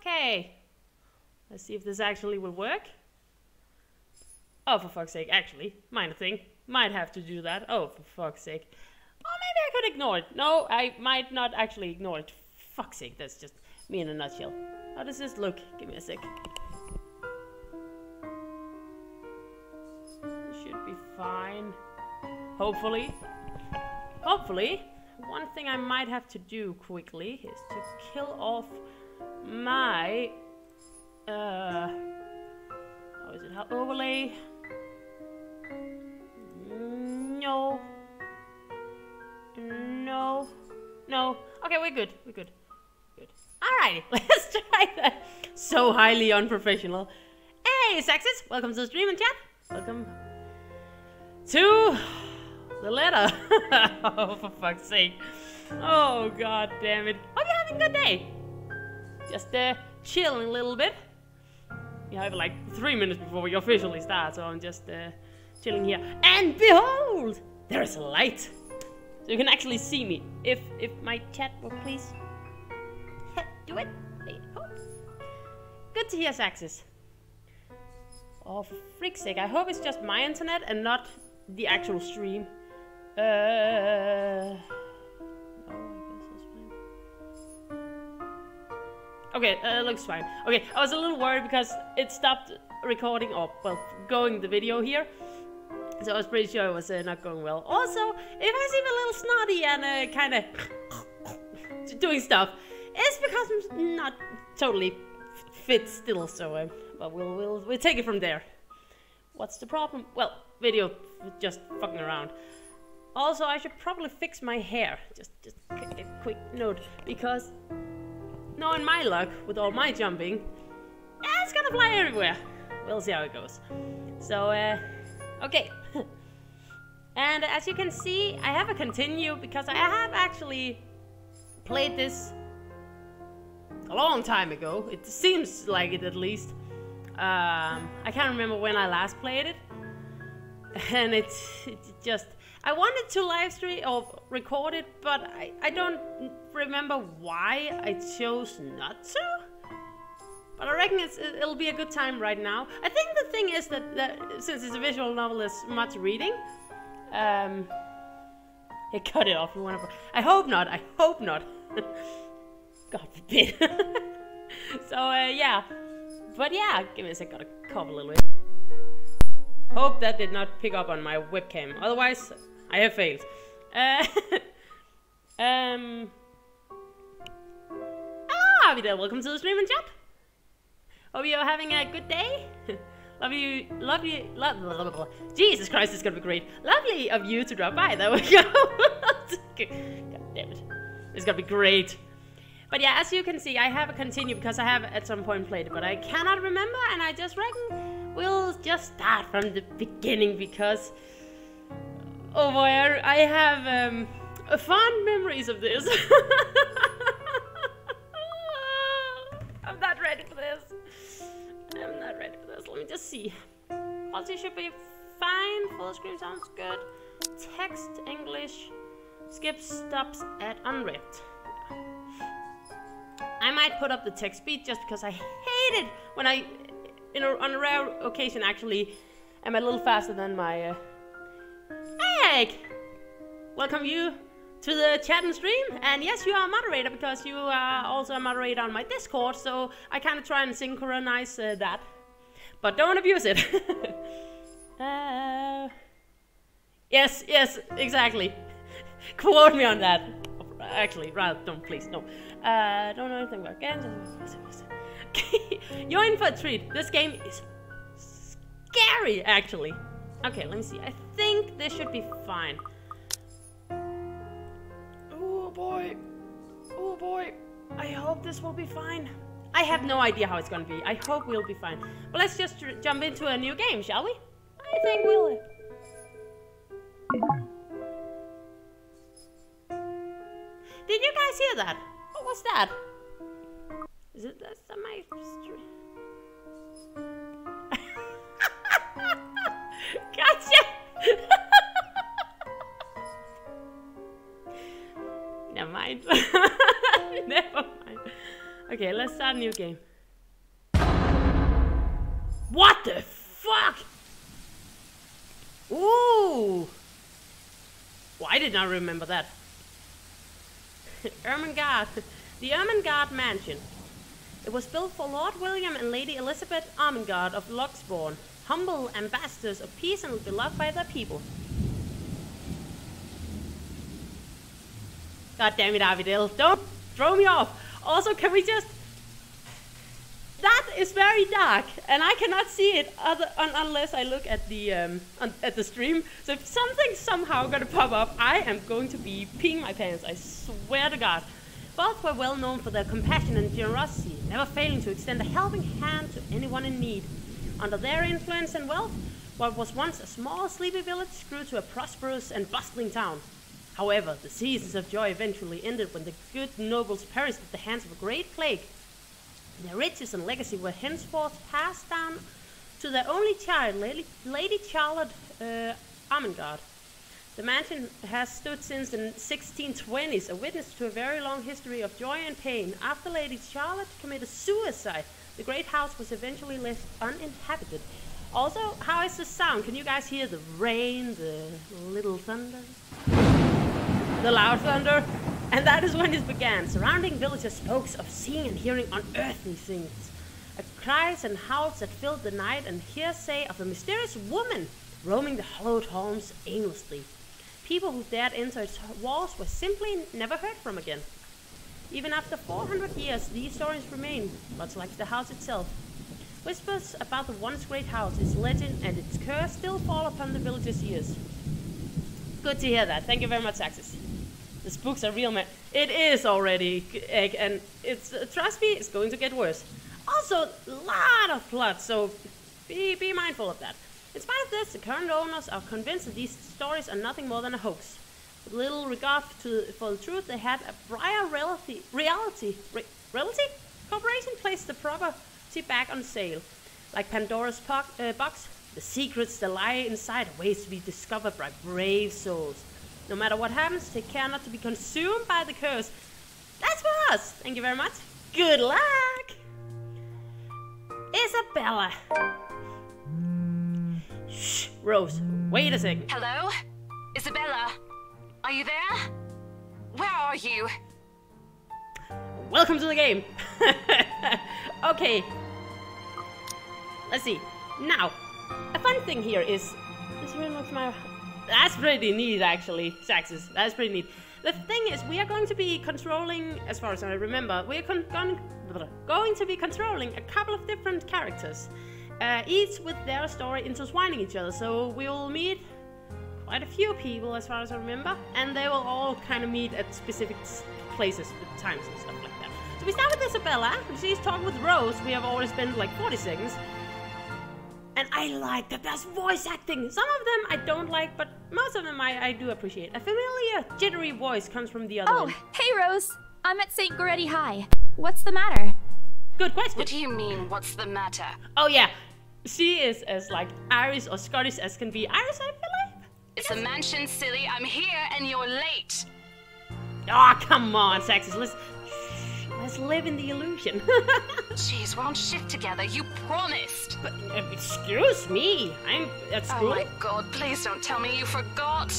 Okay. Let's see if this actually will work. Oh, for fuck's sake, actually. Minor thing. Might have to do that. Oh, for fuck's sake. Oh, maybe I could ignore it. No, I might not actually ignore it. Fuck's sake, that's just me in a nutshell. How does this look? Give me a sec. It should be fine. Hopefully. Hopefully. One thing I might have to do quickly is to kill off my... how is it? Overlay? No. No. No. Okay, we're good. We're good. Good. Alrighty, let's try that. So highly unprofessional. Hey, Saxes! Welcome to the stream and chat. Welcome to the letter. Oh, for fuck's sake. Oh, god damn it. Hope you're having a good day. Just chilling a little bit. We have like 3 minutes before we officially start, so I'm just chilling here. And behold! There's a light! So you can actually see me. If my chat will please do it. Oh. Good to hear, Saxes. Oh, for freak's sake. I hope it's just my internet and not the actual stream. Oh, I guess that's fine. Okay, looks fine. Okay, I was a little worried because it stopped recording, or, well, going the video here. So I was pretty sure it was not going well. Also, if I seem a little snotty and kind of doing stuff, it's because I'm not totally fit still. So, but we'll take it from there. What's the problem? Well, video just fucking around. Also, I should probably fix my hair. Just a quick note, because knowing my luck with all my jumping, it's gonna fly everywhere. We'll see how it goes. So, okay. And as you can see, I have a continue because I have actually played this a long time ago. It seems like it, at least. I can't remember when I last played it. And it just... I wanted to live stream or record it, but I don't remember why I chose not to. But I reckon it'll be a good time right now. I think the thing is that since it's a visual novel, there's much reading. It cut it off. I hope not. I hope not. God forbid. So yeah. But yeah, give me a sec. Gotta cough a little bit. Hope that did not pick up on my webcam. Otherwise, I have failed. Hello, Avidel. Welcome to the stream and chat. Hope you're having a good day. Love you. Jesus Christ, it's gonna be great. Lovely of you to drop by. There we go. God damn it. It's gonna be great. But yeah, as you can see, I have a continue because I have at some point played it, but I cannot remember, and I just reckon we'll just start from the beginning because, oh boy, I have fond memories of this. I'm not ready for this. I'm not ready for this. Let me just see. Quality should be fine. Full screen sounds good. Text, English. Skip stops at unread. I might put up the text speed just because I hate it when I, on a rare occasion, actually am a little faster than my... Hey! Welcome you to the chat and stream. And yes, you are a moderator because you are also a moderator on my Discord, so I kind of try and synchronize that. But don't abuse it. Yes, exactly. Quote me on that. Actually, rather, don't, please, no. Don't know anything about games. You're in for a treat. This game is scary, actually. Okay, let me see. I think this should be fine. Oh boy. Oh boy. I hope this will be fine. I have no idea how it's gonna be. I hope we'll be fine. But let's just jump into a new game, shall we? I think we'll... Did you guys hear that? What was that? Is it that's my stream? Gotcha! Never mind. Never mind. Okay, let's start a new game. What the fuck? Ooh! Well, I did not remember that. Ermengarde. The Ermengarde Mansion. It was built for Lord William and Lady Elizabeth Ermengarde of Luxbourne, humble ambassadors of peace and beloved by their people. God damn it, Arvidale. Don't throw me off. Also, can we just... That is very dark, and I cannot see it unless I look at the stream. So if something's somehow gonna pop up, I am going to be peeing my pants, I swear to God. Both were well known for their compassion and generosity, never failing to extend a helping hand to anyone in need. Under their influence and wealth, what was once a small sleepy village grew to a prosperous and bustling town. However, the seasons of joy eventually ended when the good nobles perished at the hands of a great plague. Their riches and legacy were henceforth passed down to their only child, Lady Charlotte Ermengarde. The mansion has stood since the 1620s, a witness to a very long history of joy and pain. After Lady Charlotte committed suicide, the great house was eventually left uninhabited. Also, how is the sound? Can you guys hear the rain, the little thunder? The loud thunder? And that is when it began. Surrounding villagers spoke of seeing and hearing unearthly things. Cries and howls that filled the night, and hearsay of a mysterious woman roaming the hallowed homes aimlessly. People who dared enter its walls were simply never heard from again. Even after 400 years, these stories remain, much like the house itself. Whispers about the once great house, its legend, and its curse still fall upon the villagers' ears. Good to hear that. Thank you very much, Axis. The spooks are real, man. It is already, Egg, and it's trust me, it's going to get worse. Also, a lot of blood, so be mindful of that. In spite of this, the current owners are convinced that these stories are nothing more than a hoax. With little regard for the truth, they had a Briar Realty Corporation place the property back on sale. Like Pandora's box, the secrets that lie inside are ways to be discovered by brave souls. No matter what happens, take care not to be consumed by the curse. That's for us. Thank you very much. Good luck. Isabella. Shh, Rose, wait a second. Hello? Isabella? Are you there? Where are you? Welcome to the game. Okay. Let's see. Now, a fun thing here is... This really looks my... That's pretty neat, actually, Saxes. That's pretty neat. The thing is, we are going to be controlling, as far as I remember, we are going to be controlling a couple of different characters, each with their story intertwining each other. So we will meet quite a few people, as far as I remember, and they will all kind of meet at specific places with times and stuff like that. So we start with Isabella. She's talking with Rose. We have already spent like 40 seconds. And I like that there's voice acting. Some of them I don't like, but most of them I do appreciate. A familiar, jittery voice comes from the other one. Oh, hey Rose. I'm at St. Goretti High. What's the matter? Good question. What do you mean, what's the matter? Oh yeah, she is as like Irish or Scottish as can be. Irish, I believe? It's a mansion, silly. I'm here and you're late. Oh, come on, Saxes. Let's live in the illusion. Jeez, we're on shift together. You promised. But, excuse me. I'm at school. Oh my god, please don't tell me you forgot.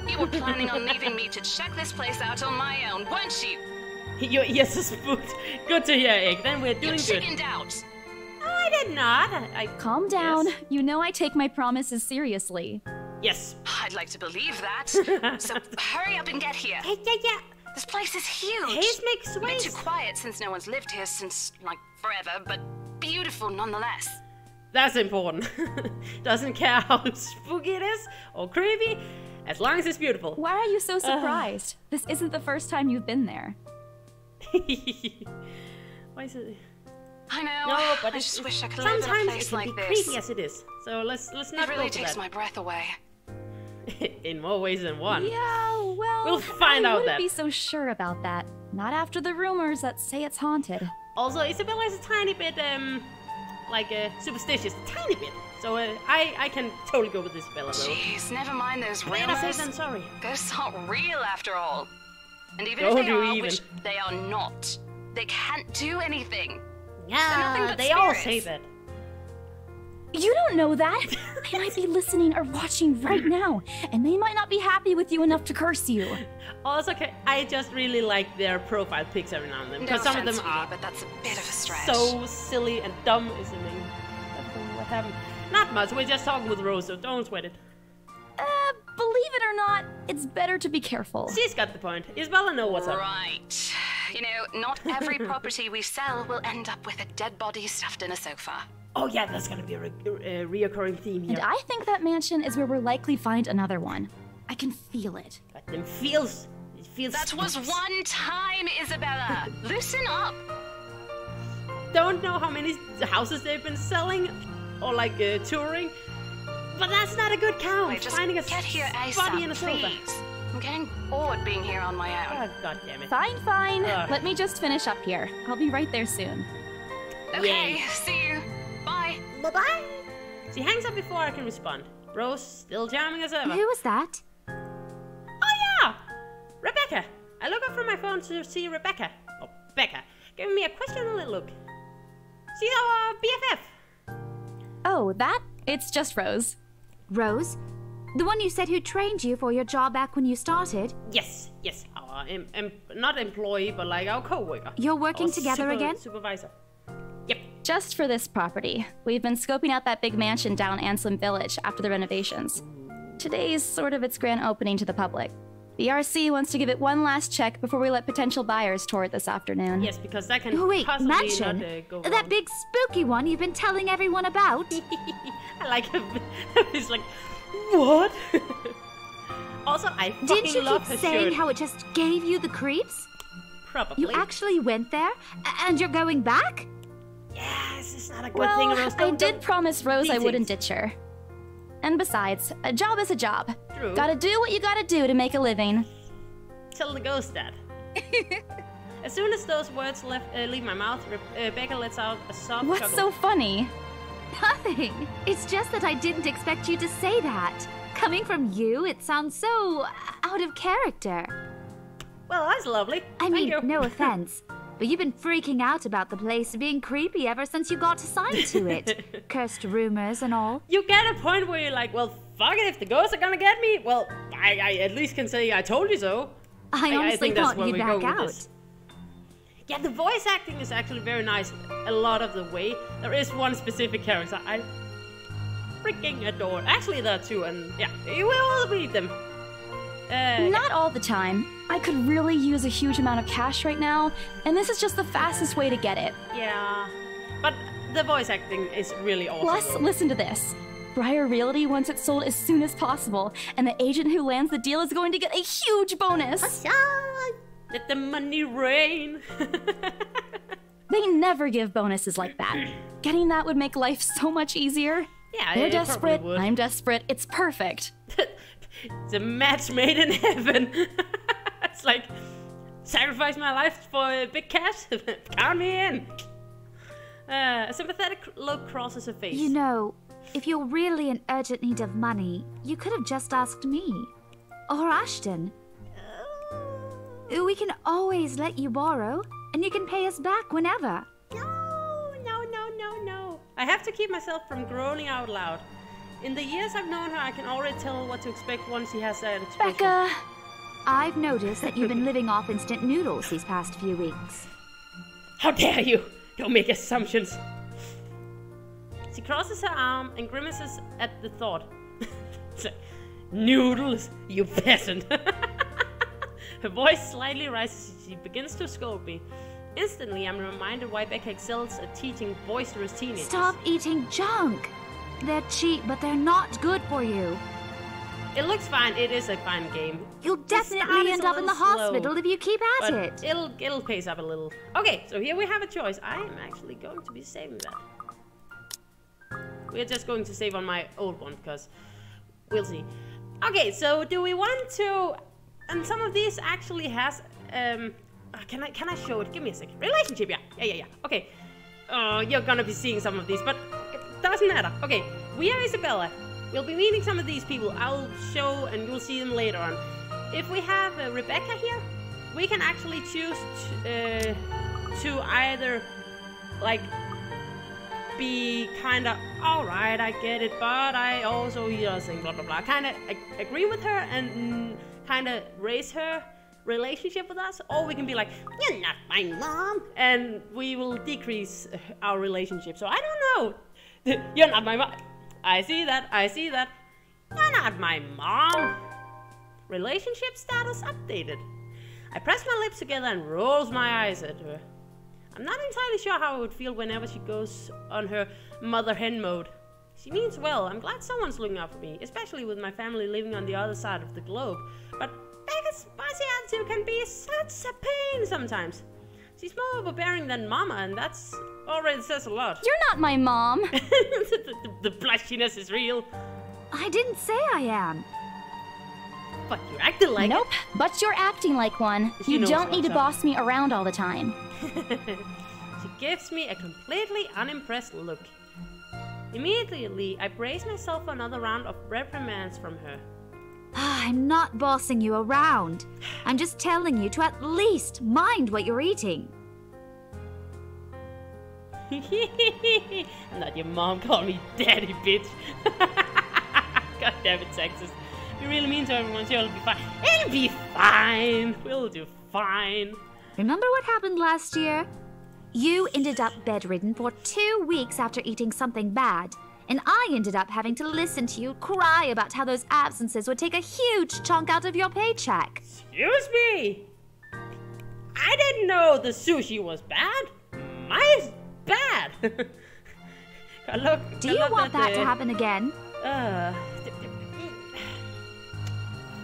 You were planning on leaving me to check this place out on my own, weren't you? Your ears are spooked. Good to hear, Egg. Then we're doing good. You chickened out. Oh, I did not. Calm down. Yes. You know I take my promises seriously. Yes. I'd like to believe that. So hurry up and get here. Yeah. This place is huge. Haze makes A bit waves. too quiet since no one's lived here since, like, forever, but beautiful nonetheless. That's important. Doesn't care how spooky it is or creepy, as long as it's beautiful. Why are you so surprised? This isn't the first time you've been there. Why is it? I know. No, but I just wish I could live in a sometimes place it can like be this. creepy as it is. So let's not It go really for takes that. my breath away. In more ways than one. Yeah, well, We'll find I out wouldn't that. be so sure about that. Not after the rumors that say it's haunted. Also, Isabella is a tiny bit, superstitious. A tiny bit. So I can totally go with Isabella, though. Jeez, never mind those Better safe rumors. than sorry. Ghosts aren't real after all. And even Don't if they you are, even. which they are not, they can't do anything. Yeah, nothing but they all spirits. say that. You don't know that. I might be listening or watching right now, and they might not be happy with you enough to curse you. Also, okay, I just really like their profile pics every now and then, because some of them are but that's a bit of a stretch. so silly and dumb. Is the name? What happened? Not much. We're just talking with Rose, so don't sweat it. Believe it or not, it's better to be careful. She's got the point. Isabella know what's up. Right. You know, not every property we sell will end up with a dead body stuffed in a sofa. Oh yeah, that's gonna be a reoccurring theme here. And I think that mansion is where we'll likely find another one. I can feel it. Got them feels. It feels. That was one time, Isabella. Loosen up. Don't know how many houses they've been selling or like touring, but that's not a good count. Wait, just finding a get here body in ASAP, a sofa. please. I'm getting bored being here on my own. Oh, God damn it. Fine, fine. Ugh. Let me just finish up here. I'll be right there soon. Okay, Yay. see you. Bye. Bye-bye. She hangs up before I can respond. Rose still charming as ever. Who was that? Oh yeah, Rebecca. I look up from my phone to see Rebecca. Oh, Becca, giving me a questionable look. She's our BFF. Oh, that? It's just Rose. Rose? The one you said who trained you for your job back when you started? Yes, our not employee, but like our co-worker. You're working Our together again? Supervisor. Yep. Just for this property. We've been scoping out that big mansion down Anselm Village after the renovations. Today's sort of its grand opening to the public. The RC wants to give it one last check before we let potential buyers tour it this afternoon. Yes, because that can Oh, wait, possibly mansion? not go That wrong. big spooky one you've been telling everyone about? I like it. It's like, what? Also, I fucking Didn't you love keep her saying shirt. how it just gave you the creeps? Probably. You actually went there? And you're going back? Yes, it's not a good Well, thing, Rose. I did promise Rose I These wouldn't things. ditch her. And besides, a job is a job. True. Gotta do what you gotta do to make a living. Tell the ghost that. As soon as those words leave my mouth, Rebecca lets out a soft What's so chuckle. funny? Nothing. It's just that I didn't expect you to say that. Coming from you, it sounds so out of character. Well, that's lovely. I mean, Thank you. no offense, but you've been freaking out about the place being creepy ever since you got assigned to it. Cursed rumors and all. You get a point where you're like, well, fuck it, if the ghosts are gonna get me, well, I at least can say I told you so. I honestly think that's thought where you'd we back go with out. this. Yeah, the voice acting is actually very nice a lot of the way. There is one specific character I freaking adore. Actually, there are two, and yeah, you will all read them. Not all the time. I could really use a huge amount of cash right now, and this is just the fastest way to get it. Yeah, but the voice acting is really awesome. Plus, listen to this. Briar Realty wants it sold as soon as possible, and the agent who lands the deal is going to get a huge bonus. Let the money rain. They never give bonuses like that. Getting that would make life so much easier. Yeah, They're it desperate, probably would. I'm desperate, it's perfect. It's a match made in heaven. It's like, sacrifice my life for a big cash? Count me in. A sympathetic look crosses her face. You know, if you're really in urgent need of money, you could have just asked me. Or Ashton. We can always let you borrow, and you can pay us back whenever. No. I have to keep myself from groaning out loud. In the years I've known her, I can already tell what to expect once she has that expression. Becca! I've noticed that you've been living off instant noodles these past few weeks. How dare you! Don't make assumptions. She crosses her arm and grimaces at the thought. It's like, noodles, you peasant. Her voice slightly rises as she begins to scold me. Instantly, I'm reminded why Becca excels at teaching boisterous teenagers. Stop eating junk! They're cheap, but they're not good for you. It looks fine. It is a fine game. You'll The start definitely is end a up in the little slow, hospital if you keep at But it. it'll pace up a little. Okay, so here we have a choice. I am actually going to be saving that. We're just going to save on my old one because we'll see. Okay, so do we want to? And some of these actually has. Can I show it? Give me a second. Relationship, yeah. Okay. You're gonna be seeing some of these, but it doesn't matter. Okay, we are Isabella. We'll be meeting some of these people. I'll show and you'll see them later on. If we have Rebecca here, we can actually choose to either like be kind of, alright, I get it, but I also, think blah blah blah. Kind of agree with her and kind of raise her relationship with us, or we can be like, you're not my mom, and we will decrease our relationship. So I don't know. You're not my mom. I see that. You're not my mom. Relationship status updated. I press my lips together and rolls my eyes at her. I'm not entirely sure how I would feel whenever she goes on her mother hen mode. She means well. I'm glad someone's looking out for me, especially with my family living on the other side of the globe. But Becca's bossy attitude can be such a pain sometimes. She's more overbearing than Mama, and that's already says a lot. You're not my mom. the blushiness is real. I didn't say I am. But you're acting like Nope, but you're acting like one. You don't need to boss me around all the time. She gives me a completely unimpressed look. Immediately, I brace myself for another round of reprimands from her. I'm not bossing you around. I'm just telling you to at least mind what you're eating. Not your mom called me daddy, bitch. God damn it, sexist. You really mean to everyone, so it'll be fine. It'll be fine. We'll do fine. Remember what happened last year? You ended up bedridden for 2 weeks after eating something bad. And I ended up having to listen to you cry about how those absences would take a huge chunk out of your paycheck. Excuse me? I didn't know the sushi was bad. Mine's bad. Do you want that to happen again?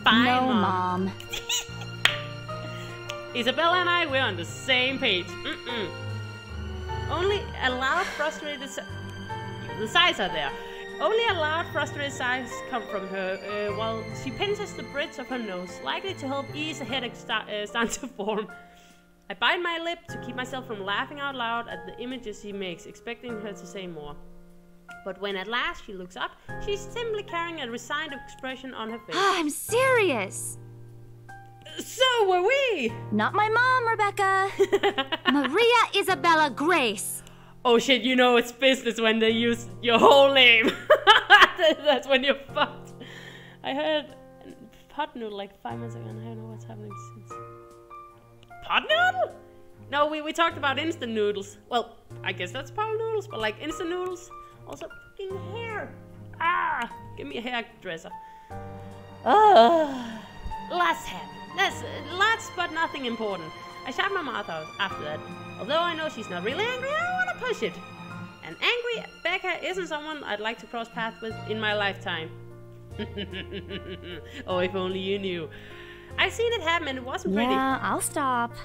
Fine, no, Mom. Isabella and I, we're on the same page. Only a loud, frustrated... The sighs are there. Only a loud, frustrated sighs come from her while she pinches the bridge of her nose, likely to help ease a headache start to form. I bite my lip to keep myself from laughing out loud at the images she makes, expecting her to say more. But when at last she looks up, she's simply carrying a resigned expression on her face. I'm serious! So were we! Not my mom, Rebecca! Maria Isabella Grace! Oh shit, you know it's business when they use your whole name. That's when you're fucked. I heard pot noodle like 5 minutes ago and I don't know what's happening since. Pot noodle? No, we talked about instant noodles. Well, I guess that's pot noodles, but like instant noodles. Also, fucking hair. Ah, give me a hairdresser. Last but nothing important. I shut my mouth out after that. Although I know she's not really angry, I don't want to push it. And angry Becca isn't someone I'd like to cross paths with in my lifetime. Oh, if only you knew. I've seen it happen and it wasn't pretty. Yeah, I'll stop.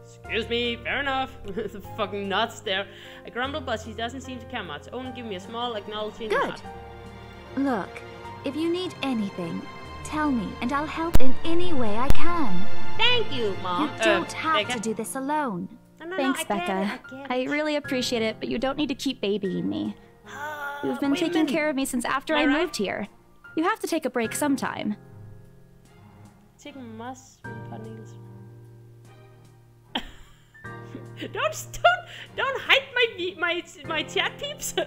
Excuse me, fair enough. The fucking nuts there. I grumble, but she doesn't seem to care much. Only give me a small acknowledging nod. Good. Look, if you need anything, tell me and I'll help in any way I can. Thank you, Mom. You don't have Becca. to do this alone. No, Thanks, I get Becca. it. I really appreciate it, but you don't need to keep babying me. You've been taking care of me since after I moved here. You have to take a break sometime. Chicken must pot noodles. Don't hide my chat peeps. No,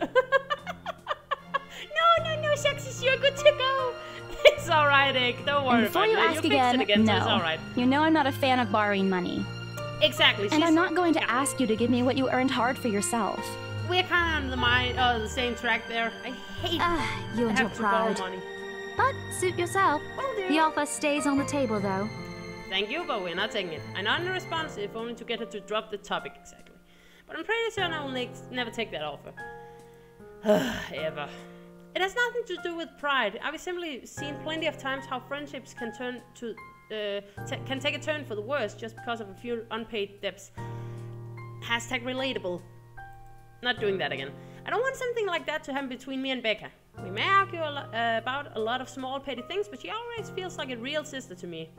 sexy, you're good to go. It's alright, Egg. Don't worry Before about you it. ask You again, fixed it again, no. so it's alright. You know I'm not a fan of borrowing money. Exactly. And I'm not going to ask you to give me what you earned hard for yourself. We're kind of on the same track there. I hate You and your have to borrow pride. money. But suit yourself. Will do. The offer stays on the table, though. Thank you, but we're not taking it. I'm not responsive, only to get her to drop the topic exactly. But I'm pretty certain I will never take that offer. Ever. It has nothing to do with pride. I've simply seen plenty of times how friendships can turn to can take a turn for the worse just because of a few unpaid debts. Hashtag relatable. Not doing that again. I don't want something like that to happen between me and Becca. We may argue about a lot of small petty things, but she always feels like a real sister to me.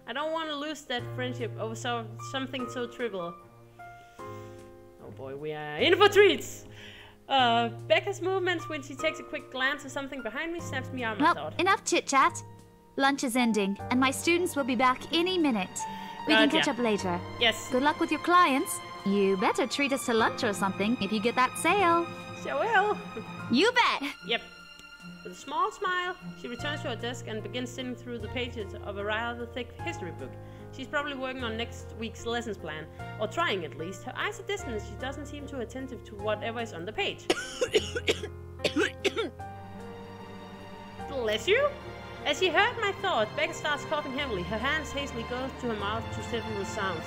I don't want to lose that friendship over something so trivial. Oh boy, we are in for treats! Becca's movements when she takes a quick glance at something behind me snaps me out of my Well, thought. enough chit-chat. Lunch is ending, and my students will be back any minute. We can catch up later. Yes. Good luck with your clients. You better treat us to lunch or something if you get that sale. Sure will. You bet. Yep. With a small smile, she returns to her desk and begins sifting through the pages of a rather thick history book. She's probably working on next week's lessons plan, or trying at least. Her eyes are distant and she doesn't seem too attentive to whatever is on the page. Bless you? As she heard my thought, Becca starts coughing heavily. Her hands hastily go to her mouth to settle the sounds.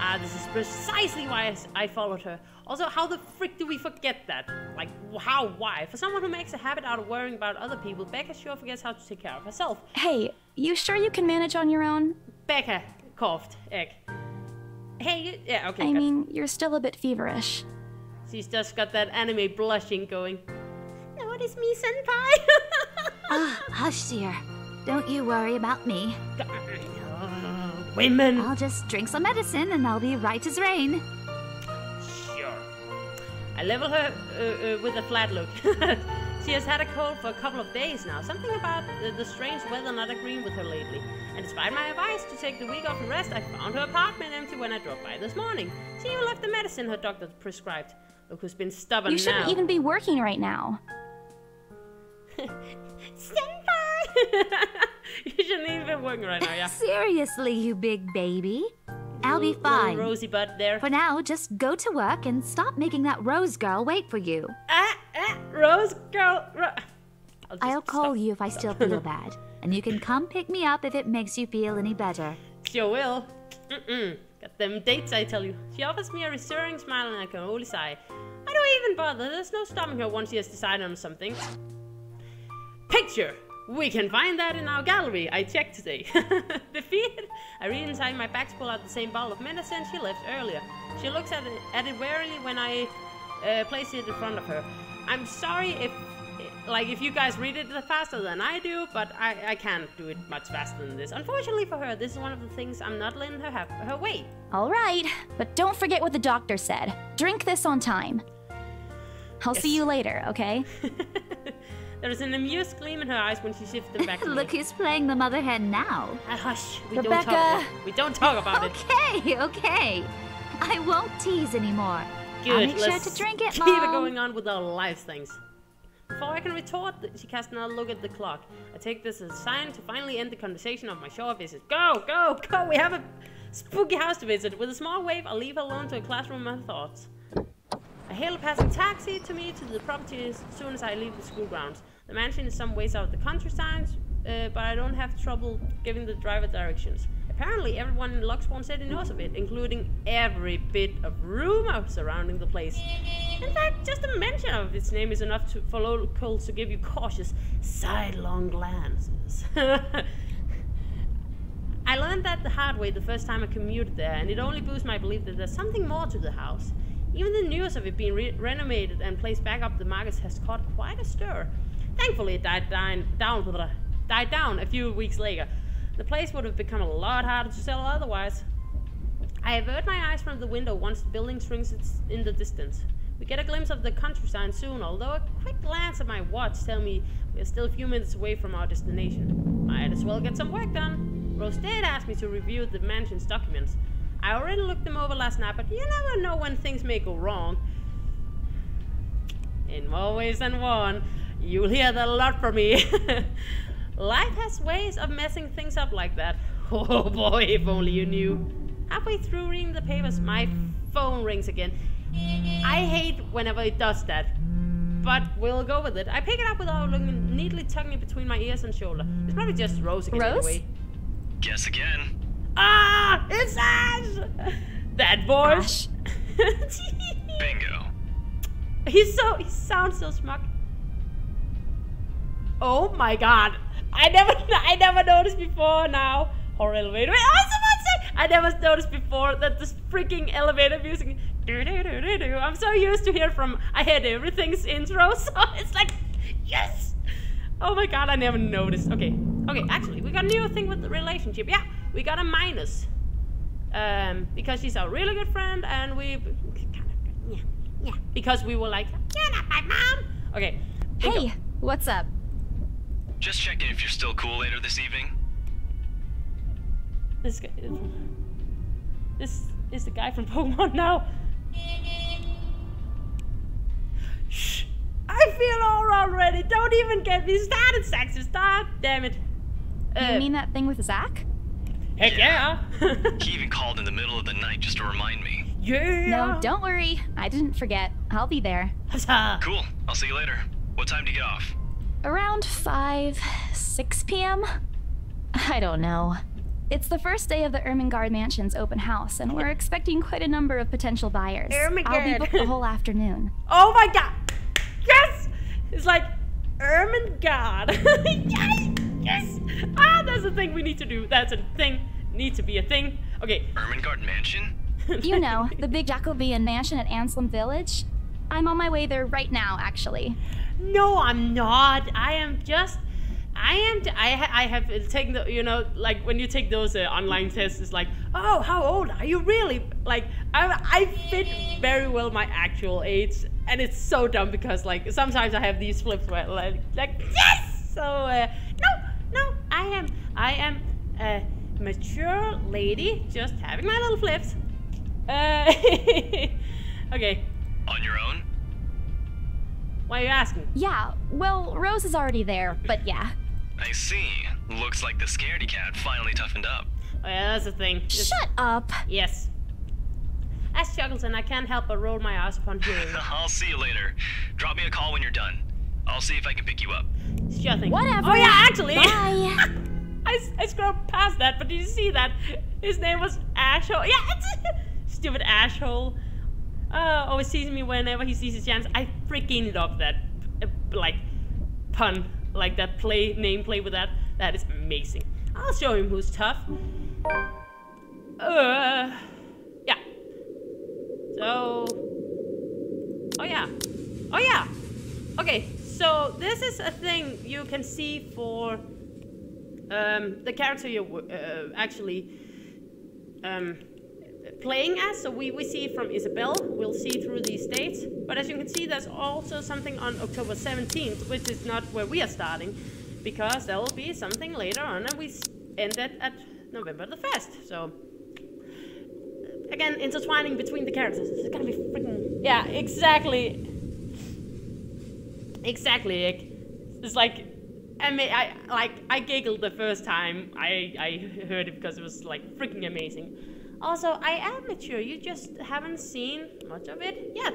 Ah, this is precisely why I followed her. Also, how the frick do we forget that? Like, how? Why? For someone who makes a habit out of worrying about other people, Becca sure forgets how to take care of herself. Hey, you sure you can manage on your own? Becca coughed. Egg. Hey, yeah, okay. I mean, you're still a bit feverish. She's just got that anime blushing going. No, it is me, senpai. Hush, dear. Don't you worry about me. Women. I'll just drink some medicine and I'll be right as rain. Sure. I level her with a flat look. She has had a cold for a couple of days now. Something about the strange weather not agreeing with her lately. And despite my advice to take the week off and rest, I found her apartment empty when I dropped by this morning. She even left the medicine her doctor prescribed. Look who's been stubborn now. You shouldn't even be working right now. Senpai! You shouldn't even be working right now, yeah. Seriously, you big baby. I'll be Little fine. rosy butt there. For now, just go to work and stop making that Rose girl wait for you. Rose girl. I'll call you if I still feel bad. And you can come pick me up if it makes you feel any better. Sure will. Got them dates, I tell you. She offers me a reassuring smile and I can only sigh. I don't even bother. There's no stopping her once she has decided on something. Picture! We can find that in our gallery. I checked today. Defeated. I read inside my bag to pull out the same bottle of medicine she left earlier. She looks at it warily when I place it in front of her. I'm sorry if you guys read it faster than I do, but I can't do it much faster than this. Unfortunately for her, this is one of the things I'm not letting her have her way. All right, but don't forget what the doctor said. Drink this on time. I'll see you later, okay? There is an amused gleam in her eyes when she shifts them back to me. Look who's playing the mother hen now. Hush, we Rebecca. don't talk about it. Okay. I won't tease anymore. Good, I'll make sure let's to drink it, keep Mom. it going on with our lives things. Before I can retort, she casts another look at the clock. I take this as a sign to finally end the conversation of my short visit. Go! We have a spooky house to visit. With a small wave, I'll leave her alone to a classroom of her thoughts. I hail a passing taxi to the property as soon as I leave the school grounds. The mansion is some ways out of the countryside, but I don't have trouble giving the driver directions. Apparently, everyone in Luxbourne City knows of it, including every bit of rumor surrounding the place. In fact, just a mention of its name is enough for locals to give you cautious, sidelong glances. I learned that the hard way the first time I commuted there, and it only boosts my belief that there's something more to the house. Even the news of it being renovated and placed back up the markets has caught quite a stir. Thankfully, it died down a few weeks later. The place would have become a lot harder to sell otherwise. I avert my eyes from the window once the building shrinks in the distance. We get a glimpse of the countryside soon, although a quick glance at my watch tells me we're still a few minutes away from our destination. Might as well get some work done. Rose did ask me to review the mansion's documents. I already looked them over last night, but you never know when things may go wrong. In more ways than one, you'll hear that a lot from me. Life has ways of messing things up like that. Oh boy, if only you knew. Halfway through reading the papers, my phone rings again. I hate whenever it does that, but we'll go with it. I pick it up without looking, neatly tucking it between my ears and shoulder. It's probably just Rose again anyway. Guess again. Ah, it's Ash! That voice. Bingo. He sounds so smug. Oh my god. I never noticed before now. Horror elevator. Wait, I was about to say, I never noticed before that this freaking elevator music. I'm so used to hear from I Hate Everything's intro, so it's like, yes! Oh my god, I never noticed. Okay, actually, we got a new thing with the relationship. Yeah, we got a minus. Because she's our really good friend, and because we were like, you're not my mom! Okay. Hey, what's up? Just checking if you're still cool later this evening. This is the guy from Pokemon now. Shh. already. Don't even get me started, Saxon. Stop. Damn it. You mean that thing with Zach? Heck yeah. He even called in the middle of the night just to remind me. Yeah. No, don't worry. I didn't forget. I'll be there. Huzzah. Cool. I'll see you later. What time do you get off? Around 6 p.m.? I don't know. It's the first day of the Ermengarde Mansion's open house, and we're expecting quite a number of potential buyers. I'll be Ermengarde. booked the whole afternoon. Oh my god. Yes. It's like Ermengarde. Yes. Yes. Ah, that's a thing we need to do. That's a thing. Need to be a thing. Okay. Ermengarde Mansion? You know, the big Jacobean mansion at Anselm Village. I'm on my way there right now, actually. No, I'm not. I have taken the, you know, like when you take those online tests, it's like, oh, how old are you really? Like, I fit very well my actual age, and it's so dumb because like sometimes I have these flips where like yes. So no, I am a mature lady just having my little flips. Okay. On your own? Why are you asking? Yeah, well, Rose is already there, but yeah. I see. Looks like the scaredy cat finally toughened up. Oh yeah, that's the thing. Shut up! Yes. As Chuckleton, I can't help but roll my eyes upon hearing. I'll see you later. Drop me a call when you're done. I'll see if I can pick you up. Sure thing. Whatever. Oh yeah, actually. Bye. I scrolled past that, but did you see that? His name was Ashhole. Yeah, it's stupid Ashhole. Always sees me whenever he sees his chance. I freaking love that, like, pun. Like that name play with that. That is amazing. I'll show him who's tough. Yeah. So. Oh yeah. Okay, so this is a thing you can see for the character you're actually playing as. So we see it from Isabel. We'll see through these dates. But as you can see, there's also something on October 17th, which is not where we are starting, because there will be something later on, and we end it at November the 1st. So again, intertwining between the characters. It's gonna be freaking yeah, exactly. It's like I giggled the first time I heard it because it was like freaking amazing. Also, I am mature, you just haven't seen much of it yet.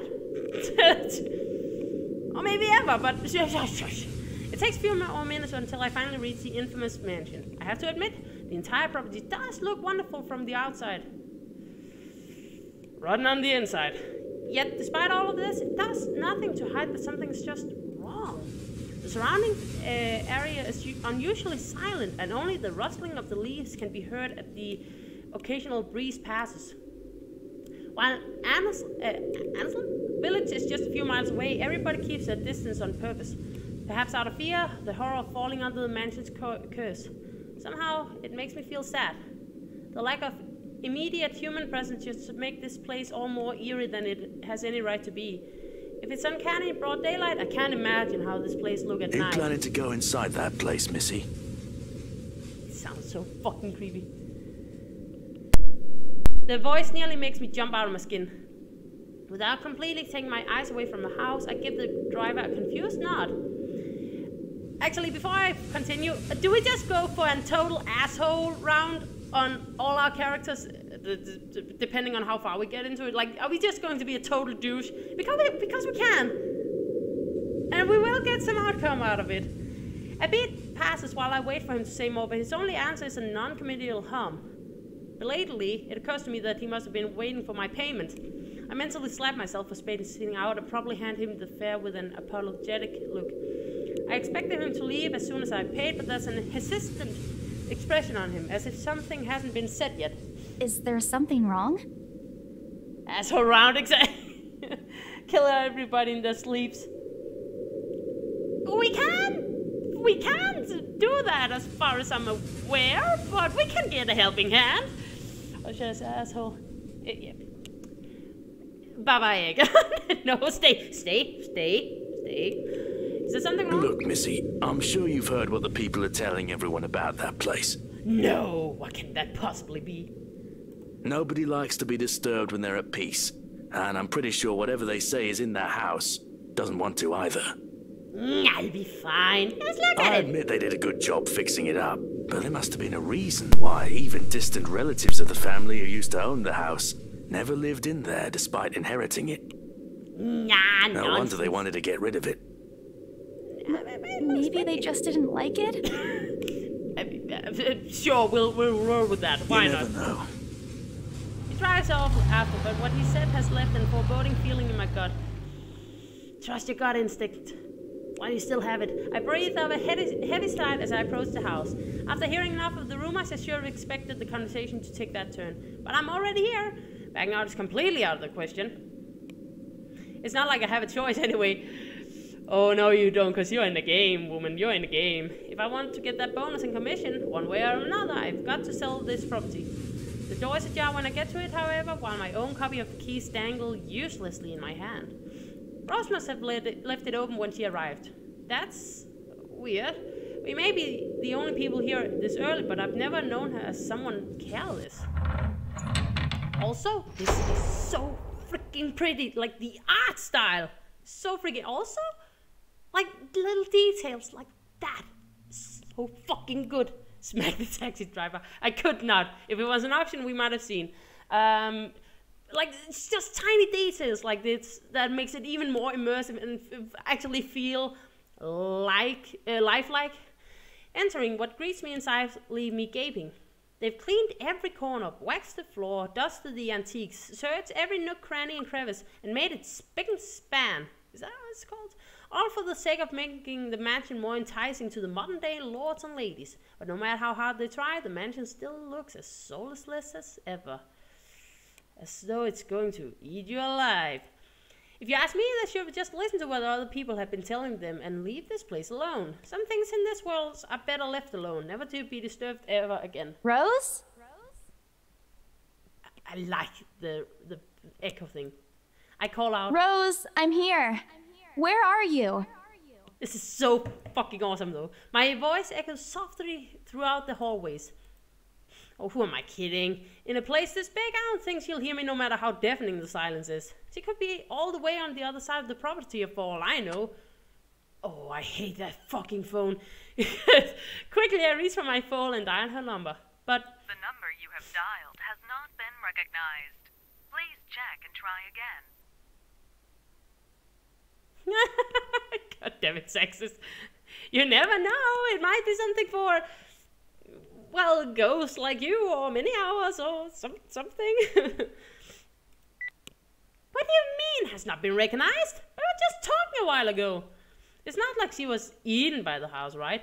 Or maybe ever, but it takes a few more minutes until I finally reach the infamous mansion. I have to admit, the entire property does look wonderful from the outside. Rotten on the inside. Yet, despite all of this, it does nothing to hide that something's just wrong. The surrounding area is unusually silent, and only the rustling of the leaves can be heard at the occasional breeze passes. While Anselm Village is just a few miles away, everybody keeps their distance on purpose. Perhaps out of fear, the horror of falling under the mansion's curse. Somehow, it makes me feel sad. The lack of immediate human presence just makes this place all more eerie than it has any right to be. If it's uncanny in broad daylight, I can't imagine how this place looks at night. You planning to go inside that place, Missy? It sounds so fucking creepy. The voice nearly makes me jump out of my skin. Without completely taking my eyes away from the house, I give the driver a confused nod. Actually, before I continue, do we just go for a total asshole round on all our characters, depending on how far we get into it? Like, are we just going to be a total douche? Because we can. And we will get some outcome out of it. A bit passes while I wait for him to say more, but his only answer is a non-committal hum. Belatedly, it occurs to me that he must have been waiting for my payment. I mentally slap myself for spacing out and probably hand him the fare with an apologetic look. I expected him to leave as soon as I paid, but there's an hesitant expression on him, as if something hasn't been said yet. Is there something wrong? Asshole round, kill everybody in their sleeps. We can't do that as far as I'm aware, but we can get a helping hand. Or should I say asshole? Yeah. Bye-bye, egg. No, stay. Is there something wrong? Look, Missy, I'm sure you've heard what the people are telling everyone about that place. No, what can that possibly be? Nobody likes to be disturbed when they're at peace. And I'm pretty sure whatever they say is in that house doesn't want to either. I'll be fine. Let's look at I it. admit they did a good job fixing it up, but there must have been a reason why even distant relatives of the family who used to own the house never lived in there despite inheriting it. Nah, No wonder they wanted to get rid of it. Maybe they just didn't like it? Sure, we'll roll with that. Why You not? never know. He tries off after, but what he said has left a foreboding feeling in my gut. Trust your gut instinct while you still have it. I breathed out a heavy sigh as I approached the house. After hearing enough of the rumors, I sure expected the conversation to take that turn. But I'm already here. Backing out is completely out of the question. It's not like I have a choice anyway. Oh, no, you don't, because you're in the game, woman. You're in the game. If I want to get that bonus and commission, one way or another, I've got to sell this property. The door is ajar when I get to it, however, while my own copy of the keys dangle uselessly in my hand. Rose must have left it open when she arrived. That's weird. We may be the only people here this early, but I've never known her as someone careless. Also, this is so freaking pretty. Like, the art style. So freaking... Also... like, little details like that. So fucking good. Smack the taxi driver. I could not. If it was an option, we might have seen. Like, it's just tiny details like this that makes it even more immersive and actually feel like lifelike. Entering, what greets me inside leave me gaping. They've cleaned every corner, waxed the floor, dusted the antiques, searched every nook, cranny, and crevice, and made it spick and span. Is that what it's called? All for the sake of making the mansion more enticing to the modern-day lords and ladies. But no matter how hard they try, the mansion still looks as soulless as ever. As though it's going to eat you alive. If you ask me, they should just listen to what other people have been telling them and leave this place alone. Some things in this world are better left alone, never to be disturbed ever again. Rose? I like the echo thing. I call out, Rose, I'm here. Where are you? This is so fucking awesome though. My voice echoes softly throughout the hallways. Oh, who am I kidding? In a place this big, I don't think she'll hear me no matter how deafening the silence is. She could be all the way on the other side of the property for all I know. Oh, I hate that fucking phone. Quickly, I reach for my phone and dial her number. But... the number you have dialed has not been recognized. Please check and try again. God damn it, sexist. You never know. It might be something for... well, ghosts like you, or many hours, or something. What do you mean, has not been recognized? We were just talking a while ago. It's not like she was eaten by the house, right?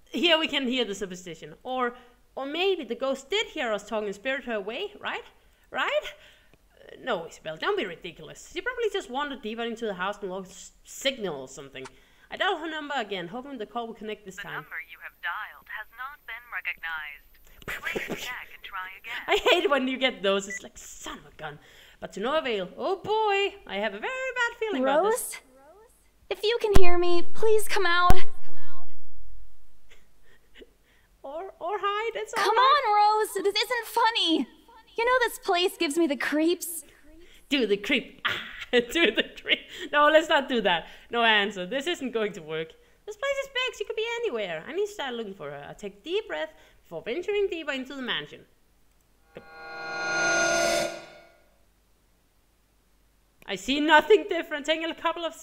Here we can hear the superstition. Or maybe the ghost did hear us talking and spirited her away, right? Right? No, Isabel, don't be ridiculous. She probably just wandered deeper into the house and lost signal or something. I dialed her number again, hoping the call will connect this time. The number you have dialed has not been recognized. Please check and try again. I hate when you get those. It's like, son of a gun. But to no avail. Oh boy, I have a very bad feeling about this. Rose? If you can hear me, please come out. Or hide, it's all Come right. on, Rose. This isn't funny. You know this place gives me the creeps. Do the creep. Do the creep. No, let's not do that. No answer. This isn't going to work. This place is big. She could be anywhere. I need to start looking for her. I take a deep breath before venturing deeper into the mansion. I see nothing different. Taking a couple of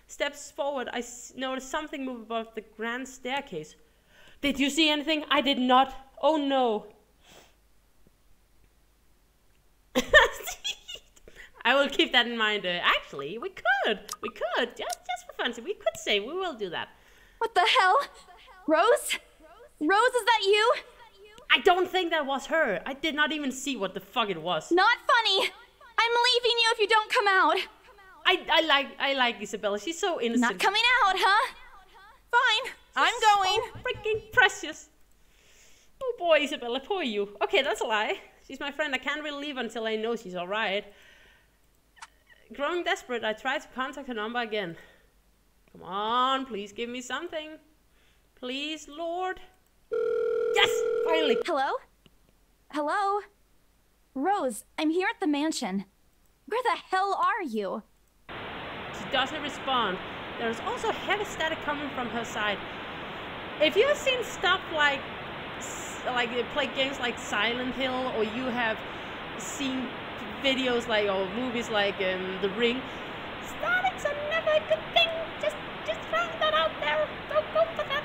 steps forward, I notice something move above the grand staircase. Did you see anything? I did not. Oh no. I will keep that in mind. Actually, we could, just for fun, we could say we will do that. What the hell? Rose? Rose, is that you? I don't think that was her. I did not even see what the fuck it was. Not funny. I'm leaving you if you don't come out. I like Isabella. She's so innocent. Not coming out, huh? Fine. I'm going. So freaking precious. Oh boy, Isabella, poor you. Okay, that's a lie. She's my friend. I can't really leave until I know she's alright. Growing desperate, I try to contact her number again. Come on, please give me something. Please, Lord. Yes, finally. Hello? Hello? Rose, I'm here at the mansion. Where the hell are you? She doesn't respond. There's also heavy static coming from her side. If you've seen stuff like play games like Silent Hill, or you have seen videos like, or movies like The Ring, statics are never a good thing. Just throwing that out there. Don't go for that.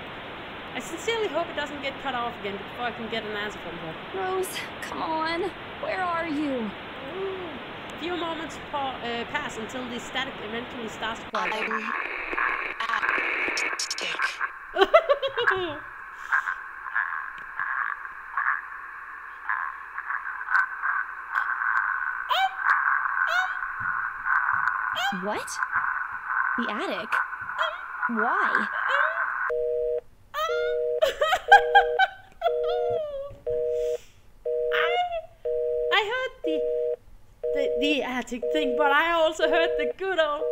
I sincerely hope it doesn't get cut off again before I can get an answer from her. Rose, come on. Where are you? Ooh. A few moments pass until the static eventually starts to quiet. What? The attic? Why? I heard the attic thing, but I also heard the good old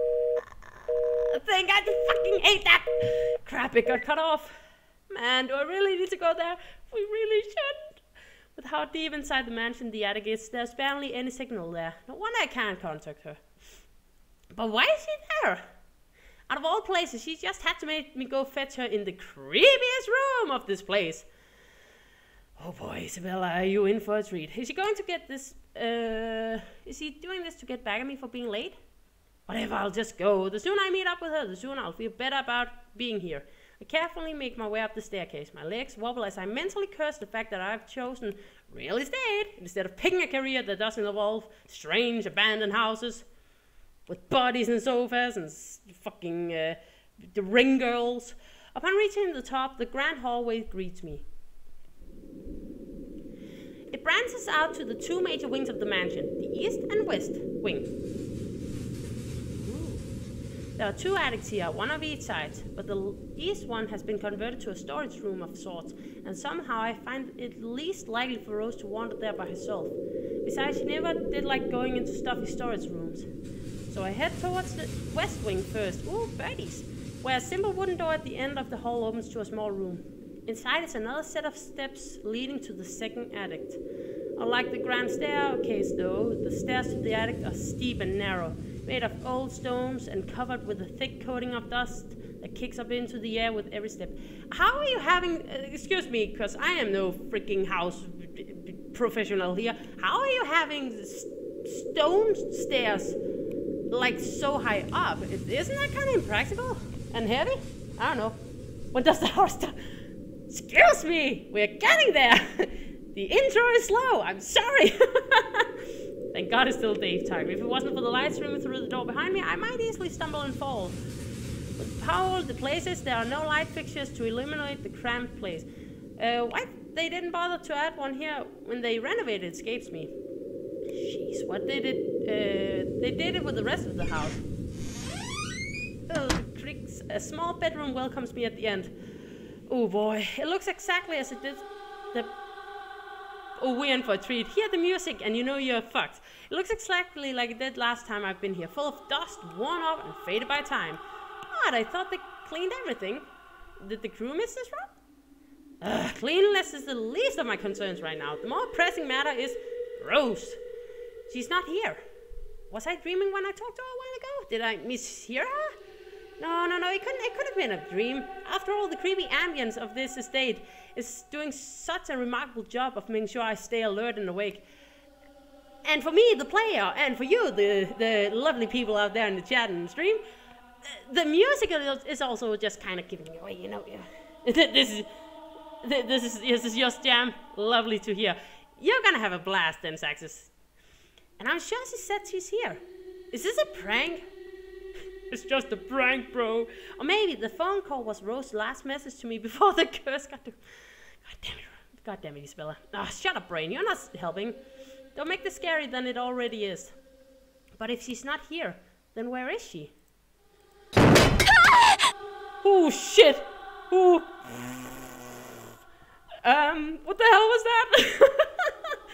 thing. I fucking hate that. Crap, it got cut off. Man, do I really need to go there? We really shouldn't. With how deep inside the mansion the attic is, there's barely any signal there. No wonder I can't contact her. But why is she there? Out of all places, she just had to make me go fetch her in the creepiest room of this place. Oh boy, Isabella, are you in for a treat? Is she going to get this, is he doing this to get back at me for being late? Whatever, I'll just go. The sooner I meet up with her, the sooner I'll feel better about being here. I carefully make my way up the staircase. My legs wobble as I mentally curse the fact that I've chosen real estate instead of picking a career that doesn't involve strange abandoned houses with bodies and sofas and fucking the ring girls. Upon reaching the top, the grand hallway greets me. It branches out to the two major wings of the mansion, the east and west wing. Ooh. There are two attics here, one of each side, but the east one has been converted to a storage room of sorts, and somehow I find it least likely for Rose to wander there by herself. Besides, she never did like going into stuffy storage rooms. So I head towards the west wing first, ooh, birdies, where a simple wooden door at the end of the hall opens to a small room. Inside is another set of steps leading to the second attic. Unlike the grand staircase though, the stairs to the attic are steep and narrow, made of old stones and covered with a thick coating of dust that kicks up into the air with every step. How are you having, excuse me, because I am no freaking house professional here, how are you having stone stairs like so high up? Isn't that kind of impractical and heavy? I don't know. When does the house start? Excuse me, we're getting there. The intro is slow, I'm sorry. Thank God it's still daytime. If it wasn't for the light streaming through the door behind me, I might easily stumble and fall. With how old the place is, there are no light fixtures to illuminate the cramped place. Why they didn't bother to add one here when they renovated escapes me. Jeez, what they did it with the rest of the house. A small bedroom welcomes me at the end. Oh boy, it looks exactly as it did oh, we're in for a treat. Hear the music and you know you're fucked. It looks exactly like it did last time I've been here, full of dust, worn off and faded by time. God, I thought they cleaned everything. Did the crew miss this room? Cleanliness is the least of my concerns right now. The more pressing matter is Rose. She's not here. Was I dreaming when I talked to her a while ago? Did I mishear her? No, it could have been a dream. After all, the creepy ambience of this estate is doing such a remarkable job of making sure I stay alert and awake. And for me, the player, and for you, the lovely people out there in the chat and stream, the music is also just kind of giving me away, you know. This is just jam. Lovely to hear. You're gonna have a blast then, Saxus. And I'm sure she said she's here. Is this a prank? It's just a prank, bro. Or maybe the phone call was Rose's last message to me before the curse got to... God damn it, Isabella. Ah, shut up, brain. You're not helping. Don't make this scarier than it already is. But if she's not here, then where is she? Oh, shit. Ooh. What the hell was that?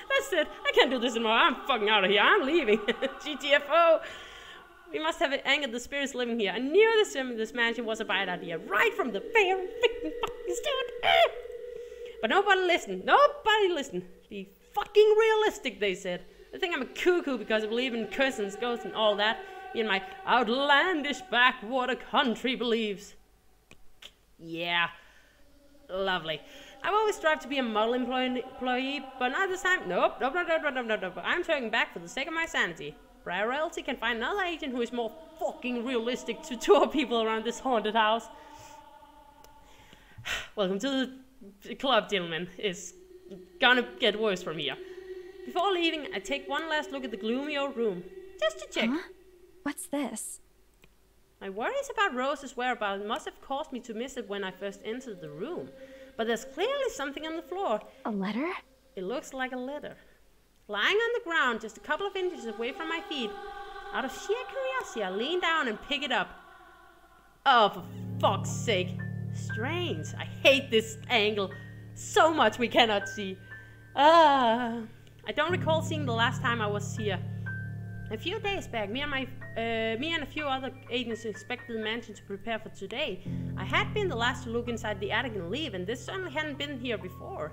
That's it. I can't do this anymore. I'm fucking out of here. I'm leaving. GTFO. We must have angered the spirits living here. I knew this mansion was a bad idea right from the very freaking fucking start. But nobody listened. Nobody listened. Be fucking realistic, they said. They think I'm a cuckoo because I believe in cousins, ghosts, and all that. Me and my outlandish backwater country beliefs. Yeah. Lovely. I've always strived to be a model employee, but not this time. Nope. I'm turning back for the sake of my sanity. Priority can find another agent who is more fucking realistic to tour people around this haunted house. Welcome to the club, gentlemen. It's gonna get worse from here. Before leaving, I take one last look at the gloomy old room, just to check. Huh? What's this? My worries about Rose's whereabouts must have caused me to miss it when I first entered the room. But there's clearly something on the floor. A letter? It looks like a letter. Lying on the ground, just a couple of inches away from my feet. Out of sheer curiosity, I lean down and pick it up. Oh, for fuck's sake. Strange. I hate this angle so much we cannot see. I don't recall seeing the last time I was here. A few days back, me and a few other agents inspected the mansion to prepare for today. I had been the last to look inside the attic and leave, and this certainly hadn't been here before.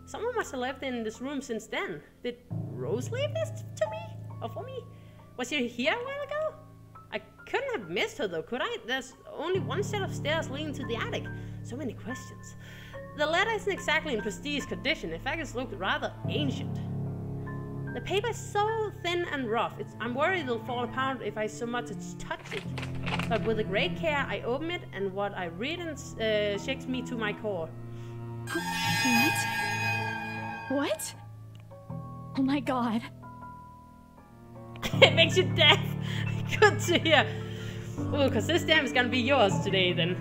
Someone must have lived in this room since then. Did Rose leave this to me? Or for me? Was she here a while ago? I couldn't have missed her though, could I? There's only one set of stairs leading to the attic. So many questions. The letter isn't exactly in prestige condition. In fact, it's looked rather ancient. The paper is so thin and rough, I'm worried it'll fall apart if I so much as touch it. But with great care, I open it, and what I read shakes me to my core. What? Oh my god. It makes you deaf. Good to hear. Oh, because this damn is gonna be yours today then.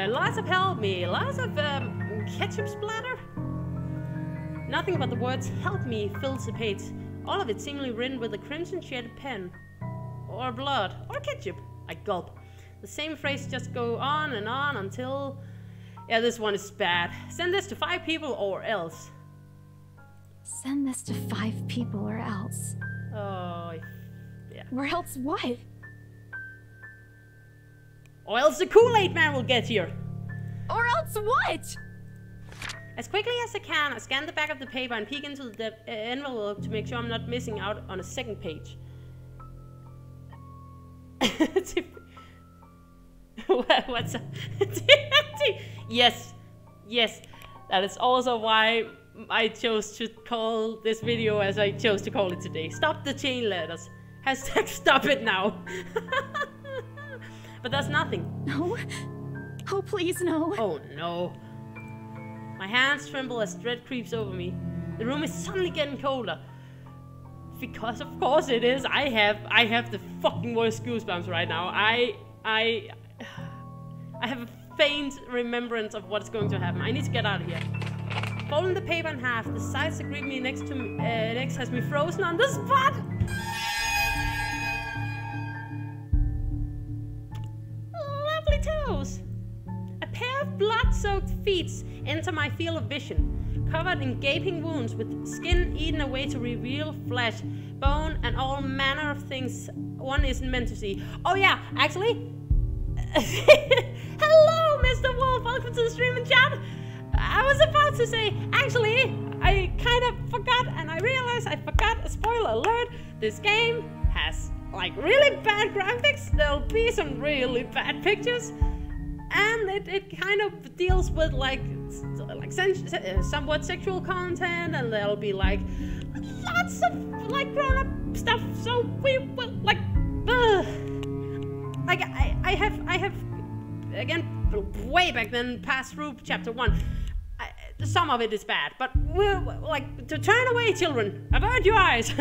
Lots of help me. Lots of ketchup splatter. Nothing but the words "help me" fills the page. All of it seemingly written with a crimson shaded pen. Or blood. Or ketchup. I gulp. The same phrase just go on and on until... Yeah, this one is bad. Send this to 5 people or else. Send this to 5 people or else. Oh, yeah. Or else what? Or else the Kool-Aid man will get here. Or else what? As quickly as I can, I scan the back of the paper and peek into the envelope to make sure I'm not missing out on a second page. What's up? Yes, that is also why I chose to call this video as I chose to call it today. Stop the chain letters. Hashtag stop it now. But that's nothing. No. Oh, please, no. Oh, no. My hands tremble as dread creeps over me. The room is suddenly getting colder. Because of course it is. I have the fucking worst goosebumps right now. I have a faint remembrance of what's going to happen. I need to get out of here. Folding the paper in half, the sides that greet me next has me frozen on the spot. Lovely toes. A pair of blood-soaked feet enter my field of vision, covered in gaping wounds with skin eaten away to reveal flesh, bone, and all manner of things one isn't meant to see. Oh yeah, actually... Hello, Mr. Wolf! Welcome to the stream and chat! I was about to say, actually, I kind of forgot, and I realized I forgot, spoiler alert, this game has, like, really bad graphics, there'll be some really bad pictures, and it kind of deals with like somewhat sexual content, and there'll be like lots of like grown-up stuff. So we will like I have again way back then passed through chapter 1. Some of it is bad, but we're like to turn away, children. Avert your eyes.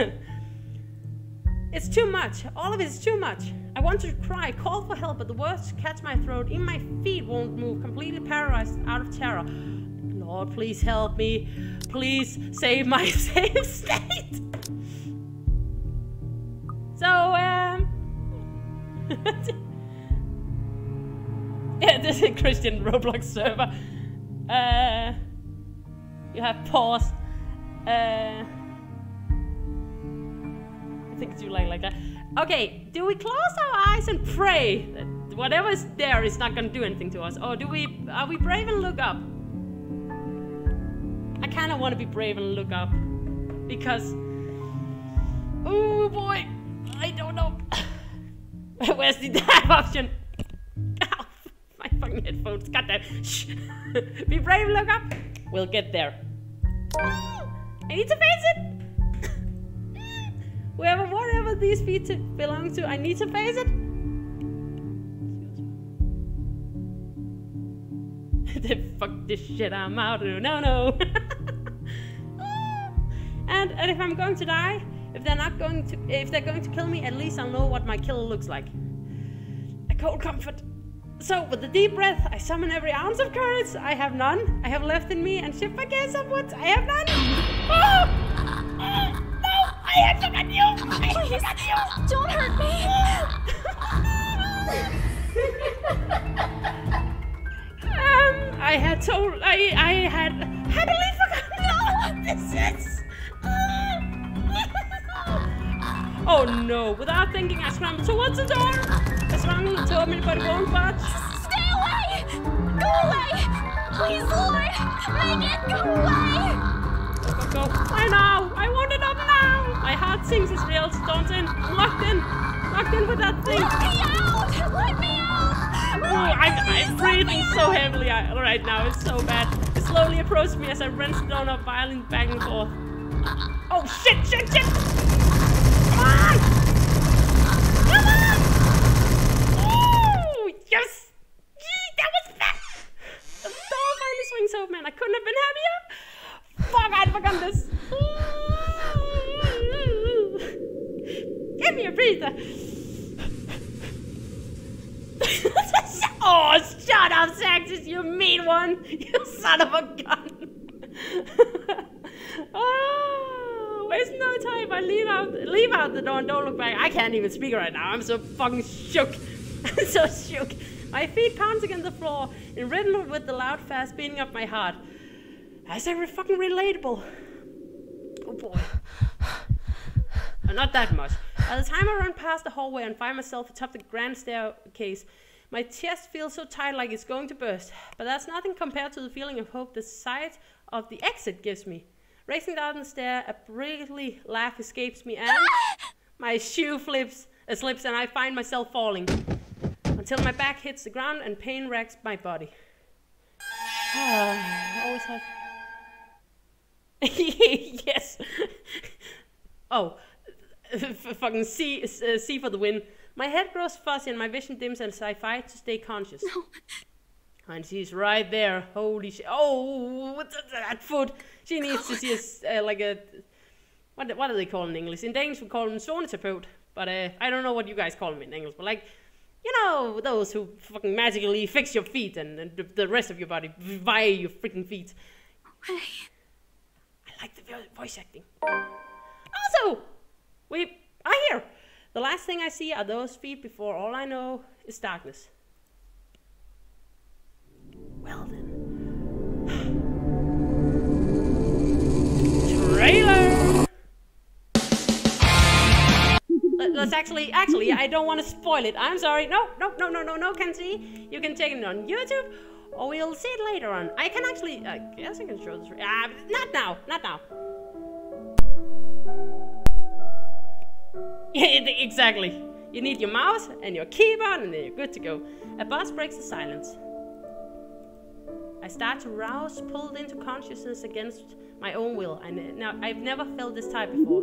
It's too much. All of it is too much. I want to cry, call for help, but the words catch my throat. Even my feet won't move, completely paralyzed out of terror. Lord, please help me. Please save my safe state. So, yeah, this is a Christian Roblox server. You have paused. I think it's you like that. Okay, do we close our eyes and pray that whatever's there is not gonna do anything to us? Or are we brave and look up? I kinda wanna be brave and look up. Because, oh boy, I don't know. Where's the dive option? Ow, my fucking headphones. Goddamn. Shh. Be brave, look up. We'll get there. I need to face it. Whatever these feet belong to, I need to face it. Fuck this shit, I'm out. No. and if I'm going to die, if they're going to kill me, at least I'll know what my killer looks like. A cold comfort. So, with a deep breath, I summon every ounce of courage I have none. I have left in me and shift my gaze upwards. I have none. Oh! No! I have forgotten you! I have forgotten you! Don't hurt me! I had happily forgotten what this is. Oh no! Without thinking, I scrambled towards the door. I struggled to open it, but it won't budge. Stay away! Go away! Please, Lord! Make it go away! Go. I know! I want it up now! My heart sings it's real, it's daunting. I'm locked in with that thing. Let me out! Let me out! I'm breathing so heavily right now, it's so bad. It slowly approached me as I wrenched it on a violent back and forth. Oh shit! Come on! Oh, yes! That was fast! The door finally swings open, I couldn't have been happier. Fuck, I'd forgotten this. Give me a breather. Oh, shut up, Saxis, you mean one! You son of a gun! Oh, waste no time. I leave out the door and don't look back. I can't even speak right now. I'm so fucking shook. I'm so shook. My feet pounds against the floor, in rhythm with the loud, fast beating of my heart. That's fucking relatable. Oh boy. Not that much. By the time I run past the hallway and find myself atop the grand staircase, my chest feels so tight like it's going to burst. But that's nothing compared to the feeling of hope the sight of the exit gives me. Racing down the stair, a breathy laugh escapes me and my shoe slips and I find myself falling until my back hits the ground and pain racks my body. Always have... Yes. Oh, fucking C for the win. My head grows fuzzy and my vision dims as I fight to stay conscious. No. And she's right there. Holy shit. Oh, what's that foot? She needs to see like a... What do they call in English? In Danish we call them zoneterapeut. But I don't know what you guys call them in English. But like, you know, those who fucking magically fix your feet and the rest of your body via your freaking feet. Okay. I like the voice acting. Also, we are here. The last thing I see are those feet before all I know is darkness. Well then. Trailer! Let's actually, I don't want to spoil it. I'm sorry. No, can see. You can check it on YouTube, or we'll see it later on. I can actually, I guess I can show this. Not now. Yeah, exactly. You need your mouse and your keyboard and then you're good to go. A buzz breaks the silence. I start to rouse, pulled into consciousness against my own will. I've never felt this type before.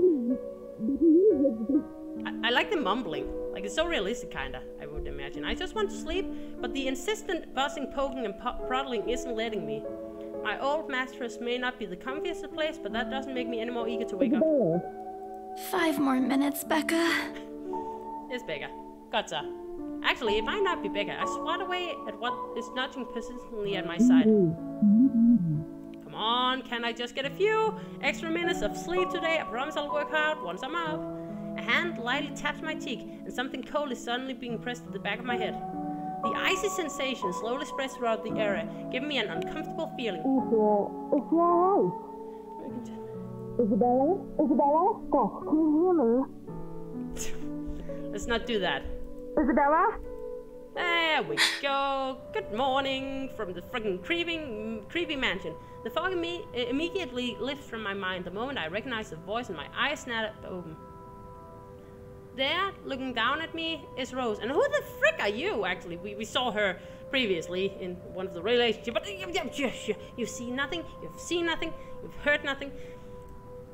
I like the mumbling. Like, it's so realistic, kinda, I would imagine. I just want to sleep, but the insistent buzzing, poking, and prodding isn't letting me. My old mattress may not be the comfiest place, but that doesn't make me any more eager to wake up. 5 more minutes, Becca. It's Becca. Gotcha. Actually, it might not be Becca. I swat away at what is nudging persistently at my side. Come on, can I just get a few extra minutes of sleep today? I promise I'll work hard once I'm up. A hand lightly taps my cheek, and something cold is suddenly being pressed to the back of my head. The icy sensation slowly spreads throughout the area, giving me an uncomfortable feeling. Isabella? Stop. Can you hear me? Let's not do that. Isabella? There we go. Good morning from the freaking creepy mansion. The fog immediately lifts from my mind the moment I recognize the voice and my eyes snap open. there, looking down at me, is Rose. And who the frick are you, actually? We saw her previously in one of the relationships, but you've seen nothing, you've heard nothing.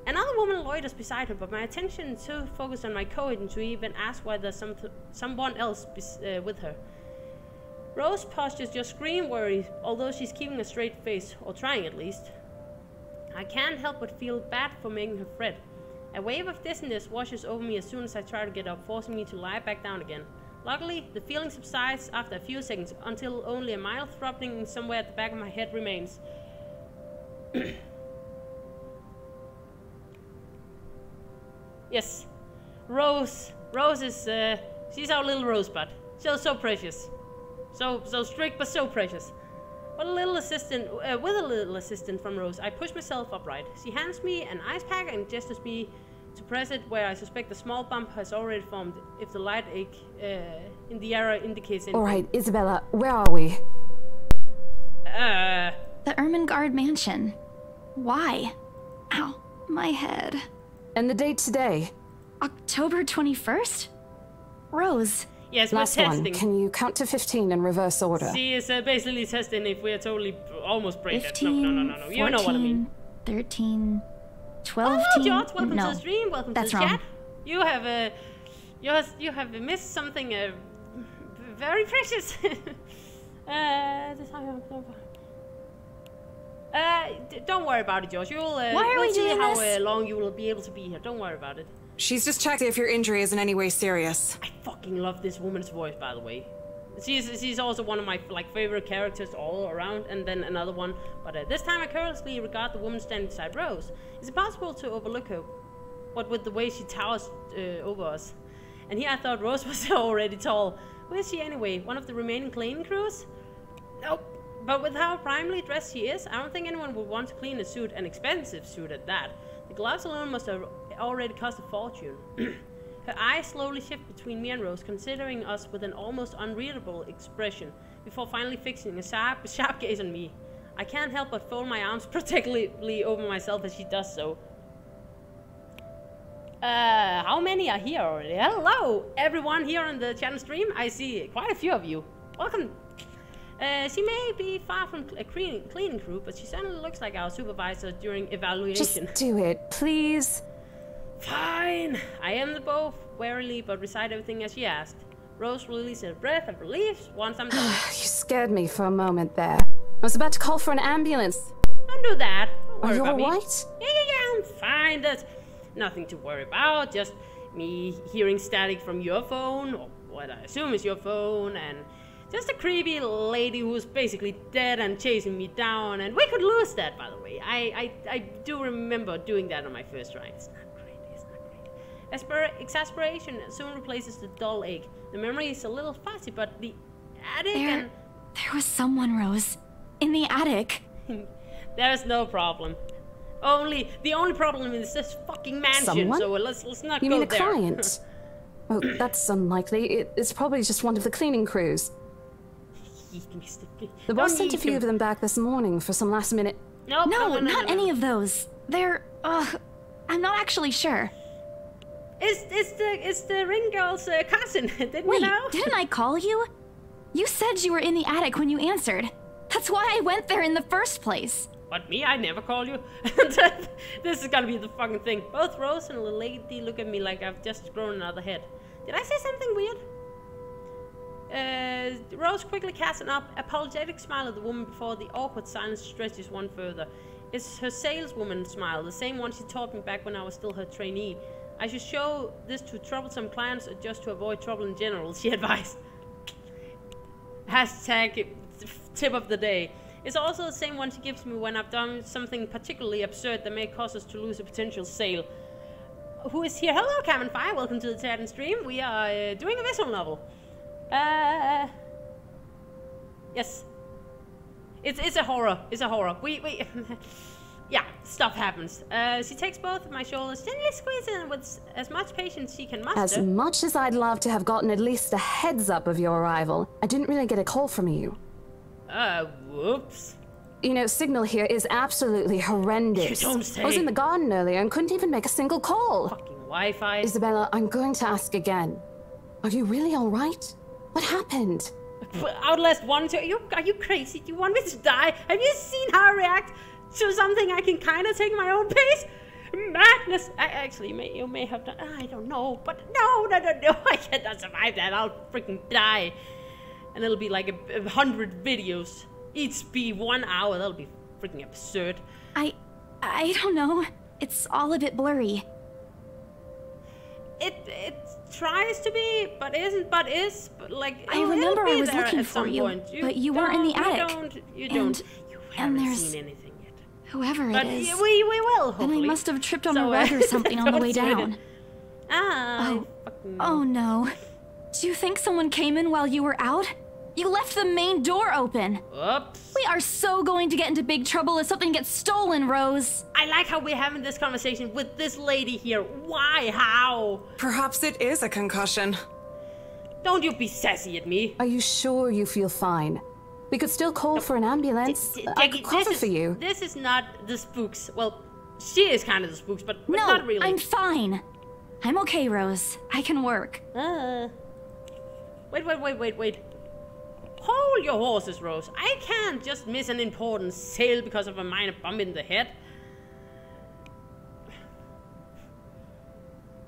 Another woman loiters beside her, but my attention is so focused on my co-agent to even ask why there's someone else with her. Rose postures just scream worry, although she's keeping a straight face, or trying at least. I can't help but feel bad for making her fret. A wave of dizziness washes over me as soon as I try to get up, forcing me to lie back down again. Luckily, the feeling subsides after a few seconds, until only a mild throbbing somewhere at the back of my head remains. Yes, Rose is, she's our little rosebud. So precious. So strict, but so precious. With a little assistant from Rose, I push myself upright. She hands me an ice pack and gestures me to press it where I suspect a small bump has already formed if the light ache in the area indicates anything. Alright, Isabella, where are we? The Ermengarde mansion. Why? Ow, my head. And the date today? October 21st? Rose. Yes, we're Last testing. one. Can you count to 15 in reverse order? She is basically testing if we are totally almost brain dead. 15, No. 14, You know what I mean. 13, 12. Hello, George. Welcome no, to the stream. Welcome that's to the wrong. chat. You have missed something very precious. Don't worry about it, George. We'll see how long you will be able to be here. Don't worry about it. She's just checked if your injury is in any way serious. I fucking love this woman's voice, by the way. She's also one of my favorite characters all around, and then another one. But this time I carelessly regard the woman standing beside Rose. Is it possible to overlook her? What with the way she towers over us? And here I thought Rose was already tall. Who is she anyway? One of the remaining cleaning crews? Nope. But with how primely dressed she is, I don't think anyone would want to clean a suit, an expensive suit at that. The gloves alone must have already cost a fortune. Her eyes slowly shift between me and Rose, considering us with an almost unreadable expression, before finally fixing a sharp gaze on me. I can't help but fold my arms protectively over myself as she does so. How many are here already? Hello, everyone here on the channel stream. I see quite a few of you. Welcome. She may be far from a cleaning crew, but she certainly looks like our supervisor during evaluation. Just do it, please. Fine. I am the both, warily, but recite everything as she asked. Rose released a breath of relief once I'm done. You scared me for a moment there. I was about to call for an ambulance. Don't do that. Don't worry Are you about me. alright? Yeah, I'm fine. That's nothing to worry about. Just me hearing static from your phone, or what I assume is your phone, and just a creepy lady who's basically dead and chasing me down. And we could lose that, by the way. I do remember doing that on my first try. It's not great. It's not great. Exasperation soon replaces the dull ache. The memory is a little fuzzy, but the attic and... There was someone, Rose. In the attic. There's no problem. The only problem is this fucking mansion. Someone? So let's not You go mean a there. client? Oh, that's unlikely. It's probably just one of the cleaning crews. The boss sent a few of them back this morning for some last minute... Nope, No, not any of those. They're, I'm not actually sure. It's the ring girl's cousin. Didn't Wait, you know? didn't I call you? You said you were in the attic when you answered. That's why I went there in the first place. What, me? I never called you. This is gonna be the fucking thing. Both Rose and the lady look at me like I've just grown another head. Did I say something weird? Rose quickly casts an apologetic smile at the woman before the awkward silence stretches one further. It's her saleswoman smile, the same one she taught me back when I was still her trainee. I should show this to troublesome clients or just to avoid trouble in general, she advised. Hashtag tip of the day. It's also the same one she gives me when I've done something particularly absurd that may cause us to lose a potential sale. Who is here? Hello, Cam and Fire. Welcome to the chat and stream. We are doing a visual novel. Yes. It's a horror. It's a horror. We yeah, stuff happens. She takes both of my shoulders, gently squeezing them with as much patience she can muster. As much as I'd love to have gotten at least a heads up of your arrival, I didn't really get a call from you. Whoops. You know, signal here is absolutely horrendous. You don't say. I was in the garden earlier and couldn't even make a single call. Fucking Wi-Fi. Isabella, I'm going to ask again. Are you really all right? What happened? Outlast 1, 2. Are you crazy? Do you want me to die? Have you seen how I react to something I can kind of take my own pace? Madness. Actually, you may have done. I don't know, but no. I cannot survive that. I'll freaking die. And it'll be like 100 videos. Each be 1 hour. That'll be freaking absurd. I don't know. It's all a bit blurry. It tries to be, but isn't, but is. But like, I remember I was there looking at for some you, point. but you weren't in the attic. You haven't there's seen anything yet. whoever But it is. we will, hopefully. Then I must have tripped on a rug or something on the way down. Oh no. Do you think someone came in while you were out? You left the main door open. Oops. We are so going to get into big trouble if something gets stolen, Rose. I like how we're having this conversation with this lady here. Why? How? Perhaps it is a concussion. Don't you be sassy at me. Are you sure you feel fine? We could still call for an ambulance. I could cover for you. This is not the spooks. Well, she is kind of the spooks, but No, not really. I'm fine. I'm okay, Rose. I can work. Wait. Hold your horses, Rose. I can't just miss an important sale because of a minor bump in the head.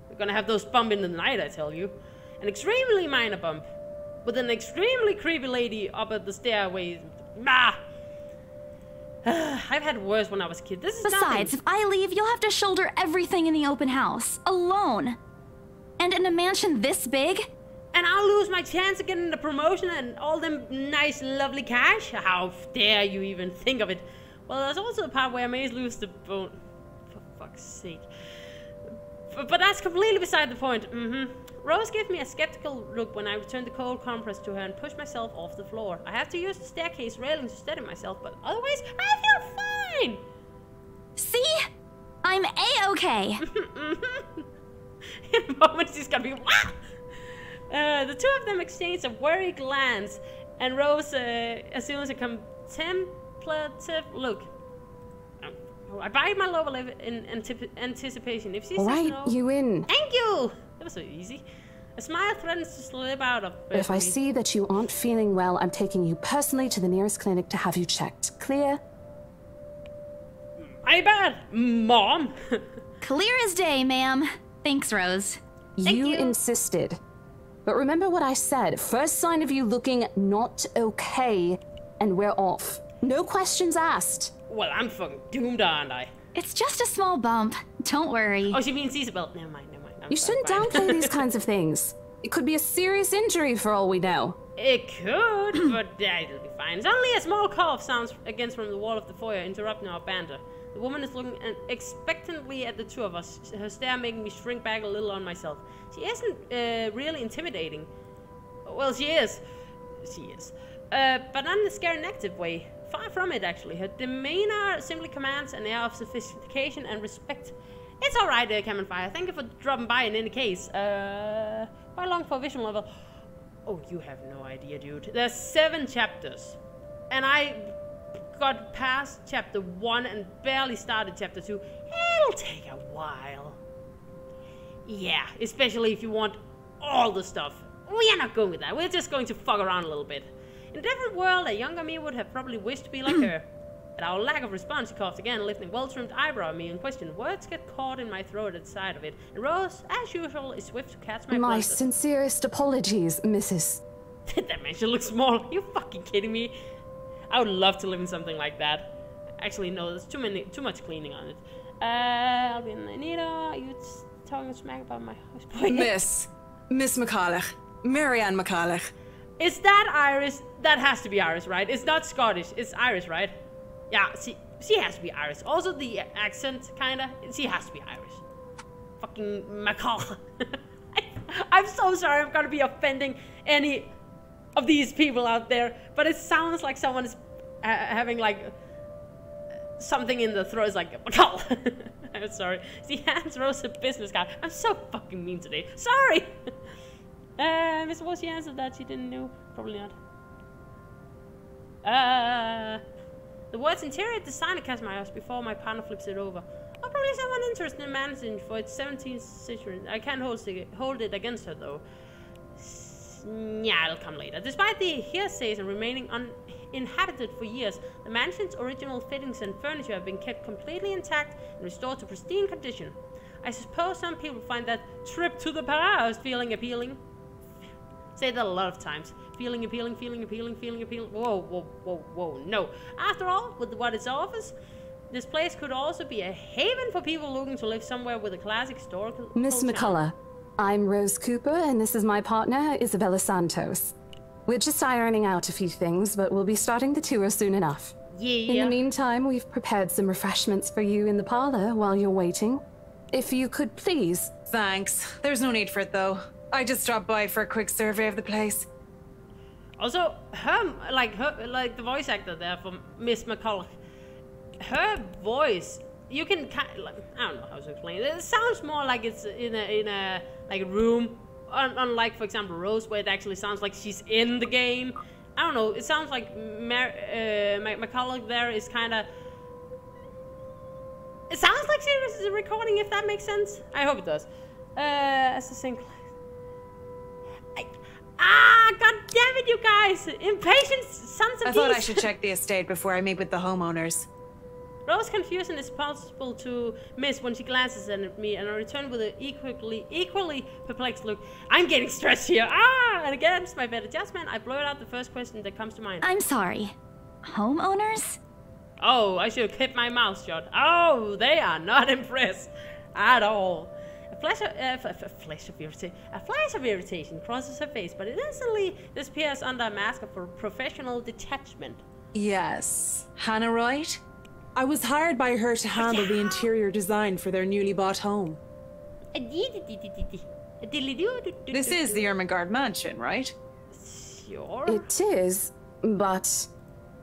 We're gonna have those bump in the night, I tell you. An extremely minor bump. With an extremely creepy lady up at the stairway. I've had worse when I was a kid. This is Besides, if I leave, you'll have to shoulder everything in the open house. Alone. And in a mansion this big? And I'll lose my chance of getting the promotion and all them nice, lovely cash? How dare you even think of it? Well, there's also a part where I may lose the bone. For fuck's sake. But that's completely beside the point. Rose gave me a skeptical look when I returned the cold compress to her and pushed myself off the floor. I have to use the staircase railing to steady myself, but otherwise, I feel fine! See? I'm A-okay. In a moment, she's gonna be, wah! The two of them exchange a worried glance, and Rose assumes a contemplative look. I bite my lower lip in anticipation. If she says no, you in. Thank you! That was so easy. A smile threatens to slip out of If I see that you aren't feeling well, I'm taking you personally to the nearest clinic to have you checked. Clear? My bad, Mom! Clear as day, ma'am. Thanks, Rose. You insisted. But remember what I said. First sign of you looking not okay, and we're off. No questions asked. Well, I'm fucking doomed, aren't I? It's just a small bump. Don't worry. Oh, she means Isabel. Never mind. You shouldn't downplay these kinds of things. It could be a serious injury for all we know. It could, but it'll be fine. It's only a small cough sounds against from the wall of the foyer, interrupting our banter. The woman is looking expectantly at the two of us, her stare making me shrink back a little on myself. She isn't really intimidating. Well, she is. But not in a scary negative way. Far from it, actually. Her demeanor simply commands an air of sophistication and respect. It's alright, Cameron Fire. Thank you for dropping by in any case. Quite long for a vision level. Oh, you have no idea, dude. There's 7 chapters. And I got past chapter 1 and barely started chapter 2. It'll take a while. Yeah, especially if you want all the stuff. We are not going with that. We're just going to fuck around a little bit. In a different world, a younger me would have probably wished to be like her. At our lack of response, she coughed again, lifting well-trimmed eyebrow at me in question. Words get caught in my throat at the side of it. And Rose, as usual, is swift to catch my My blunders. sincerest apologies, Mrs. That mansion looks small. Are you fucking kidding me? I would love to live in something like that. Actually, no, there's too much cleaning on it. I'll be in Anita. Are you talking smack about my houseboy? Miss McCulloch. Marianne McCulloch. Is that Irish? That has to be Irish, right? It's not Scottish. It's Irish, right? Yeah, she has to be Irish. Also, the accent, kinda. She has to be Irish. Fucking McCulloch. I'm so sorry. I'm gonna be offending any of these people out there, but it sounds like someone is having like something in the throat. It's like McCulloch. I'm sorry. She hands Rose a business card. I'm so fucking mean today. Sorry. Miss Wolf, she answered that she didn't know. Probably not. The words interior designer catch my eyes before my partner flips it over. I'll probably probably someone interested in managing for its 17th century. I can't hold it against her though. Yeah, it'll come later. Despite the hearsays and remaining uninhabited for years, the mansion's original fittings and furniture have been kept completely intact and restored to pristine condition. I suppose some people find that trip to the past feeling appealing. Say that a lot of times. Feeling appealing, feeling appealing, feeling appealing. Whoa, whoa, whoa, whoa, no. After all, with what it offers, this place could also be a haven for people looking to live somewhere with a classic historical Miss town. McCullough, I'm Rose Cooper, and this is my partner, Isabella Santos. We're just ironing out a few things, but we'll be starting the tour soon enough. Yeah. In the meantime, we've prepared some refreshments for you in the parlor while you're waiting. If you could please... Thanks. There's no need for it, though. I just dropped by for a quick survey of the place. Also, the voice actor there for Miss McCullough, her voice, you can I don't know how to explain it. It sounds more like it's in a room, unlike, for example, Rose, where it actually sounds like she's in the game. I don't know. It sounds like McCullough there is kind of. It sounds like she's recording, if that makes sense. I hope it does. As the same. God damn it, you guys! Impatient sons of I thought I should check the estate before I meet with the homeowners. Rose's confusion is possible to miss when she glances at me, and I return with an equally perplexed look. I'm getting stressed here. And against my better judgment, I blurt out the first question that comes to mind. I'm sorry. Homeowners? Oh, I should have kept my mouth shut. Oh, they are not impressed at all. A flash of irritation crosses her face, but it instantly disappears under a mask of professional detachment. Yes. Hannah Wright? I was hired by her to handle the interior design for their newly bought home. This is the Ermengarde mansion, right? Sure. It is, but...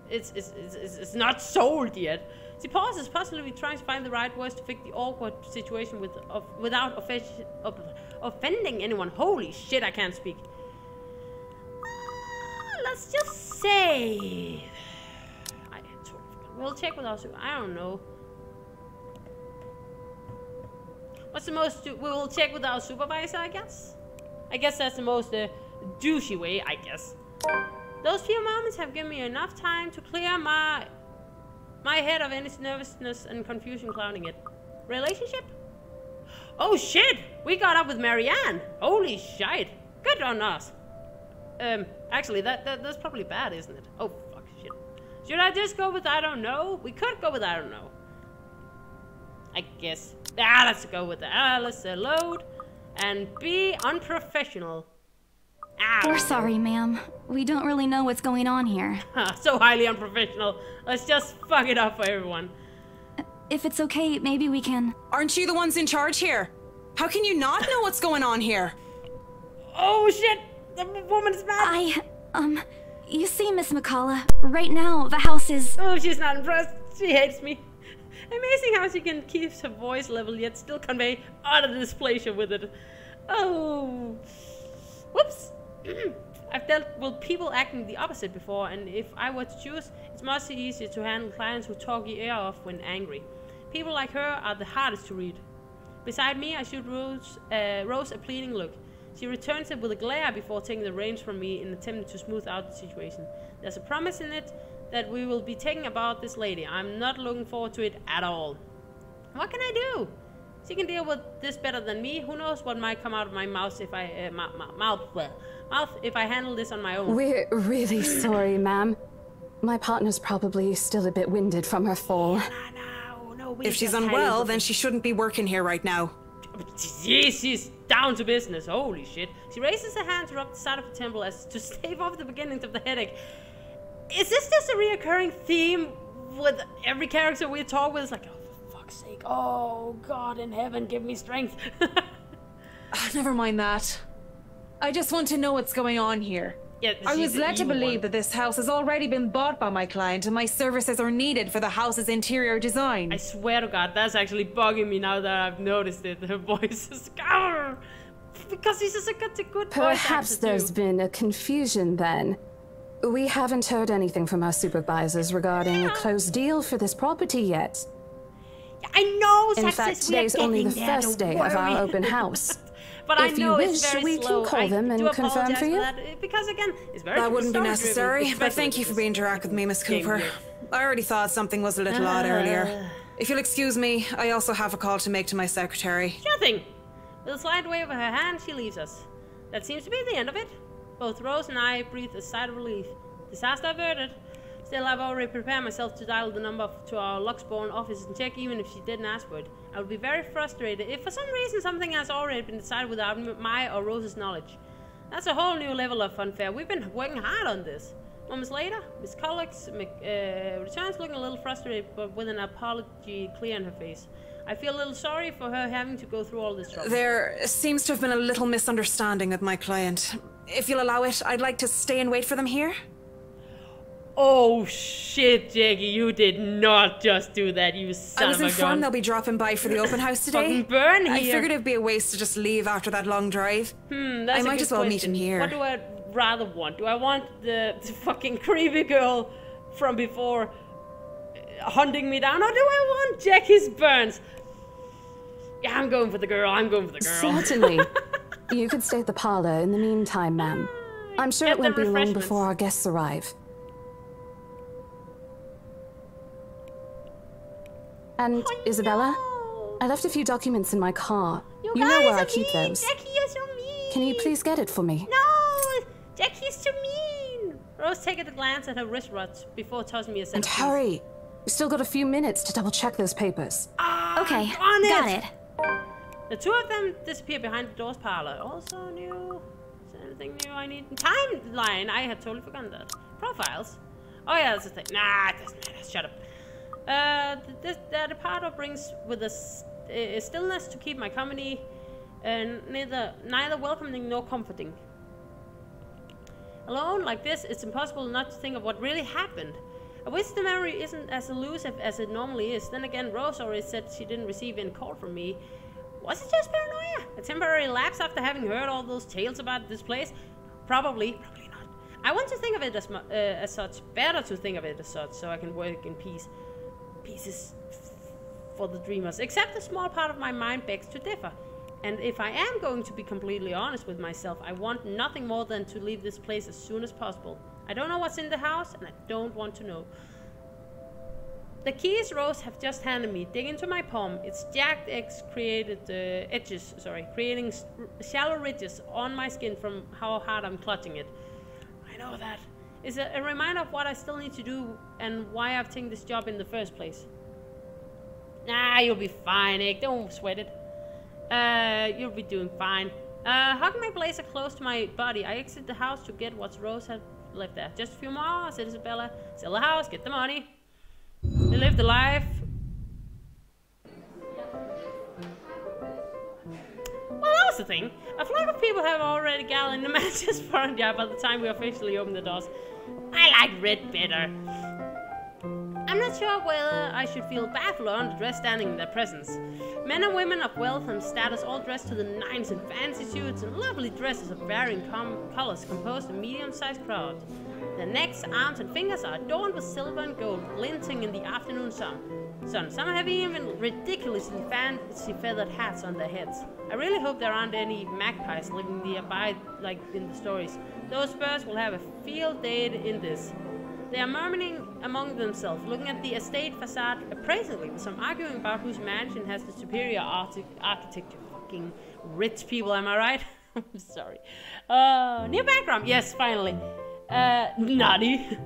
It's not sold yet. She pauses, possibly trying to find the right words to fix the awkward situation without offending anyone. Holy shit, I can't speak. Let's just say... We'll check with our... I don't know. What's the most... We will check with our supervisor, I guess? I guess that's the most douchey way, I guess. Those few moments have given me enough time to clear my head of any nervousness and confusion clouding it. Relationship? Oh shit! We got up with Marianne! Holy shit! Good on us! Actually, that's probably bad, isn't it? Oh, fuck, shit. Should I just go with I don't know? We could go with I don't know. I guess. Let's go with that. Let's load and be unprofessional. We're sorry, ma'am. We don't really know what's going on here. So highly unprofessional. Let's just fuck it up for everyone. If it's okay, maybe we can... Aren't you the ones in charge here? How can you not know what's going on here? Oh shit! The woman is mad! You see, Miss McCullough, right now the house is... Oh, she's not impressed. She hates me. Amazing how she can keep her voice level yet still convey utter displeasure with it. Oh... Whoops! I've dealt with people acting the opposite before, and if I were to choose, it's much easier to handle clients who talk your ear off when angry. People like her are the hardest to read. Beside me, I shoot Rose a pleading look. She returns it with a glare before taking the reins from me in an attempt to smooth out the situation. There's a promise in it that we will be taking about this lady. I'm not looking forward to it at all. What can I do? She can deal with this better than me. Who knows what might come out of my mouth if I if I handle this on my own. We're really sorry, ma'am. My partner's probably still a bit winded from her fall. No, if she's unwell, then she shouldn't be working here right now. Yes, she's down to business. Holy shit. She raises her hand to rub the side of the temple as to stave off the beginnings of the headache. Is this just a reoccurring theme with every character we talk with? It's like, oh, for fuck's sake. Oh, God in heaven, give me strength. Never mind that. I just want to know what's going on here. Yeah, I was led to believe that this house has already been bought by my client and my services are needed for the house's interior design. I swear to God, that's actually bugging me now that I've noticed it. Her voice is... Because she's just a good Perhaps there's been a confusion then. We haven't heard anything from our supervisors regarding a closed deal for this property yet. I know, In Success, fact, we are today's only the getting there, first don't day of our worry. open house. But I If you know wish, it's very we can slow. call them I and do confirm apologize for you. that, because again, it's very That wouldn't be story-driven, necessary, but thank you for especially being direct with me, Miss game Cooper. here. I already thought something was a little odd earlier. If you'll excuse me, I also have a call to make to my secretary. Sure thing. With a slight wave of her hand, she leaves us. That seems to be the end of it. Both Rose and I breathe a sigh of relief. Disaster averted. Still, I've already prepared myself to dial the number to our Luxborn office and check even if she didn't ask for it. I would be very frustrated if for some reason something has already been decided without my or Rose's knowledge. That's a whole new level of unfair. We've been working hard on this. Moments later, Miss Collins returns looking a little frustrated, but with an apology clear in her face. I feel a little sorry for her having to go through all this trouble. There seems to have been a little misunderstanding with my client. If you'll allow it, I'd like to stay and wait for them here. Oh shit, Jackie, you did not just do that, you son I was of a gun. informed they'll be dropping by for the open house today. Fucking burn here. I figured it'd be a waste to just leave after that long drive. That's I a might good as well meet question. him here. What do I rather want? Do I want the fucking creepy girl from before hunting me down, or do I want Jackie's burns? Yeah, I'm going for the girl. I'm going for the girl. Certainly. You could stay at the parlor in the meantime, ma'am. I'm sure Get it won't the be long refreshments. before our guests arrive. And Isabella, I left a few documents in my car. You know guys where I are keep mean. those. Jackie, you're so mean. Can you please get it for me? No, Jackie's too mean. Rose takes a glance at her wristwatch before tossing me a set And of keys. hurry! We've still got a few minutes to double check those papers. Okay, on got it. The two of them disappear behind the door's parlor. Also new. Is there anything new I need? Timeline. I had totally forgotten that. Profiles. Oh yeah, that's the thing. Nah, it doesn't matter. Shut up. The departure brings with us a stillness to keep my company, neither welcoming nor comforting. Alone like this, it's impossible not to think of what really happened. I wish the memory isn't as elusive as it normally is. Then again, Rose already said she didn't receive any call from me. Was it just paranoia? A temporary lapse after having heard all those tales about this place? Probably not. I want to think of it as such. Better to think of it as such, so I can work in pieces for the dreamers. Except a small part of my mind begs to differ. And if I am going to be completely honest with myself, I want nothing more than to leave this place as soon as possible. I don't know what's in the house, and I don't want to know. The keys Rose have just handed me dig into my palm. Its jagged creating shallow ridges on my skin from how hard I'm clutching it. I know that. It's a reminder of what I still need to do and why I've taken this job in the first place. Nah, you'll be fine, Egg. Don't sweat it. You'll be doing fine. Hugging my blazer close to my body, I exit the house to get what Rose had left there. Just a few more, said Isabella. Sell the house, get the money. They live the life. Well, that was the thing. A flock of people have already gathered in the mansion's front yard by the time we officially open the doors. I like red better. I'm not sure whether I should feel baffled or underdressed standing in their presence. Men and women of wealth and status all dressed to the nines in fancy suits and lovely dresses of varying colors composed a medium-sized crowd. Their necks, arms, and fingers are adorned with silver and gold, glinting in the afternoon sun. Some have even ridiculously fancy feathered hats on their heads. I really hope there aren't any magpies living nearby like in the stories. Those birds will have a field day in this. They are murmuring among themselves, looking at the estate facade appraisingly, with some arguing about whose mansion has the superior architecture. Fucking rich people, am I right? I'm sorry. New background, yes, finally. Naughty.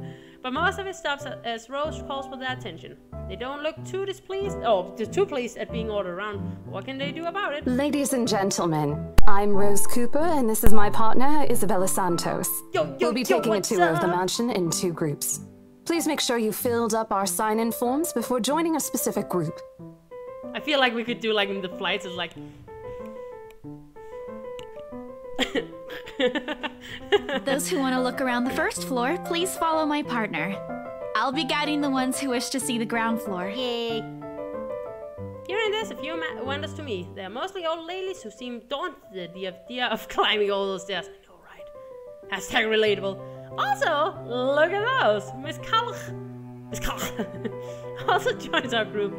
But most of it stops as Rose calls for their attention. They don't look too displeased, too pleased at being ordered around. What can they do about it? Ladies and gentlemen, I'm Rose Cooper, and this is my partner, Isabella Santos. We'll be taking a tour of the mansion in 2 groups. Please make sure you filled up our sign-in forms before joining a specific group. I feel like we could do like in the flights, it's like... Those who want to look around the first floor, please follow my partner. I'll be guiding the ones who wish to see the ground floor. Yay! Hearing this, a few wonders to me. They're mostly old ladies who seem daunted at the idea of climbing all those stairs. I know, right? Hashtag relatable. Also, look at those. Miss Kalch also joins our group.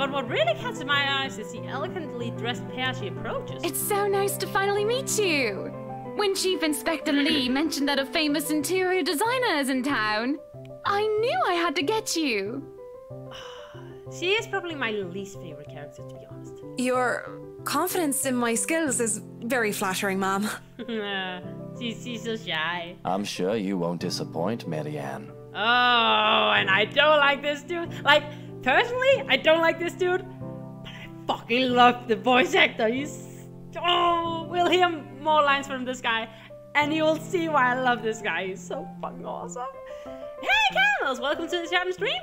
But what really catches my eyes is the elegantly dressed pair she approaches. It's so nice to finally meet you. When Chief Inspector Lee mentioned that a famous interior designer is in town, I knew I had to get you. She is probably my least favorite character, to be honest. Your confidence in my skills is very flattering, ma'am. She's so shy. I'm sure you won't disappoint, Marianne. Oh, and I don't like this dude. Like, personally, I don't like this dude, but I fucking love the voice actor. We'll hear more lines from this guy, and you will see why I love this guy. He's so fucking awesome. Hey, Chainmails, welcome to the chat and stream.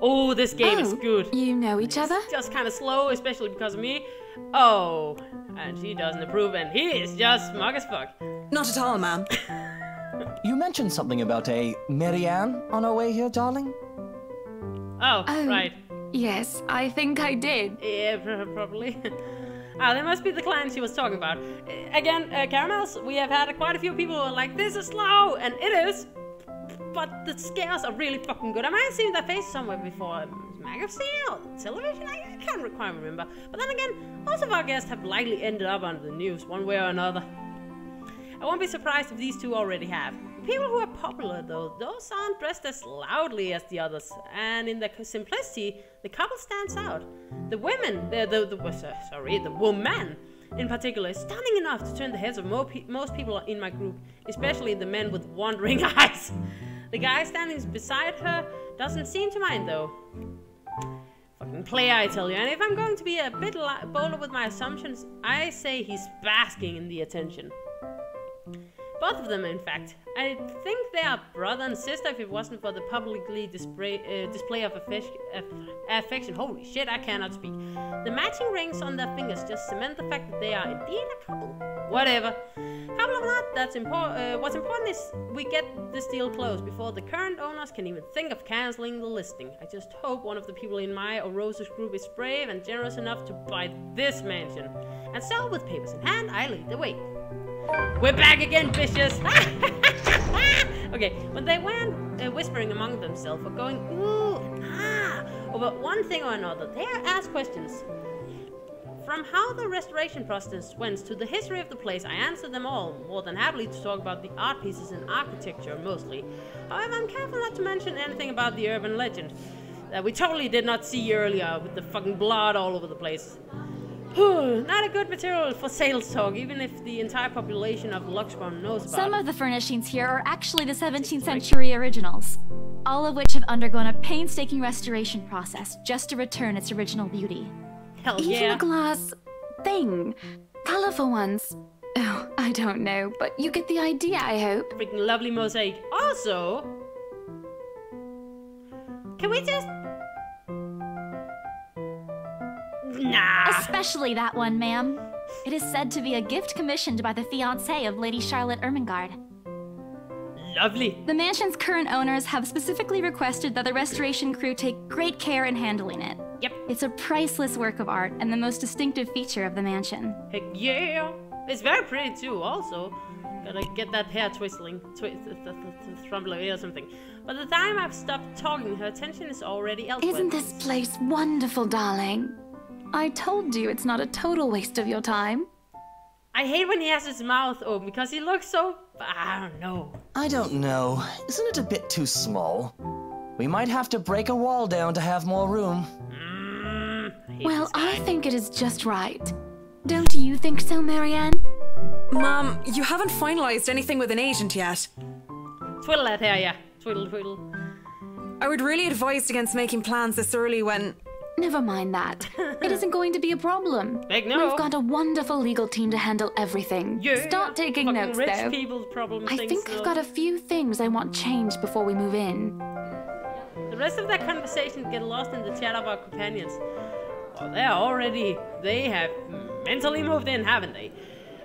Oh, this game is good. You know each other? It's just kind of slow, especially because of me. Oh, and she doesn't approve, and he is just smug as fuck. Not at all, ma'am. You mentioned something about a Marianne on our way here, darling? Oh, right. Yes, I think I did. Yeah, probably. That must be the client she was talking about. Again, Chainmails, we have had quite a few people who are like, this is slow, and it is. But the scares are really fucking good. I might have seen that face somewhere before. Magazine or television? I can't quite remember. But then again, most of our guests have likely ended up on the news one way or another. I won't be surprised if these two already have. People who are popular, though, those aren't dressed as loudly as the others, and in their simplicity, the couple stands out. The women, the woman in particular, is stunning enough to turn the heads of most people in my group, especially the men with wandering eyes. The guy standing beside her doesn't seem to mind, though. Fucking player, I tell you. And if I'm going to be a bit bolder with my assumptions, I say he's basking in the attention. Both of them, in fact. I think they are brother and sister if it wasn't for the publicly display of affection. Holy shit, I cannot speak. The matching rings on their fingers just cement the fact that they are indeed a couple. Whatever. Couple or not, that's what's important is we get this deal closed before the current owners can even think of cancelling the listing. I just hope one of the people in my or Rose's group is brave and generous enough to buy this mansion. And so, with papers in hand, I lead the way. We're back again, bitches! Okay, when they went whispering among themselves or going ooh and ah over one thing or another, they asked questions. From how the restoration process went to the history of the place, I answered them all, more than happily to talk about the art pieces and architecture mostly. However, I'm careful not to mention anything about the urban legend that we totally did not see earlier with the fucking blood all over the place. Not a good material for sales talk, even if the entire population of Luxborn knows about it. Some of the furnishings here are actually the 17th century originals, all of which have undergone a painstaking restoration process just to return its original beauty. Hell Even yeah. a glass thing. Colorful ones. Oh, I don't know, but you get the idea, I hope. Freaking lovely mosaic. Also, can we just... Nah. Especially that one, ma'am. It is said to be a gift commissioned by the fiancée of Lady Charlotte Ermengarde. Lovely. The mansion's current owners have specifically requested that the restoration crew take great care in handling it. Yep. It's a priceless work of art and the most distinctive feature of the mansion. Heck yeah. It's very pretty too, also. Gotta get that hair twizzling, or something. By the time I've stopped talking, her attention is already elsewhere. Isn't this place wonderful, darling? I told you it's not a total waste of your time. I hate when he has his mouth open because he looks so... I don't know. I don't know. Isn't it a bit too small? We might have to break a wall down to have more room. Well, I think it is just right. Don't you think so, Marianne? Mom, you haven't finalized anything with an agent yet. Twiddle that hair, yeah. Twiddle, twiddle. I would really advise against making plans this early when... Never mind that. It isn't going to be a problem. Big no. We've got a wonderful legal team to handle everything. Yeah. Start taking Fucking notes, rich though. people's problem I things, think I've got a few things I want changed before we move in. The rest of that conversation get lost in the chat of our companions. Well, they have mentally moved in, haven't they?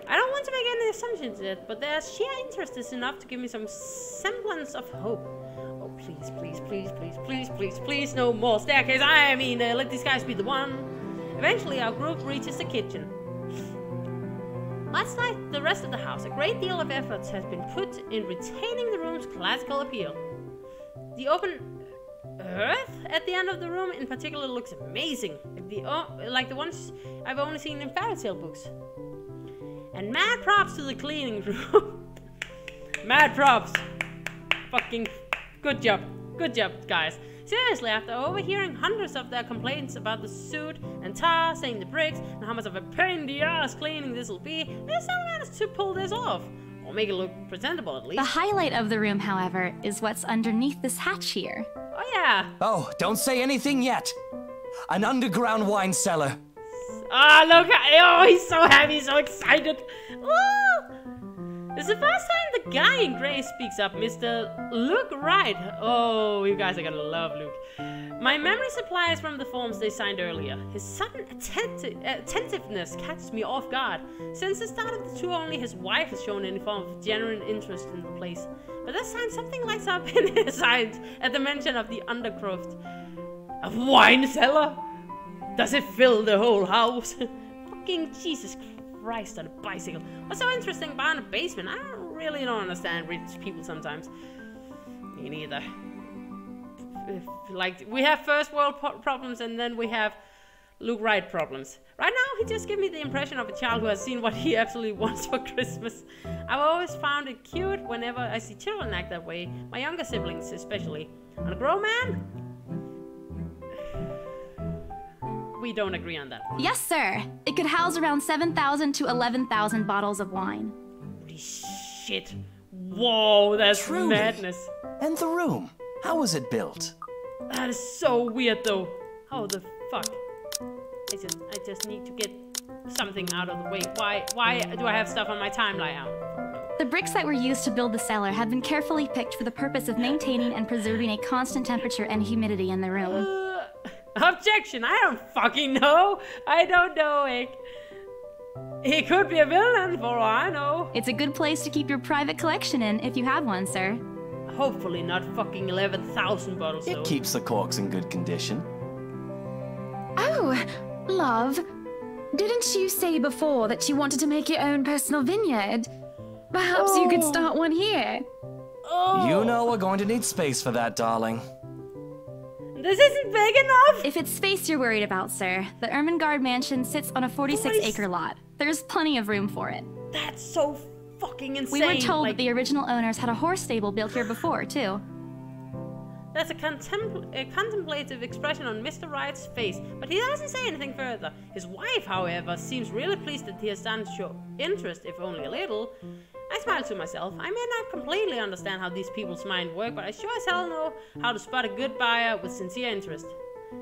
I don't want to make any assumptions yet, but their sheer interest is enough to give me some semblance of hope. Oh, please, please, please, please, please, please, please, no more staircase. I mean, let these guys be the one. Eventually, our group reaches the kitchen. Much like the rest of the house, a great deal of effort has been put in retaining the room's classical appeal. The open earth at the end of the room in particular looks amazing. Like the ones I've only seen in fairy tale books. And mad props to the cleaning room. Mad props. Fucking good job. Good job, guys. Seriously, after overhearing hundreds of their complaints about the soot and tar staining the bricks and how much of a pain in the ass cleaning this will be, they still managed to pull this off. Or make it look presentable at least. The highlight of the room, however, is what's underneath this hatch here. Oh yeah. Oh, don't say anything yet. An underground wine cellar. Ah, look! Oh, he's so happy, so excited. Oh. It's the first time the guy in grey speaks up, Mr. Luke Wright. Oh, you guys are gonna love Luke. My memory supply is from the forms they signed earlier. His sudden attentiveness catches me off guard. Since the start of the tour, only his wife has shown any form of genuine interest in the place. But this time, something lights up in his eyes at the mention of the undercroft. A wine cellar? Does it fill the whole house? Fucking Jesus Christ on a bicycle. What's so interesting about a basement? I really don't understand rich people sometimes. Me neither. Like, we have first world problems and then we have Luke Wright problems. Right now, he just gives me the impression of a child who has seen what he absolutely wants for Christmas. I've always found it cute whenever I see children act that way. My younger siblings especially. On a grown man? We don't agree on that. Yes, sir. It could house around 7,000 to 11,000 bottles of wine. Holy shit. Whoa, that's Truly. madness. And the room? How was it built? That is so weird though. How the fuck? I just need to get something out of the way. Why do I have stuff on my timeline out? The bricks that were used to build the cellar have been carefully picked for the purpose of maintaining and preserving a constant temperature and humidity in the room. Objection! I don't fucking know! I don't know, Egg. He could be a villain for all I know. It's a good place to keep your private collection in if you have one, sir. Hopefully not fucking 11,000 bottles, though. It keeps the corks in good condition. Oh, love. Didn't you say before that you wanted to make your own personal vineyard? Perhaps you could start one here. Oh. You know we're going to need space for that, darling. This isn't big enough! If it's space you're worried about, sir, the Ermengarde mansion sits on a 46-acre lot. There's plenty of room for it. That's so fucking insane. We were told that the original owners had a horse stable built here before, too. There's a contemplative expression on Mr. Wright's face, but he doesn't say anything further. His wife, however, seems really pleased that he has done to show interest, if only a little. I smile to myself. I may not completely understand how these people's mind work, but I sure as hell know how to spot a good buyer with sincere interest.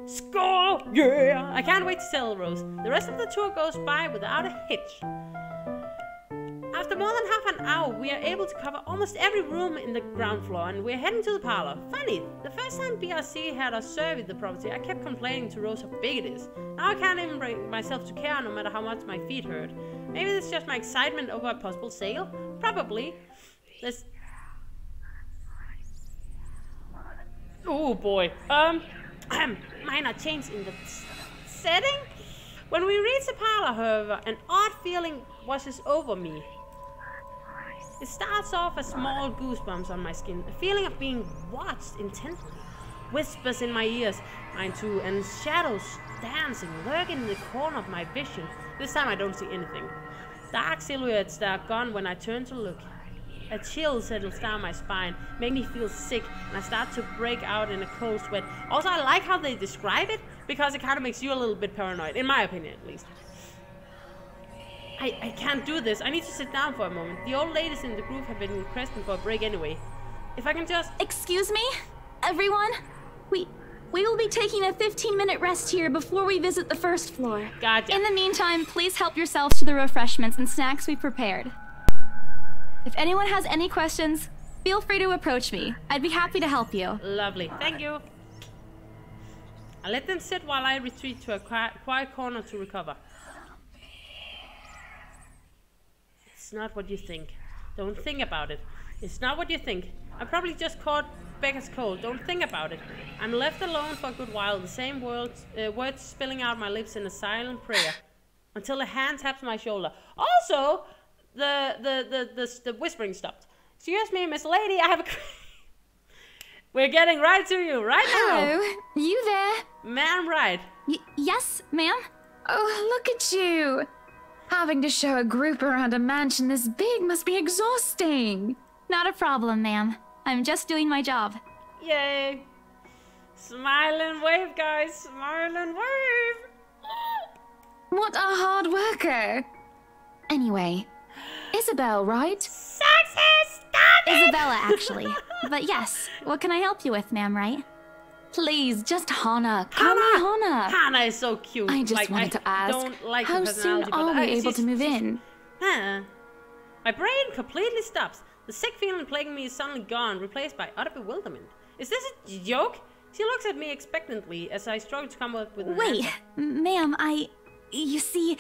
Score! Yeah! I can't wait to sell Rose. The rest of the tour goes by without a hitch. After more than half an hour, we are able to cover almost every room in the ground floor, and we're heading to the parlor. Funny, the first time BRC had us survey the property, I kept complaining to Rose how big it is. Now I can't even bring myself to care, no matter how much my feet hurt. Maybe it's just my excitement over a possible sale? Probably. This... Oh boy. Minor change in the setting? When we reached the parlor, however, an odd feeling washes over me. It starts off as small goosebumps on my skin, a feeling of being watched intently. Whispers in my ears, mine too, and shadows dancing, lurking in the corner of my vision. This time I don't see anything. Dark silhouettes that are gone when I turn to look. A chill settles down my spine, make me feel sick, and I start to break out in a cold sweat. Also, I like how they describe it, because it kind of makes you a little bit paranoid, in my opinion at least. I can't do this. I need to sit down for a moment. The old ladies in the group have been requesting for a break anyway. If I can just... Excuse me, everyone? We will be taking a 15-minute rest here before we visit the first floor. Gotcha. In the meantime, please help yourselves to the refreshments and snacks we prepared. If anyone has any questions, feel free to approach me. I'd be happy to help you. Lovely. Thank you. I let them sit while I retreat to a quiet corner to recover. It's not what you think. Don't think about it. It's not what you think. I probably just caught Becca's cold. Don't think about it. I'm left alone for a good while, the same words spilling out my lips in a silent prayer, until a hand taps my shoulder. Also, the whispering stopped. Excuse me, Miss Lady, I have a... We're getting right to you right now. Hello, you there? Ma'am, right. Yes, ma'am? Oh, look at you. Having to show a group around a mansion this big must be exhausting. Not a problem, ma'am. I'm just doing my job. Yay. Smile and wave, guys. Smile and wave. What a hard worker. Anyway, Isabel, right? Success! Stop it! Isabella, actually. But yes, what can I help you with, ma'am, right? Please, just Hannah. Call me Hannah. Hannah is so cute. I just wanted to ask, don't like how her soon personality, are but, we able to move in? My brain completely stops. The sick feeling plaguing me is suddenly gone, replaced by utter bewilderment. Is this a joke? She looks at me expectantly as I struggle to come up with an Wait, answer. ma'am, you see...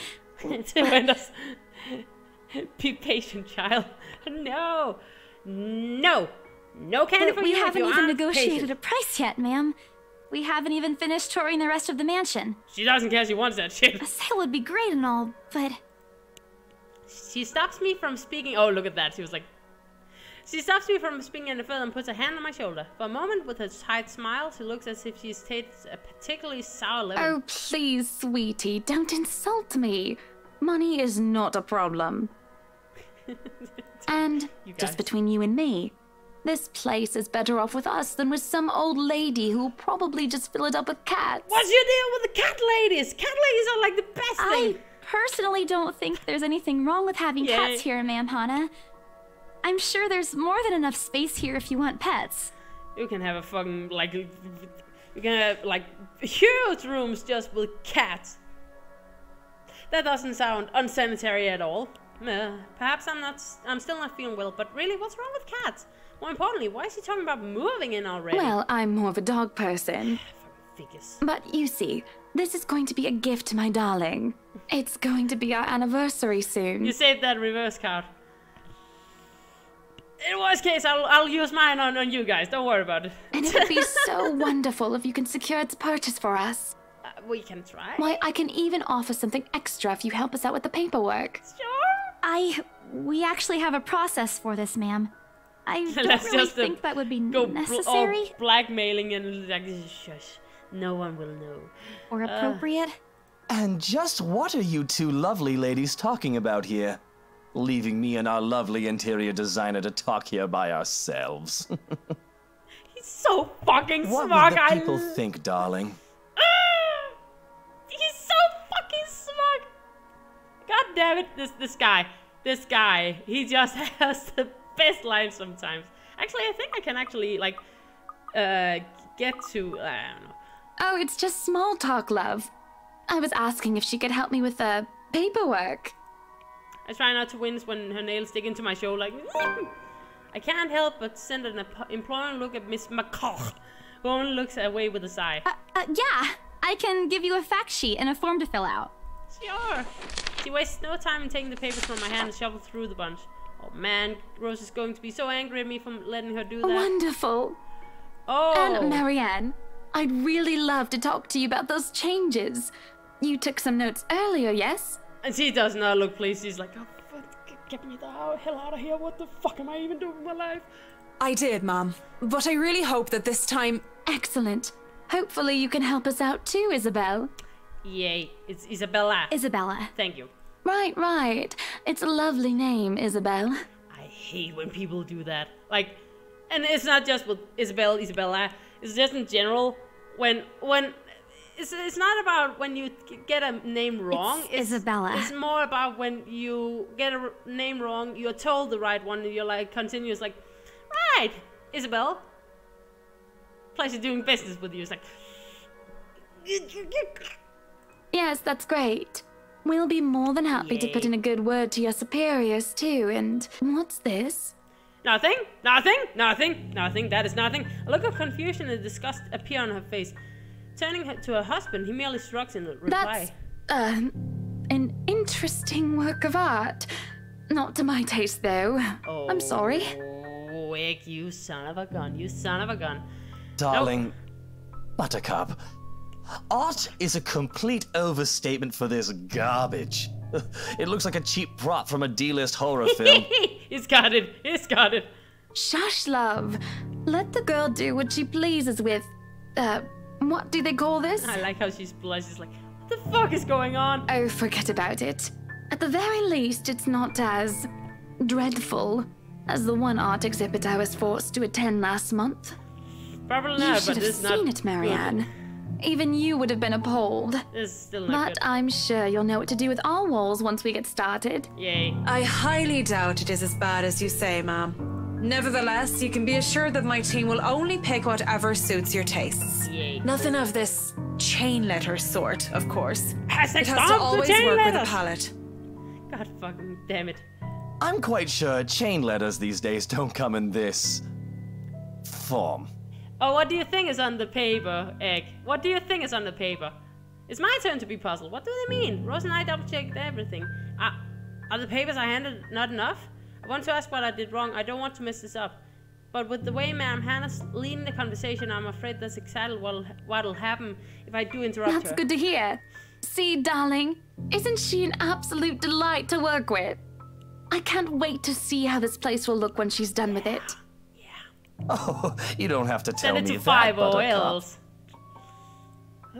Be patient, child. No. No. No candy for we you if haven't you even aren't negotiated patient. a price yet, ma'am. We haven't even finished touring the rest of the mansion. She doesn't care, she wants that shit. A sale would be great and all, but... She stops me from speaking. Oh, look at that. She was like... She stops me from speaking any further and puts a hand on my shoulder. For a moment, with her tight smile, she looks as if she's tasted a particularly sour lemon. Oh, please, sweetie, don't insult me. Money is not a problem. And, just between you and me, this place is better off with us than with some old lady who'll probably just fill it up with cats. What's your deal with the cat ladies? Cat ladies are like the best thing. I personally don't think there's anything wrong with having cats here, ma'am Hannah. I'm sure there's more than enough space here if you want pets. You can have a fucking, like... You can have, like, huge rooms just with cats. That doesn't sound unsanitary at all. Perhaps I'm still not feeling well, but really, what's wrong with cats? More importantly, why is he talking about moving in already? Well, I'm more of a dog person. Figures. But you see, this is going to be a gift to my darling. It's going to be our anniversary soon. You saved that reverse card. In worst case, I'll use mine on you guys. Don't worry about it. And it would be so wonderful if you can secure its purchase for us. We can try. Why, I can even offer something extra if you help us out with the paperwork. Sure. We actually have a process for this, ma'am. I don't Let's really just think that would be go necessary. Blackmailing and like, shush. No one will know. Or appropriate. And just what are you two lovely ladies talking about here? Leaving me and our lovely interior designer to talk here by ourselves. He's so fucking what smart. What would the people think, darling? He's so fucking smart. God damn it, this guy, he just has the best lines sometimes. Actually, I think I can actually, like, get to, I don't know. Oh, it's just small talk, love. I was asking if she could help me with the paperwork. I try not to wince when her nails dig into my shoulder, like, I can't help but send an imploring look at Miss McCall, who only looks away with a sigh. Yeah, I can give you a fact sheet and a form to fill out. Sure. She wastes no time in taking the papers from my hand and shuffles through the bunch. Oh man, Rose is going to be so angry at me for letting her do that. Wonderful. Oh. And Marianne, I'd really love to talk to you about those changes. You took some notes earlier, yes? And she does not look pleased. She's like, oh, get me the hell out of here. What the fuck am I even doing with my life? I did, Mom. But I really hope that this time... Excellent. Hopefully you can help us out too, Isabel. Yay. It's Isabella. Isabella. Thank you. Right. It's a lovely name, Isabel. I hate when people do that. Like, and it's not just with Isabella. It's just in general. When it's not about when you get a name wrong. It's Isabella. It's more about when you get a name wrong, you're told the right one, and you're like continuous, like, right, Isabel. Pleasure doing business with you. It's like, yes, that's great. We'll be more than happy to put in a good word to your superiors too. And what's this? Nothing. That is nothing. A look of confusion and disgust appear on her face. Turning to her husband, he merely shrugs in reply. That's, an interesting work of art. Not to my taste, though. Oh, I'm sorry. Wick, you son of a gun. Darling, Buttercup, art is a complete overstatement for this garbage. It looks like a cheap prop from a D-list horror film. He's got it. Shush, love. Let the girl do what she pleases with, what do they call this? I like how she's blushes like, what the fuck is going on? Oh, forget about it. At the very least, it's not as dreadful as the one art exhibit I was forced to attend last month. Probably You not, should but have it's not seen it, Marianne. Even you would have been appalled. It's still not But good. I'm sure you'll know what to do with all walls once we get started. Yay. I highly doubt it is as bad as you say, ma'am. Nevertheless, you can be assured that my team will only pick whatever suits your tastes. Yay. Nothing of this chain letter sort, of course. It has to Stop the always chain work with letters. a palette. God fucking damn it. I'm quite sure chain letters these days don't come in this form. Oh, what do you think is on the paper, Egg? What do you think is on the paper? It's my turn to be puzzled. What do they mean? Rose and I double-checked everything. Are the papers I handed not enough? I want to ask what I did wrong. I don't want to mess this up. But with the way Madam Hannah's leading the conversation, I'm afraid that's exactly what'll happen if I do interrupt her. That's good to hear. See, darling, isn't she an absolute delight to work with? I can't wait to see how this place will look when she's done with it. Oh, you don't have to tell Send it me to that, 5 Buttercup. OLs.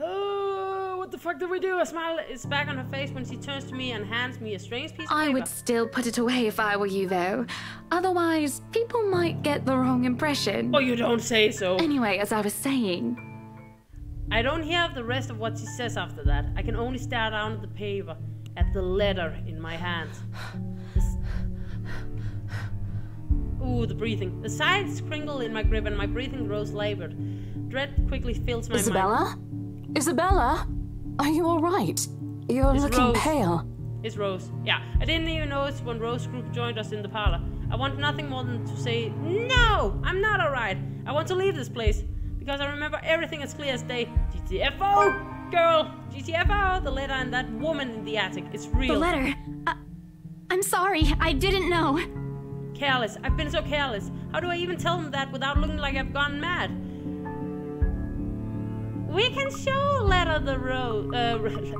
Oh, what the fuck did we do? A smile is back on her face when she turns to me and hands me a strange piece of I paper. would still put it away if I were you, though. Otherwise, people might get the wrong impression. Oh, you don't say so. Anyway, as I was saying... I don't hear the rest of what she says after that. I can only stare down at the paper, at the letter in my hands. Ooh, the breathing. The sides crinkle in my grip and my breathing grows labored. Dread quickly fills my Isabella? mind. Isabella? Are you alright? You're It's looking Rose. pale. It's Rose. Yeah, I didn't even notice when Rose Group joined us in the parlor. I want nothing more than to say, no, I'm not alright. I want to leave this place. Because I remember everything as clear as day. GTFO, girl! GTFO, the letter and that woman in the attic. It's real. The letter... I'm sorry, I didn't know. Careless. I've been so careless. How do I even tell them that without looking like I've gone mad? We can show Letter the Rose.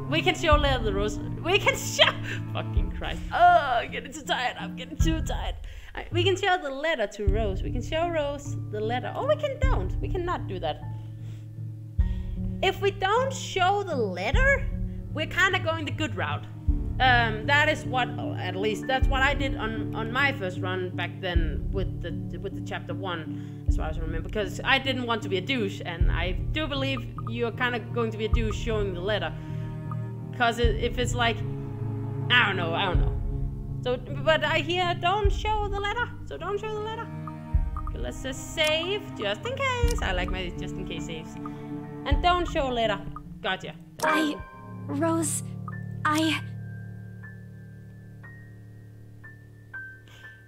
We can show Letter the Rose. We can show. Fucking Christ. Oh, I'm getting too tired. I'm getting too tired. We can show the letter to Rose. We can show Rose the letter. Oh, we cannot do that. If we don't show the letter, we're kind of going the good route. That is what, at least that's what I did on my first run back then with the chapter 1, as far as I remember, because I didn't want to be a douche, and I do believe you're kind of going to be a douche showing the letter, because if it's like, I don't know. So, but I hear don't show the letter, so don't show the letter. Okay, let's just save just in case. I like my just in case saves, and don't show letter. Gotcha. Rose,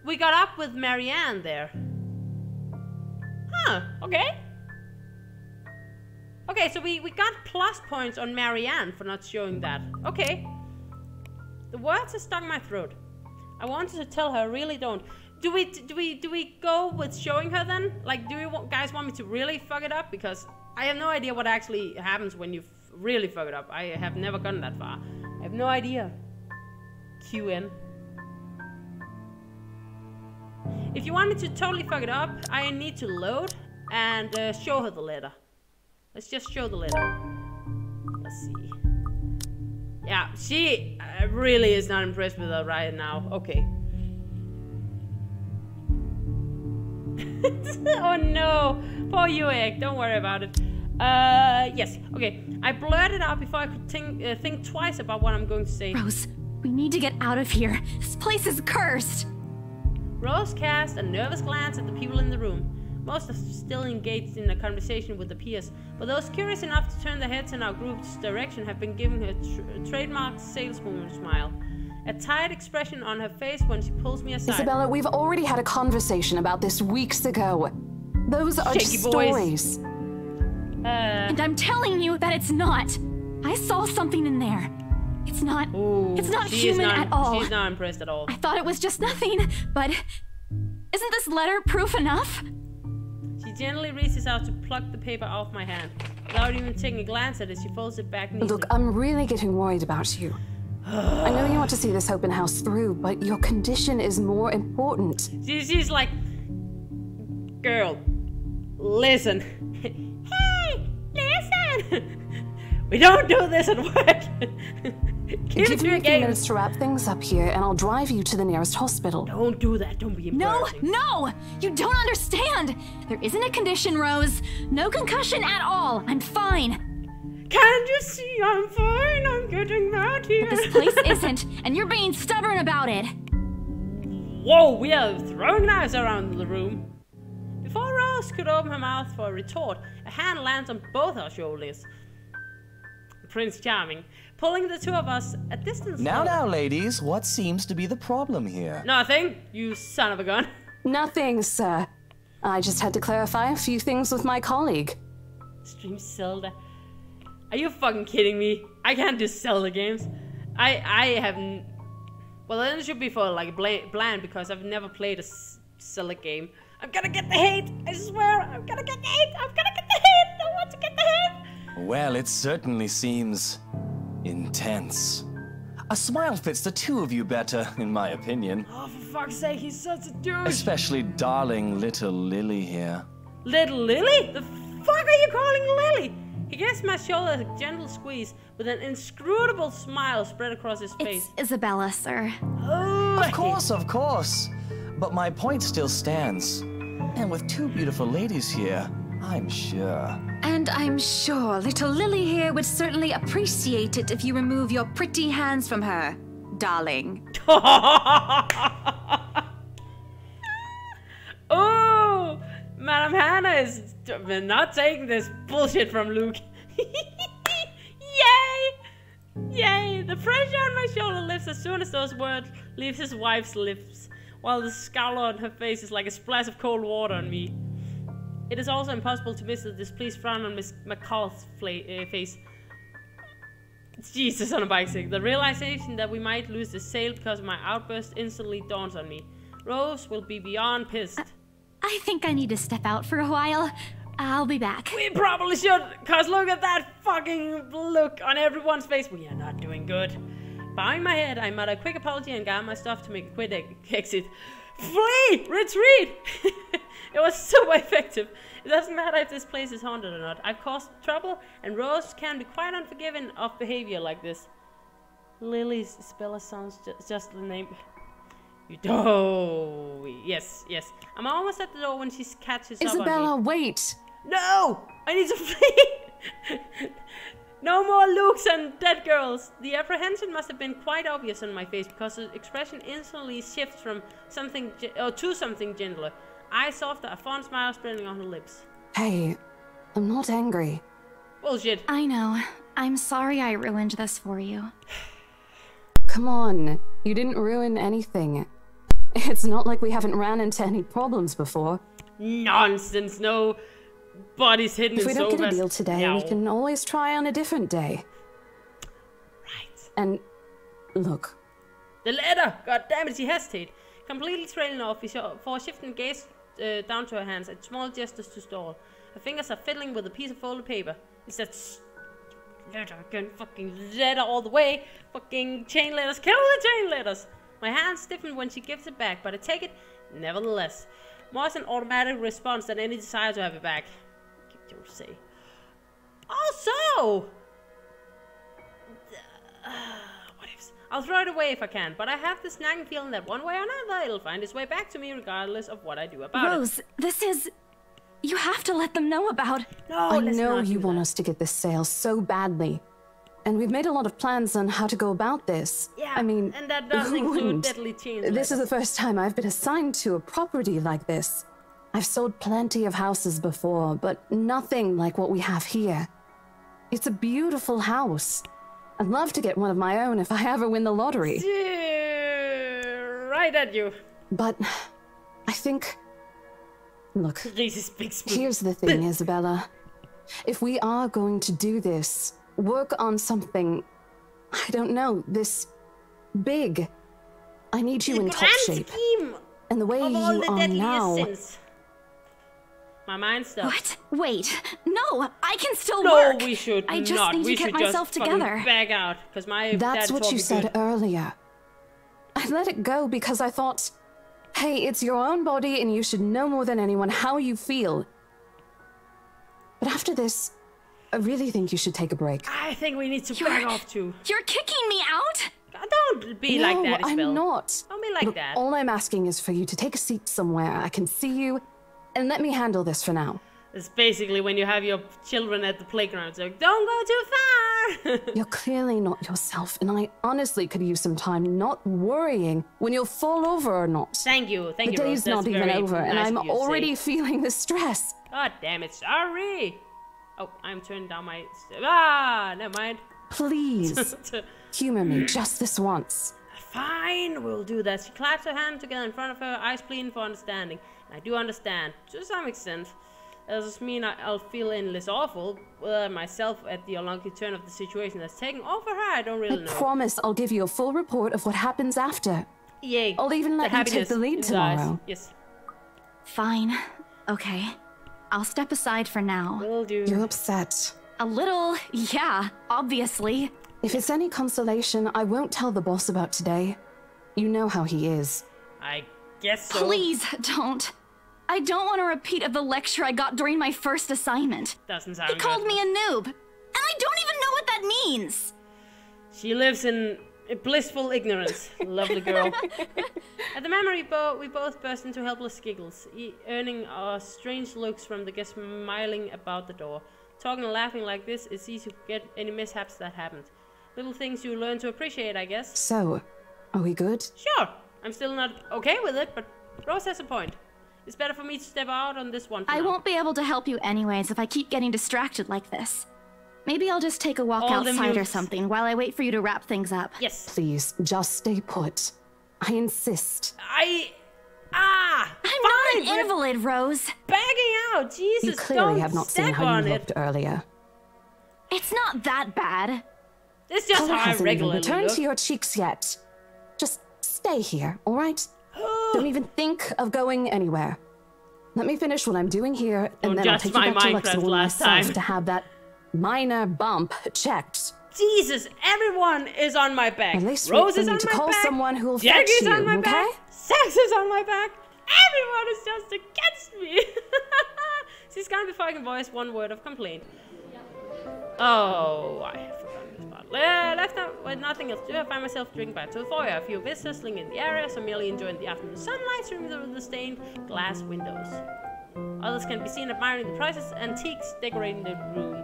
We got up with Marianne there. Huh, okay. Okay, so we got plus points on Marianne for not showing that. Okay. The words have stuck in my throat. I wanted to tell her, I really don't. Do we go with showing her then? Like, do you guys want me to really fuck it up? Because I have no idea what actually happens when you really fuck it up. I have never gone that far. I have no idea. QN. If you want me to totally fuck it up, I need to load and show her the letter. Let's just show the letter. Let's see. Yeah, she really is not impressed with her right now. Okay. Oh no, poor you, Egg. Don't worry about it. Yes, okay. I blurted out before I could think twice about what I'm going to say. Rose, we need to get out of here. This place is cursed. Rose cast a nervous glance at the people in the room. Most are still engaged in a conversation with the peers, but those curious enough to turn their heads in our group's direction have been giving her a trademark saleswoman smile. A tired expression on her face when she pulls me aside. Isabella, we've already had a conversation about this weeks ago. Those are just stories. And I'm telling you that it's not. I saw something in there. It's not. Ooh, it's not human at all. She's not impressed at all. I thought it was just nothing, but isn't this letter proof enough? She gently reaches out to pluck the paper off my hand. Without even taking a glance at it, she folds it back neatly. Look, I'm really getting worried about you. I know you want to see this open house through, but your condition is more important. She's like, girl, Listen. Hey, listen. We don't do this at work. Give me a few minutes to wrap things up here, and I'll drive you to the nearest hospital. Don't do that. Don't be embarrassing. No! You don't understand! There isn't a condition, Rose. No concussion at all. I'm fine. Can't you see I'm fine? I'm getting mad here. But this place isn't, and you're being stubborn about it. Whoa, we are throwing knives around the room. Before Rose could open her mouth for a retort, a hand lands on both our shoulders. Prince Charming, pulling the two of us a distance. Now, ladies, what seems to be the problem here? Nothing, you son of a gun. Nothing, sir. I just had to clarify a few things with my colleague. Stream Zelda. Are you fucking kidding me? I can't do Zelda games. I haven't. Well, then it should be for like bland because I've never played a Zelda game. I'm gonna get the hate. I swear, I'm gonna get the hate. I'm gonna get the hate. I want to get the hate. Well, it certainly seems intense. A smile fits the two of you better, in my opinion. Oh, for fuck's sake, he's such a douche. Especially darling little Lily here. Little Lily? The fuck are you calling Lily? He gives my shoulder a gentle squeeze with an inscrutable smile spread across his face. It's Isabella, sir. Oh, Of course. But my point still stands. And with two beautiful ladies here, I'm sure. And I'm sure little Lily here would certainly appreciate it if you remove your pretty hands from her, darling. Oh, Madam Hannah is not taking this bullshit from Luke. Yay! Yay! The pressure on my shoulder lifts as soon as those words leave his wife's lips, while the scowl on her face is like a splash of cold water on me. It is also impossible to miss the displeased frown on Miss McCall's face. Jesus on a bicycle. The realization that we might lose the sale because of my outburst instantly dawns on me. Rose will be beyond pissed. I think I need to step out for a while. I'll be back. We probably should, cause look at that fucking look on everyone's face. We are not doing good. Bowing my head, I mutter a quick apology and gather my stuff to make a quick exit. Flee! Retreat! It was so effective. It doesn't matter if this place is haunted or not. I've caused trouble, and Rose can be quite unforgiving of behavior like this. Lily's Isabella sounds just the name. Oh, yes. I'm almost at the door when she catches up on me. Isabella, wait! No! I need to flee! No more Lukes and dead girls! The apprehension must have been quite obvious on my face because the expression instantly shifts from something to something gentler. Eyes softer, a fond smile spreading on her lips. Hey, I'm not angry. Bullshit. I know. I'm sorry I ruined this for you. Come on, you didn't ruin anything. It's not like we haven't ran into any problems before. Nonsense, no bodies hidden in sofas. If we don't get a deal today, no. We can always try on a different day. Right. And, look. The letter! God damn it, she hesitated. Completely trailing off before shifting gaze down to her hands and small gestures to stall. Her fingers are fiddling with a piece of folded paper. It's that letter again, fucking letter all the way. Fucking chain letters, kill the chain letters! My hands stiffen when she gives it back, but I take it nevertheless. More as an automatic response than any desire to have it back. Don't say. Also, what ifs? I'll throw it away if I can, but I have this nagging feeling that one way or another it'll find its way back to me regardless of what I do about Rose, this is... You have to let them know about... No, I know you want us to get this sale so badly. And we've made a lot of plans on how to go about this. Yeah, I mean, and that does who include wouldn't? deadly chains. This is the first time I've been assigned to a property like this. I've sold plenty of houses before, but nothing like what we have here. It's a beautiful house. I'd love to get one of my own if I ever win the lottery. Right at you. But I think... Look, big here's the thing, Isabella. If we are going to do this, work on something, I don't know, this big. I need you in top shape. And the way you are now... Sins. My mind stopped. What? Wait. No, I can still no, work. We should I just not. need we to get should myself just together. Back out, because my That's what you said earlier. I let it go because I thought, hey, it's your own body and you should know more than anyone how you feel. But after this, I really think you should take a break. I think we need to back off too. You're kicking me out? Don't be like that, Isabel. I'm not. Don't be like that. All I'm asking is for you to take a seat somewhere I can see you, and let me handle this for now. It's basically when you have your children at the playground. It's like, don't go too far! You're clearly not yourself, and I honestly could use some time not worrying when you'll fall over or not. Thank you, The Rose. day's not even over, and I'm already feeling the stress. God damn it, sorry! Oh, I'm turning down my... never mind. Please, humor me just this once. Fine, we'll do that. She claps her hands together in front of her, eyes pleading for understanding. And I do understand, to some extent. That doesn't mean I'll feel any less awful myself at the unlucky turn of the situation that's taken. Or for her, I don't really know. I promise I'll give you a full report of what happens after. Yay. I'll even let you take the lead tomorrow. Yes. Fine. Okay. I'll step aside for now. Will do. You're upset. A little, yeah, obviously. If it's any consolation, I won't tell the boss about today. You know how he is. I guess so. Please don't. I don't want a repeat of the lecture I got during my first assignment. Doesn't sound He called good. me a noob, and I don't even know what that means. She lives in blissful ignorance. Lovely girl. At the memory, we both burst into helpless giggles, earning our strange looks from the guests smiling about the door. Talking and laughing like this, it's easy to forget any mishaps that happened. Little things you learn to appreciate, I guess. So, are we good? Sure. I'm still not okay with it, but Rose has a point. It's better for me to step out on this one for I now. won't be able to help you anyways if I keep getting distracted like this. Maybe I'll just take a walk outside or something while I wait for you to wrap things up. Yes. Please, just stay put. I insist. I'm not an invalid, Rose. Bagging out, Jesus, You clearly don't have not seen step how on you it. looked earlier. It's not that bad. It's just Color how I hasn't even regularly returned look. to your cheeks yet. Just stay here, all right? Don't even think of going anywhere. Let me finish what I'm doing here, and then I'll take you back to Luxembourg myself to have that minor bump checked. Jesus, everyone is on my back. At least Rose wait is for on me to my call back. someone who will Jackie's fetch you, on my okay? back. Sax is on my back. Everyone is just against me. She's gonna be fucking voice one word of complaint. Oh, I have forgotten this part. Left out with nothing else to do, I find myself drinking back to the foyer. A few visitors lingering in the area, some merely enjoying the afternoon sunlight through the stained glass windows. Others can be seen admiring the priceless antiques decorating the room.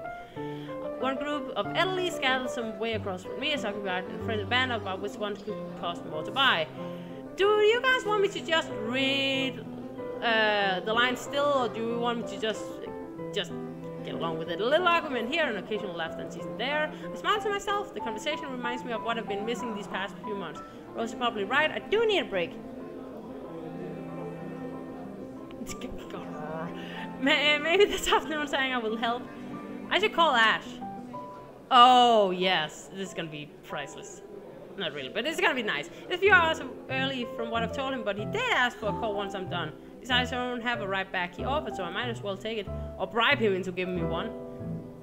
One group of elderly scattered some way across from me is occupied in a friendly banter about which one could cost more to buy. Do you guys want me to just read the lines still, or do you want me to just get along with it? A little argument here, an occasional laughter and season there. I smile to myself. The conversation reminds me of what I've been missing these past few months. Rose is probably right. I do need a break. Maybe this afternoon saying I will help. I should call Ash. Oh, yes. This is gonna be priceless. Not really, but it's gonna be nice. It's a few hours early from what I've told him, but he did ask for a call once I'm done. Besides, I don't have a ride back he offered, so I might as well take it. Or bribe him into giving me one.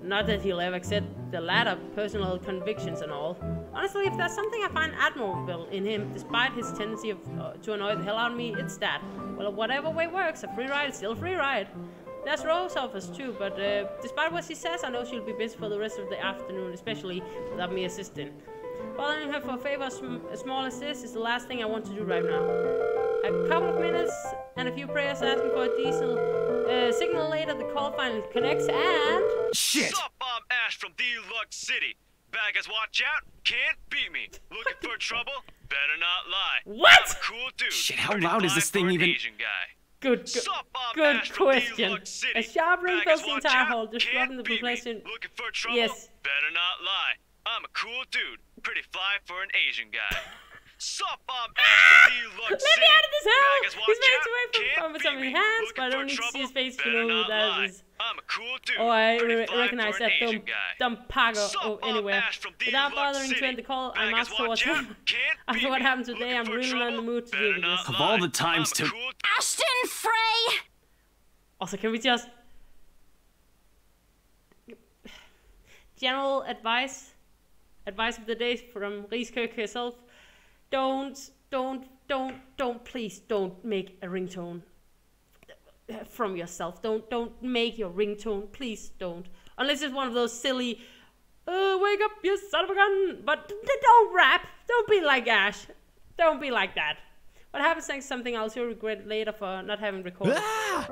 Not that he'll ever accept the latter, personal convictions and all. Honestly, if there's something I find admirable in him, despite his tendency to annoy the hell out of me, it's that. Well, whatever way works, a free ride is still a free ride. That's Rose offers too, but despite what she says, I know she'll be busy for the rest of the afternoon, especially without me assisting. Bothering her for a favor as small as this is the last thing I want to do right now. A couple of minutes and a few prayers asking for a diesel signal later, the call finally connects and... Shit! Sup, I'm Ash from Deluxe City. Baggers, watch out, can't beat me. Looking for trouble? Better not lie. What? I'm a cool dude. Shit, how loud is this thing even? Asian guy. Good question. A sharp ring fills the entire hall, disrupting the population. Looking for trouble? Yes. Better not lie. I'm a cool dude. Pretty fly for an Asian guy. Sup, I'm Ash from Deluxe City. Let me out of this hell! Baggers, He's watch made out, away from can't some of beat his me. hands, Looking but I for don't need to see trouble? his face to Better know who not that lie. is. I'm a cool dude. Oh, I Pretty fly recognize for an that Asian guy. dumb pago Sup, I'm anywhere. Ash from Without Deluxe bothering to City. end the call, I Baggers, march towards watch out, him. can't After beat what me. happened today, Looking I'm for really not in the trouble? mood to Better deal with not this. Of all lie. the times I'm a to... cool Ashton Frey! Also, can we just... General advice of the day from RiisCake herself. Please don't make a ringtone. from yourself. Don't make your ringtone. Please don't. Unless it's one of those silly, wake up, you son of a gun. But don't rap. Don't be like Ash. Don't be like that. What happens next? Something else you'll regret later for not having recorded. Ah!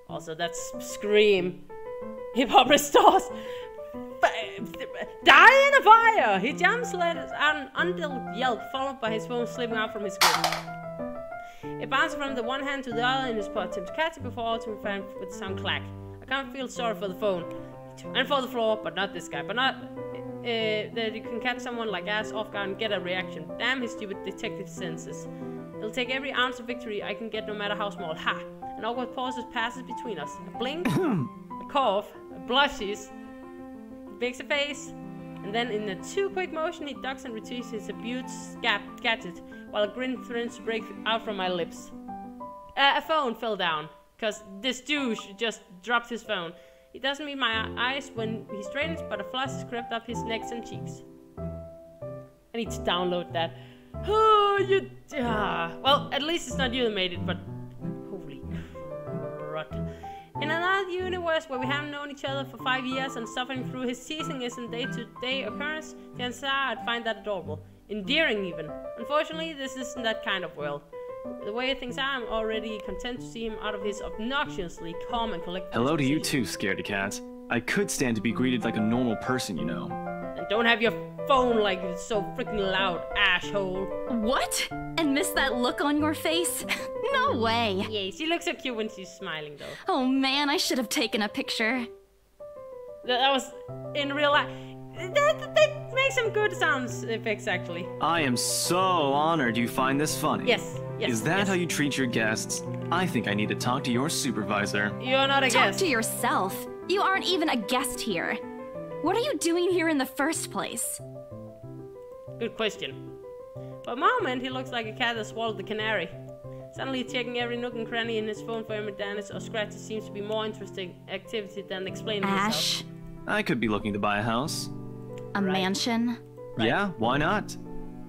Also, that's Scream. Hip-hop restores. Die in a fire! He jumps, let an undealt yelp, followed by his phone slipping out from his grip. It bounces from the one hand to the other in his attempt to catch it before ultimately find with some clack. I can't feel sorry for the phone. And for the floor, but not this guy. But not that you can catch someone like Ash off guard and get a reaction. Damn his stupid detective senses. It'll take every ounce of victory I can get, no matter how small. Ha! An awkward pause passes between us. A blink, a cough, a blushes. He makes a face, and then in a too quick motion, he ducks and retrieves his abused gadget, while a grin threatens to break out from my lips. A phone fell down, cause this douche just dropped his phone. He doesn't meet my eyes when he straightens, but a flush has crept up his neck and cheeks. I need to download that. Oh, you... well, at least it's not you that made it, but... Holy crud. In another universe where we haven't known each other for 5 years and suffering through his teasing isn't day-to-day occurrence, chances are I'd find that adorable. Endearing, even. Unfortunately, this isn't that kind of world. The way things are, I'm already content to see him out of his obnoxiously calm and collected. Hello to you too, scaredy cat. I could stand to be greeted like a normal person, you know. And don't have your phone like it's so freaking loud, asshole. What? And miss that look on your face? No way. Yeah, she looks so cute when she's smiling, though. Oh man, I should have taken a picture. That was in real life. That makes some good sound effects, actually. I am so honored you find this funny. Yes. Is that how you treat your guests? I think I need to talk to your supervisor. You're not a guest. Talk to yourself. You aren't even a guest here. What are you doing here in the first place? Good question. For a moment, he looks like a cat that swallowed the canary. Suddenly checking every nook and cranny in his phone for any damage or scratches seems to be more interesting activity than explaining Ash. himself. I could be looking to buy a house. A mansion? Right. Yeah, why not?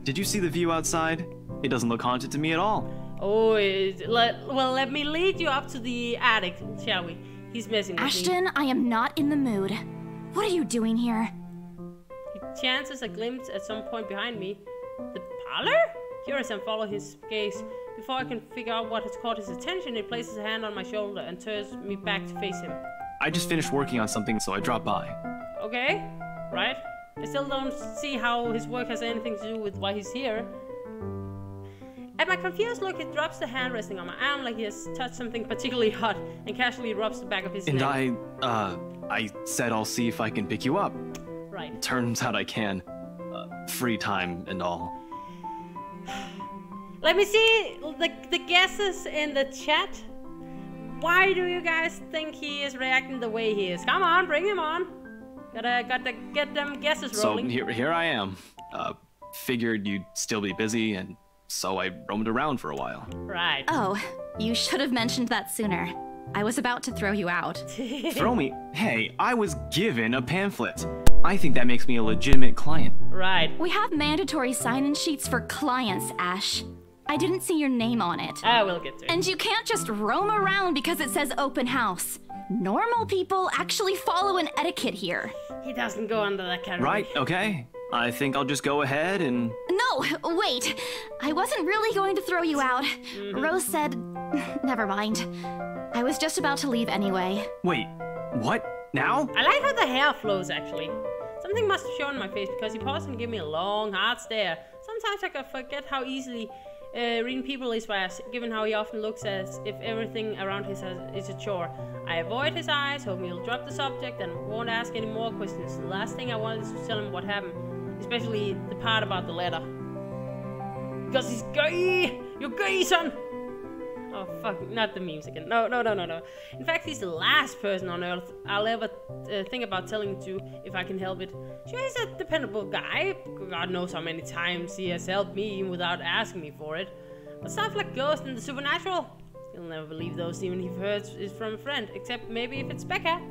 Did you see the view outside? It doesn't look haunted to me at all. Oh, well, let me lead you up to the attic, shall we? He's messing with me. Ashton, I am not in the mood. What are you doing here? He chances a glimpse at some point behind me. The parlor? Curious, and follow his gaze. Before I can figure out what has caught his attention, he places a hand on my shoulder and turns me back to face him. I just finished working on something, so I dropped by. Okay, right. I still don't see how his work has anything to do with why he's here. At my confused look, he drops the hand resting on my arm like he has touched something particularly hot and casually rubs the back of his neck. And I said I'll see if I can pick you up. Right. Turns out I can. Free time and all. Let me see the guesses in the chat. Why do you guys think he is reacting the way he is? Come on, bring him on. Gotta get them guesses rolling. So here I am. Figured you'd still be busy, and so I roamed around for a while. Right. Oh, you should have mentioned that sooner. I was about to throw you out. Throw me? Hey, I was given a pamphlet. I think that makes me a legitimate client. Right. We have mandatory sign-in sheets for clients, Ash. I didn't see your name on it. I will get to it. And you can't just roam around because it says open house. Normal people actually follow an etiquette here. He doesn't go under that category. Right, okay. I think I'll just go ahead and... No, wait. I wasn't really going to throw you out. Rose said... Never mind. I was just about to leave anyway. Wait, what? Now? I like how the hair flows, actually. Something must have shown in my face because he paused and gave me a long, hard stare. Sometimes I can forget how easily reading people is by us, given how he often looks as if everything around his is a chore. I avoid his eyes, hoping he'll drop the subject and won't ask any more questions. The last thing I wanted is to tell him what happened, especially the part about the letter. Because he's gay! You're gay, son! Oh, fuck, not the memes again. No. In fact, he's the last person on Earth I'll ever think about telling to if I can help it. Sure, he's a dependable guy. God knows how many times he has helped me without asking me for it. But stuff like ghosts and the supernatural, you'll never believe those, even if you've heard it's from a friend. Except maybe if it's Becca.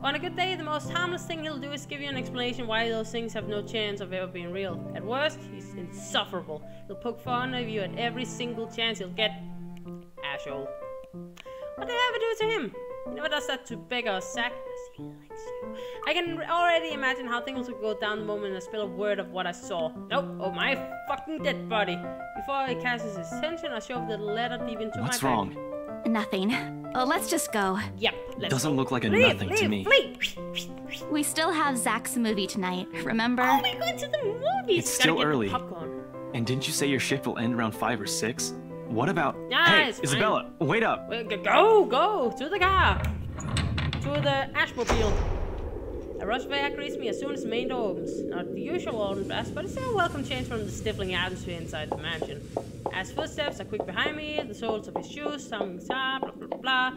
On a good day, the most harmless thing he'll do is give you an explanation why those things have no chance of ever being real. At worst, he's insufferable. He'll poke fun of you at every single chance he'll get. Asshole. What did I ever do to him? He never does that to Becca or Zach. He likes you. I can already imagine how things would go down the moment I spill a word of what I saw. Nope. Oh, my fucking dead body. Before he catches his attention, I shove the letter deep into my back. What's wrong? Nothing. Let's just go. Yep. Doesn't look like a nothing to me. We still have Zach's movie tonight, remember? Oh, we're going to the movies. It's still early. And didn't you say your shift will end around 5 or 6? What about... Hey, Isabella, wait up. Go to the car. To the Ashmobile. A rush van greets me as soon as the main door opens. Not the usual autumn dress, but it's still a welcome change from the stifling atmosphere inside the mansion. As footsteps are quick behind me, the soles of his shoes, some guitar, blah blah blah.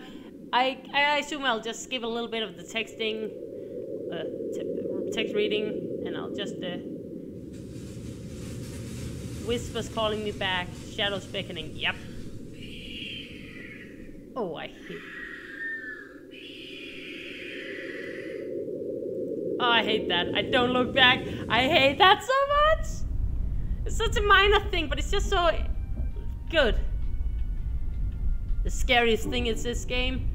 I assume I'll just skip a little bit of the texting, text reading, and I'll just whispers calling me back, shadows beckoning. Yep. Oh, I hate. Oh, I hate that. I don't look back. I hate that so much. It's such a minor thing, but it's just so good. The scariest thing is this game.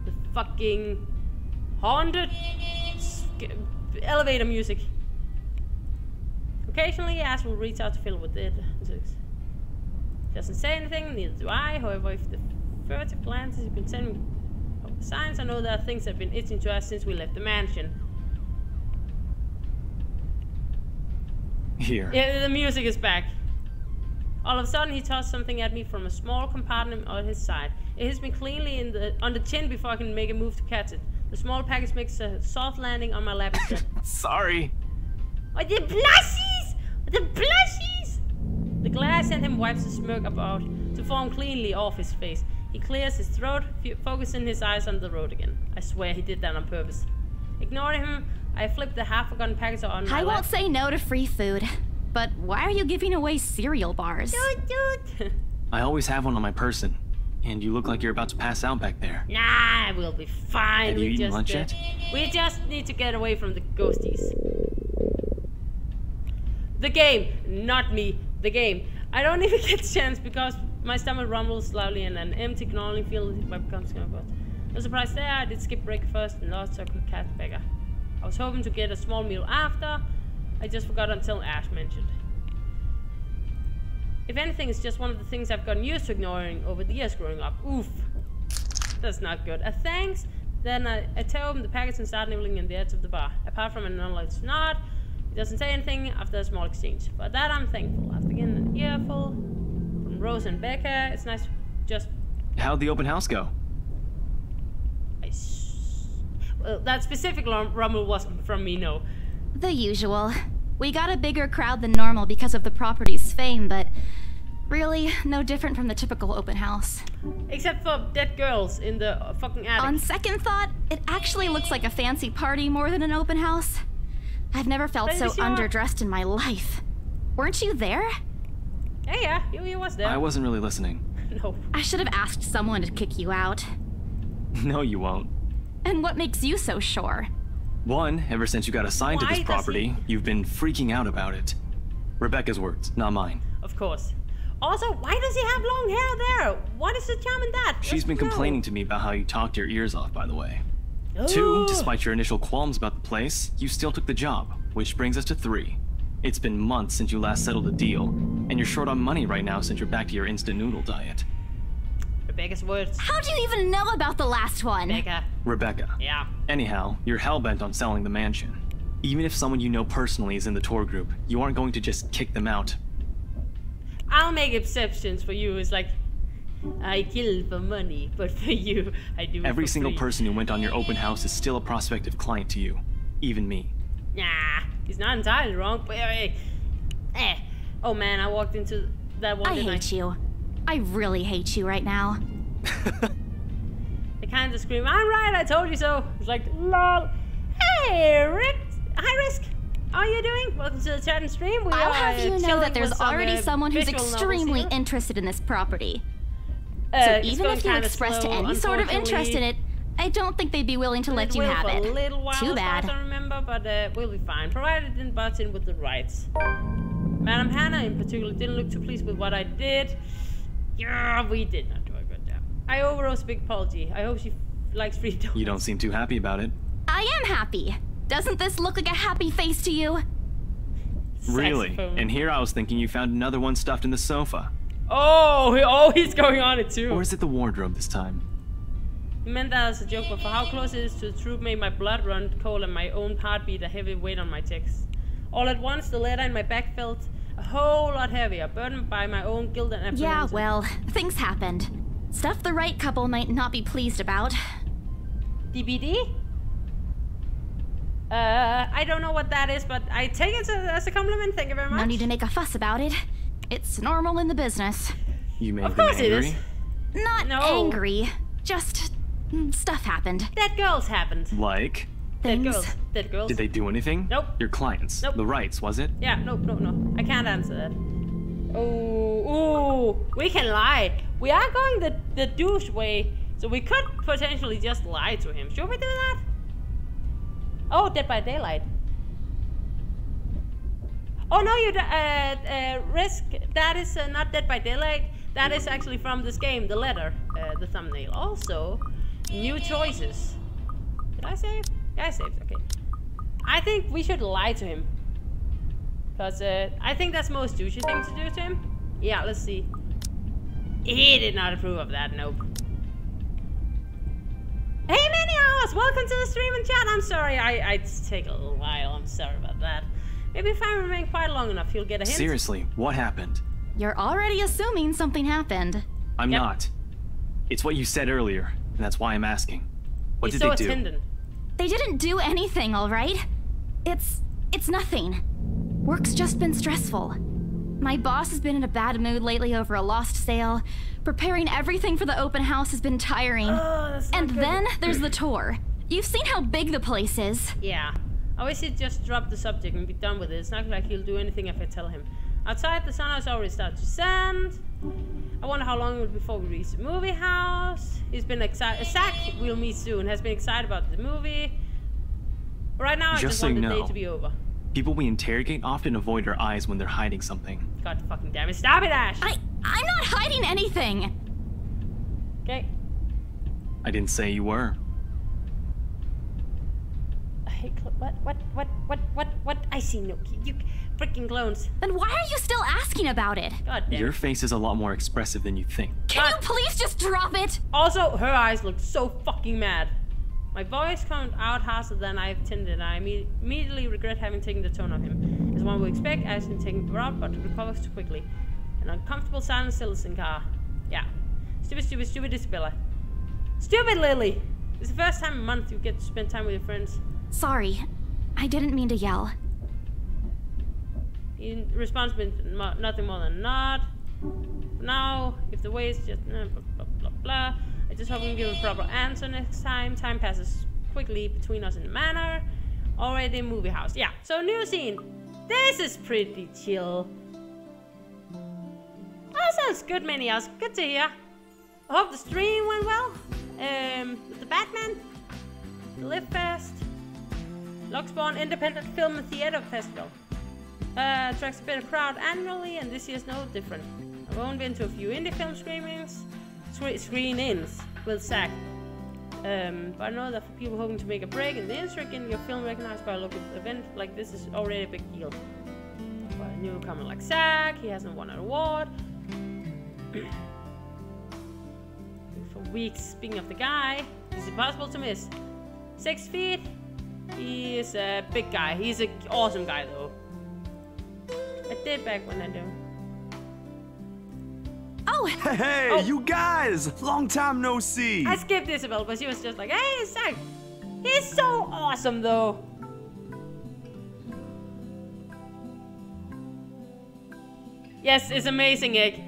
The fucking haunted elevator music. Occasionally, Ash will reach out to fill with it. Doesn't say anything, neither do I. However, if the furtive glances have been sending over signs, I know there are things that have been itching to us since we left the mansion. Here. Yeah, the music is back. All of a sudden, he tossed something at me from a small compartment on his side. It hits me cleanly on the chin before I can make a move to catch it. The small package makes a soft landing on my lap instead. Sorry. Oh, the blushies! The blushies! The glare I sent him wipes the smirk about to form cleanly off his face. He clears his throat, focusing his eyes on the road again. I swear he did that on purpose. Ignoring him, I flipped the half-forgotten package on my lap. I won't say no to free food, but why are you giving away cereal bars? I always have one on my person, and you look like you're about to pass out back there. Nah, we'll be fine. Have you eaten lunch yet? We just need to get away from the ghosties. The game, not me. The game. I don't even get a chance because my stomach rumbles loudly and an empty gnawing feeling becomes comfort. No surprise there, I did skip breakfast and lost a quick cat beggar. I was hoping to get a small meal after. I just forgot until Ash mentioned. If anything, it's just one of the things I've gotten used to ignoring over the years growing up. Oof. That's not good. A thanks. Then I tear open the package and start nibbling in the edge of the bar. Apart from an acknowledged nod, he doesn't say anything after a small exchange. For that, I'm thankful. After getting an earful from Rose and Becca, it's nice just... How'd the open house go? Well, that specific rumble wasn't from me, no. The usual. We got a bigger crowd than normal because of the property's fame, but really, no different from the typical open house. Except for dead girls in the fucking attic. On second thought, it actually looks like a fancy party more than an open house. I've never felt so underdressed in my life. Weren't you there? Yeah, you was there. I wasn't really listening. No. I should have asked someone to kick you out. No, you won't. And what makes you so sure? One, ever since you got assigned to this property, you've been freaking out about it. Rebecca's words, not mine. Of course. Also, why does he have long hair there? What is the charm in that? She's been complaining to me about how you talked your ears off, by the way. Oh. 2, despite your initial qualms about the place, you still took the job, which brings us to 3. It's been months since you last settled a deal, and you're short on money right now since you're back to your instant noodle diet. Rebecca's words. How do you even know about the last one? Rebecca. Yeah. Anyhow, you're hellbent on selling the mansion. Even if someone you know personally is in the tour group, you aren't going to just kick them out. I'll make exceptions for you. It's like, I kill for money, but for you, I do it Every for single free. person who went on your open house is still a prospective client to you. Even me. Nah, he's not entirely wrong. But, oh man, I walked into that one. I hate you. I really hate you right now. They kind of scream, I'm right, I told you so. It's like, lol. Hey, Rick. Hi, Risk. How are you doing? Welcome to the chat and stream. I'll have you know that there's already someone who's extremely interested in this property. So even if you expressed any sort of interest in it, I don't think they'd be willing to let you have it. For a little while, Too bad. As far as I remember, but we'll be fine, provided it didn't butt in with the rights. Madam Hannah, in particular, didn't look too pleased with what I did. Yeah, we did not do a good job. I owe Rose a big apology. I hope she likes free donuts. You don't seem too happy about it. I am happy. Doesn't this look like a happy face to you? Really? Saxophone. And here I was thinking you found another one stuffed in the sofa. Oh, he's going on it too. Or is it the wardrobe this time? He meant that as a joke, but for how close it is to the truth made my blood run cold and my own heartbeat a heavy weight on my chest. All at once, the letter in my back felt a whole lot heavier, burdened by my own guilt and apprehension. Yeah, well, things happened. Stuff the right couple might not be pleased about. DBD? I don't know what that is, but I take it as a compliment. Thank you very much. No need to make a fuss about it. It's normal in the business. You made Of them course it angry? is. Not No. angry. Just stuff happened. Dead girls happened. Like? Dead Things. girls. Dead girls. Did they do anything? Nope. Your clients? Nope. The rights, was it? Yeah, no. I can't answer that. Oh, we can lie. We are going the douche way, so we could potentially just lie to him. Should we do that? Oh, Dead by Daylight. Oh no, Risk. That is not Dead by Daylight. That is actually from this game. The letter, the thumbnail. Also, new choices. Did I save? Yeah, I saved. Okay. I think we should lie to him. Because I think that's the most douchey thing to do to him. Yeah, let's see. He did not approve of that, nope. Hey, Many Hours! Welcome to the stream and chat! I'm sorry, I take a little while. I'm sorry about that. Maybe if I remain quiet long enough, you'll get a hint. Seriously, what happened? You're already assuming something happened. I'm Yep. not. It's what you said earlier, and that's why I'm asking. What He's did so they do? attendant. They didn't do anything, all right? It's nothing. Work's just been stressful. My boss has been in a bad mood lately over a lost sale. Preparing everything for the open house has been tiring. Oh, that's not And good. then there's the tour. You've seen how big the place is. Yeah. I wish he'd just drop the subject and be done with it. It's not like he'll do anything if I tell him. Outside, the sun has already started to set. I wonder how long it will be before we reach the movie house. He's been excited. Zach, we'll meet soon, has been excited about the movie. But right now, I just so want you the know, day to be over. People we interrogate often avoid our eyes when they're hiding something. God fucking damn it. Stop it, Ash! I'm not hiding anything. Okay. I didn't say you were. I hate what? I see no key. You freaking clones. Then why are you still asking about it? God damn. Your face is a lot more expressive than you think. Can you please just drop it? Also, her eyes look so fucking mad. My voice comes out harsher than I intended, and I immediately regret having taken the tone of him. As one would expect, I has been taken abroad, but recovers too quickly. An uncomfortable silence settles in car. Yeah. Stupid Isabella. Stupid Lily! It's the first time in a month you get to spend time with your friends. Sorry. I didn't mean to yell. In response, been nothing more than a nod. Now, if the way is just blah, blah, blah, blah. I just hope we can give a proper answer next time. Time passes quickly between us in the manor. Already in movie house. Yeah, so new scene. This is pretty chill. That sounds good, Many Hours. Good to hear. I hope the stream went well. The Batman, the Live Fest, Lockspawn Independent Film and Theater Festival. Attracts a better crowd annually, and this year's no different. I've only been to a few indie film screenings with Zach. But I know that for people hoping to make a break in the industry, getting your film recognized by a local event like this is already a big deal. For a newcomer like Zach, he hasn't won an award. For weeks, speaking of the guy, he's impossible to miss. 6 feet, he is a big guy. He's an awesome guy though. I did back when I do. Oh! Hey, you guys! Long time no see! I skipped Isabel, but she was just like, hey, Zach! He's so awesome though! Yes, it's amazing, Egg.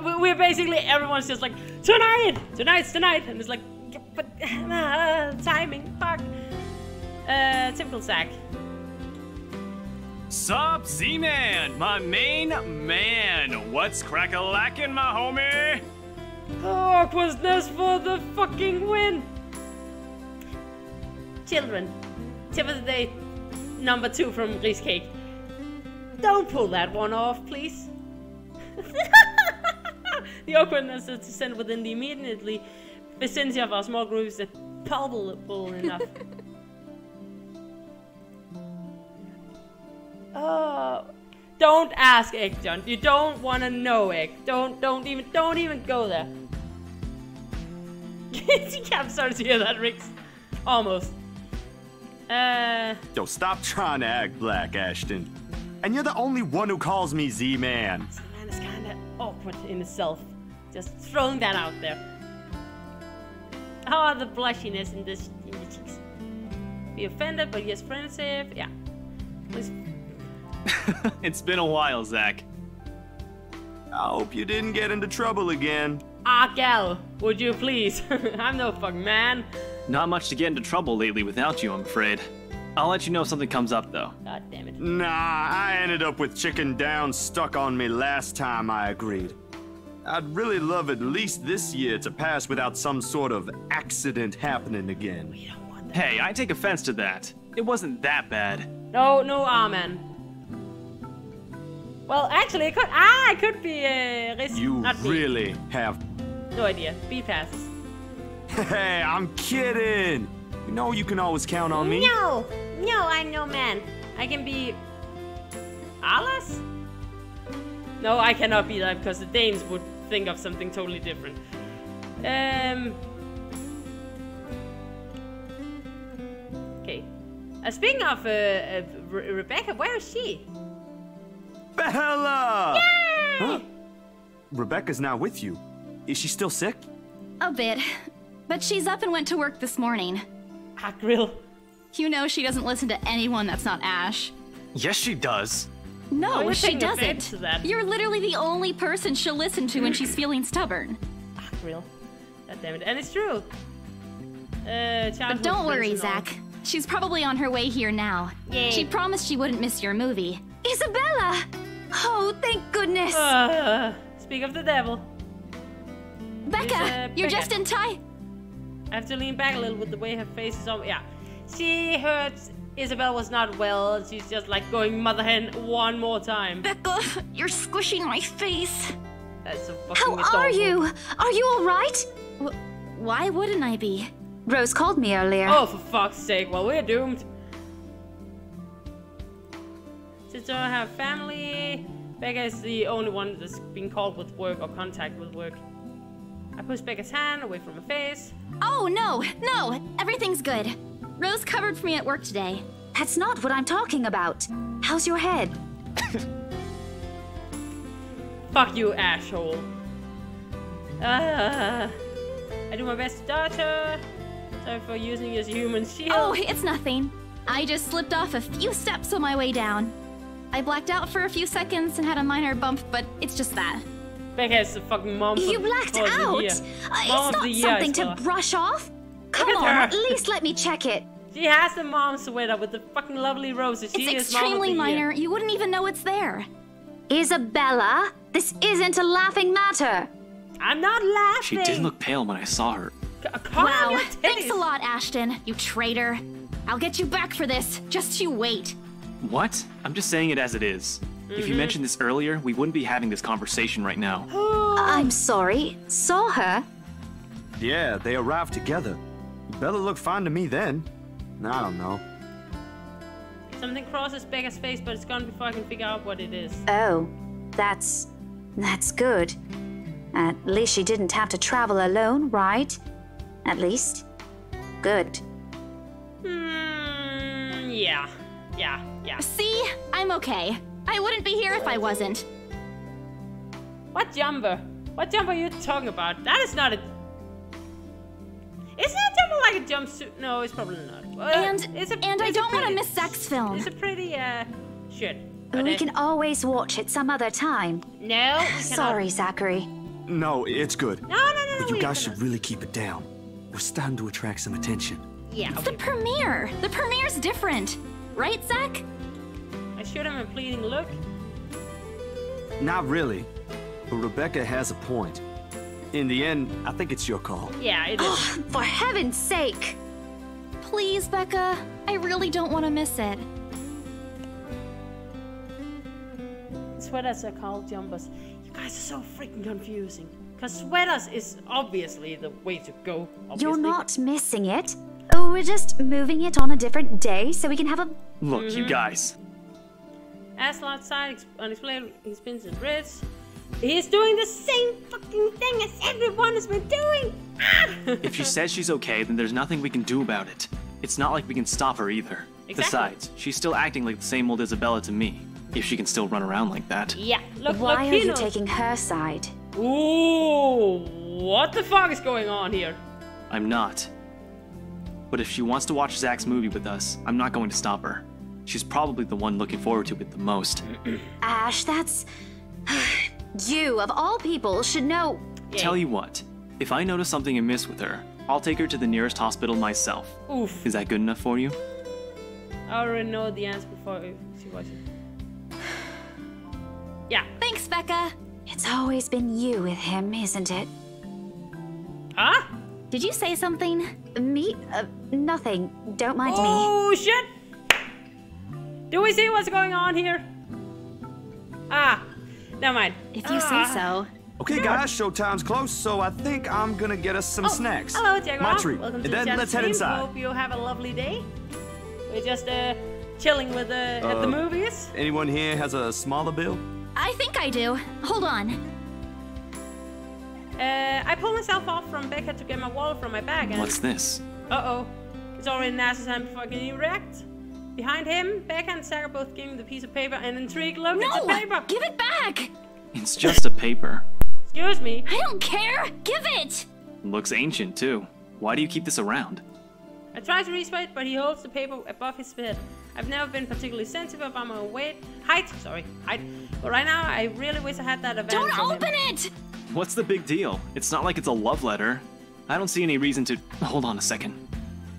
We're basically, everyone's just like, tonight's tonight! And it's like, yeah, but, timing, fuck. Typical Zach. Sup, Z-Man, my main man. What's crack-a-lackin', my homie? Awkwardness for the fucking win! Children, tip of the day number 2 from RiisCake. Don't pull that one off, please. The awkwardness is to send within the immediately vicinity of our small groups is palpable enough. Oh, don't ask Egg, John. You don't want to know, Egg. Don't even go there. I'm sorry to hear that, Rix. Almost. Yo, stop trying to act black, Ashton. And you're the only one who calls me Z-Man. Z-Man is kind of awkward in itself. Just throwing that out there. Oh, the blushiness in the cheeks. Be offended, but yes, friendship. Yeah. It's been a while, Zach. I hope you didn't get into trouble again. Ah, gal, would you please? I'm no fucking man. Not much to get into trouble lately without you, I'm afraid. I'll let you know if something comes up, though. God damn it. Nah, I ended up with chicken down stuck on me last time I agreed. I'd really love at least this year to pass without some sort of accident happening again. Hey, I take offense to that. It wasn't that bad. No, amen. Well, actually, it could be risk. You not really have. No idea. B passes. Hey, I'm kidding. You know you can always count on me. No, I'm no man. I can be Alas? No, I cannot be that because the Danes would think of something totally different. Okay. Speaking of Rebecca, where is she? Bella! Yay! Huh? Rebecca's not with you. Is she still sick? A bit. But she's up and went to work this morning. Ah, grill. You know she doesn't listen to anyone that's not Ash. Yes, she does. No, she doesn't. To that. You're literally the only person she'll listen to when she's feeling stubborn. Ah, grill. God damn it. And it's true. But don't worry, Zach. She's probably on her way here now. Yay. She promised she wouldn't miss your movie. Isabella! Oh, thank goodness. Speak of the devil. Becca, you're just in time. I have to lean back a little with the way her face is on. Yeah. She heard Isabel was not well, and she's just like going mother hen one more time. Becca, you're squishing my face. That's so fucking How adorable. are you? Are you alright? Why wouldn't I be? Rose called me earlier. Oh, for fuck's sake. Well, we're doomed. Since I have family, Becca is the only one that's been called with work or contact with work. I push Becca's hand away from her face. Oh, no, everything's good. Rose covered for me at work today. That's not what I'm talking about. How's your head? Fuck you, asshole. I do my best to dodge her. Sorry for using you as a human shield. Oh, it's nothing. I just slipped off a few steps on my way down. I blacked out for a few seconds and had a minor bump, but it's just that. Becca is the fucking mom. You blacked out? It's not something to brush off. Come on, at least let me check it. She has the mom sweater with the fucking lovely roses. It's extremely minor. You wouldn't even know it's there. Isabella, this isn't a laughing matter. I'm not laughing. She did look pale when I saw her. Wow, thanks a lot, Ashton, you traitor. I'll get you back for this. Just you wait. What? I'm just saying it as it is. If you mentioned this earlier, we wouldn't be having this conversation right now. I'm sorry. Saw her? Yeah, they arrived together. Bella looked fine to me then. I don't know. Something crosses Becca's face, but it's gone before I can figure out what it is. Oh, that's good. At least she didn't have to travel alone, right? At least. Good. Yeah. See? I'm okay. I wouldn't be here if I wasn't. What jumper? What jumper are you talking about? That is not a... Isn't that jumper like a jumpsuit? No, it's probably not. And I don't want to miss Zach's film. It's a pretty, shit. We can always watch it some other time. No, sorry, Zachary. No, it's good. No. But you guys should really keep it down. We're starting to attract some attention. Yeah. It's the premiere. The premiere's different. Right, Zach? I shoot him a pleading look. Not really. But Rebecca has a point. In the end, I think it's your call. Yeah, it is. Oh, for heaven's sake. Please, Becca. I really don't want to miss it. Sweaters are called jumpers. You guys are so freaking confusing. Because sweaters is obviously the way to go. Obviously. You're not missing it. Oh, we're just moving it on a different day so we can have a... Look, you guys. Asshole outside on display, he spins his wrists. He's doing the same fucking thing as everyone has been doing! If she says she's okay, then there's nothing we can do about it. It's not like we can stop her either. Exactly. Besides, she's still acting like the same old Isabella to me. If she can still run around like that. Yeah, look, Why are you taking her side? Ooh, what the fuck is going on here? I'm not. But if she wants to watch Zach's movie with us, I'm not going to stop her. She's probably the one looking forward to it the most. Ash, that's... You, of all people, should know... Tell you what, if I notice something amiss with her, I'll take her to the nearest hospital myself. Oof. Is that good enough for you? I already know the answer before she watches it. Yeah. Thanks, Becca. It's always been you with him, isn't it? Huh? Did you say something? Me? Nothing. Don't mind me. Oh, shit! Do we see what's going on here? Ah, never mind. If you say so. Okay, guys, showtime's close, so I think I'm gonna get us some snacks. Hello, Jaguar. My treat. Welcome And to the then chat let's head stream. inside. Hope you have a lovely day. We're just chilling with at the movies. Anyone here has a smaller bill? I think I do. Hold on. I pulled myself off from Becca to get my wallet from my bag. And What's this? Uh-oh. It's already Nas's time before I can even react. Behind him, Becca and Zach are both giving the piece of paper and intrigued look. It's a paper. Give it back! It's just a paper. Excuse me. I don't care! Give it! Looks ancient, too. Why do you keep this around? I try to reach it, but he holds the paper above his head. I've never been particularly sensitive about my height. But right now, I really wish I had that advantage. Don't open it! What's the big deal? It's not like it's a love letter. I don't see any reason to... Hold on a second.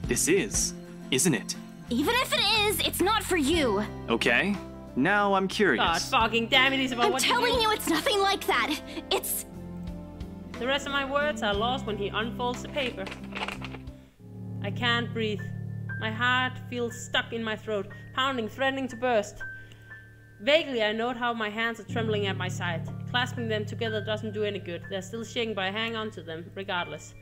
This is, isn't it? Even if it is, it's not for you. Okay. Now I'm curious. God fucking damn it, Isabel. I'm what telling you, it's nothing like that. It's... The rest of my words are lost when he unfolds the paper. I can't breathe. My heart feels stuck in my throat, pounding, threatening to burst. Vaguely, I note how my hands are trembling at my side. Clasping them together doesn't do any good. They're still shaking, but I hang on to them, regardless.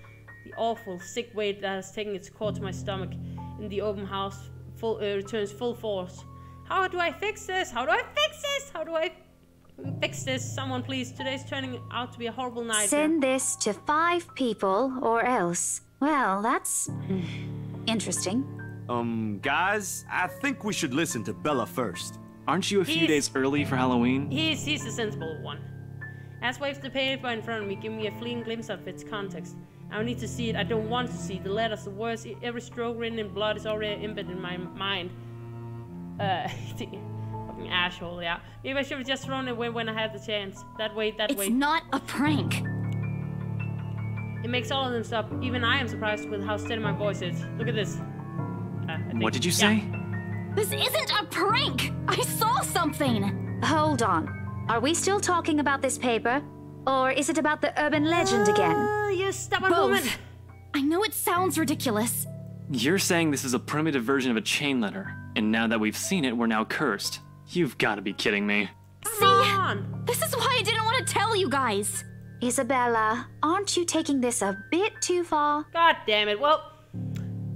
The awful, sick weight that has taken its course to my stomach in the open house returns full force. How do I fix this? How do I fix this? How do I fix this? Someone please. Today's turning out to be a horrible night. Send this to 5 people or else. Well, that's... interesting. Guys, I think we should listen to Bella first. Aren't you a few days early for Halloween? He's the sensible one. As waves the paper in front of me, giving me a fleeting glimpse of its context. I don't need to see it. I don't want to see the letters, the words. Every stroke written in blood is already embedded in my mind. Fucking asshole, yeah. Maybe I should have just thrown it away when I had the chance. That way. It's not a prank. It makes all of them stop. Even I am surprised with how steady my voice is. Look at this. What did you say? This isn't a prank! I saw something! Hold on. Are we still talking about this paper? Or is it about the urban legend again? You stubborn Both. woman! I know it sounds ridiculous. You're saying this is a primitive version of a chain letter, and now that we've seen it, we're now cursed. You've got to be kidding me. This is why I didn't want to tell you guys. Isabella, aren't you taking this a bit too far? God damn it. Well,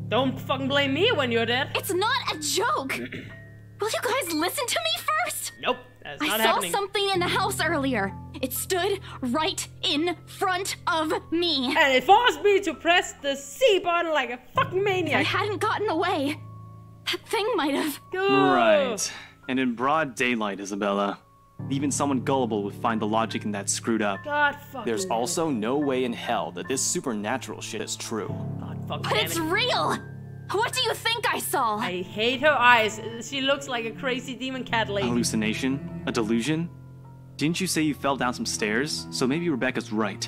don't fucking blame me when you're dead. It's not a joke. Will you guys listen to me first? Nope, that's not happening. happening. I saw something in the house earlier. It stood right in front of me. And it forced me to press the C button like a fucking maniac. If I hadn't gotten away, that thing might have. Right. And in broad daylight, Isabella. Even someone gullible would find the logic in that screwed up. God fucking There's also no way in hell that this supernatural shit is true. God fucking But it's real! What do you think I saw? I hate her eyes. She looks like a crazy demon cat lady. Hallucination? A delusion? Didn't you say you fell down some stairs? So maybe Rebecca's right.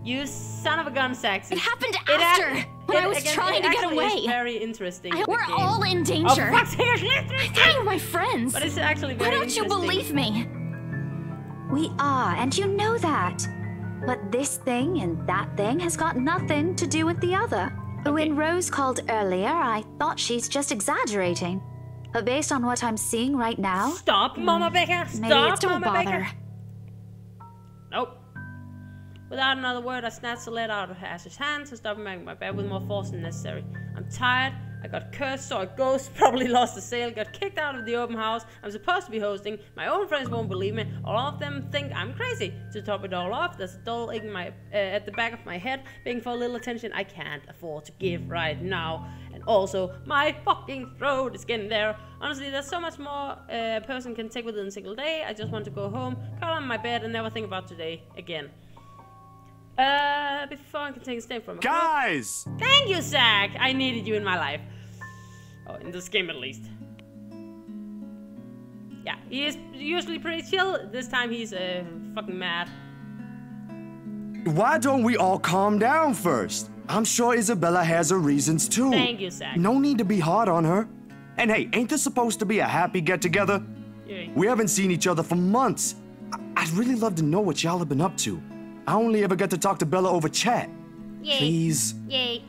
You son of a gun, Saxon. It happened after, when I was trying to get away. It's very interesting. We're all in danger. Oh, fuck's sake, I thought you were my friends. But it's actually very Why don't you believe me? We are, and you know that. But this thing and that thing has got nothing to do with the other. When Rose called earlier, I thought she's just exaggerating. But based on what I'm seeing right now... Stop, Mama Becca! Maybe Stop, Mama bother. Becca! Nope. Without another word, I snatched the letter out of Ash's hands and started banging my bed with more force than necessary. I'm tired. I got cursed, saw a ghost, probably lost the sale, got kicked out of the open house I'm supposed to be hosting. My own friends won't believe me. All of them think I'm crazy. To top it all off, there's a doll in my at the back of my head, begging for a little attention I can't afford to give right now. And also, my fucking throat is getting there. Honestly, there's so much more a person can take within a single day. I just want to go home, curl on my bed, and never think about today again. Before I can take a step from Guys! Thank you, Zach! I needed you in my life. Oh, in this game at least. Yeah, he is usually pretty chill. This time he's fucking mad. Why don't we all calm down first? I'm sure Isabella has her reasons too. Thank you, Zach. No need to be hard on her. And hey, ain't this supposed to be a happy get-together? Yeah. We haven't seen each other for months. I'd really love to know what y'all have been up to. I only ever get to talk to Bella over chat. Yay. Please. Yay.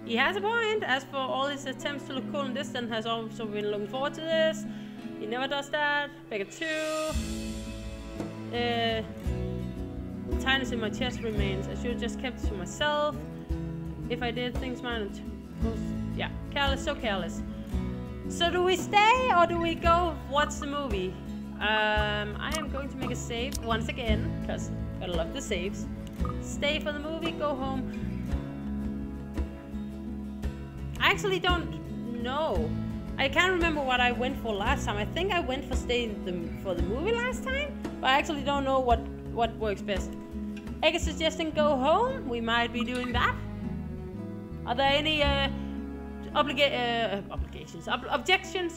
He has a point. As for all his attempts to look cool and distant, has also been looking forward to this. He never does that. Becca 2. The tightness in my chest remains. I should have just kept it to myself. If I did, things might have... Yeah, careless, so careless. So do we stay or do we go watch the movie? I am going to make a save once again, because I love the saves. Stay for the movie, go home. I actually don't know. I can't remember what I went for last time. I think I went for staying for the movie last time, but I actually don't know what works best. Egg is suggesting go home. We might be doing that. Are there any objections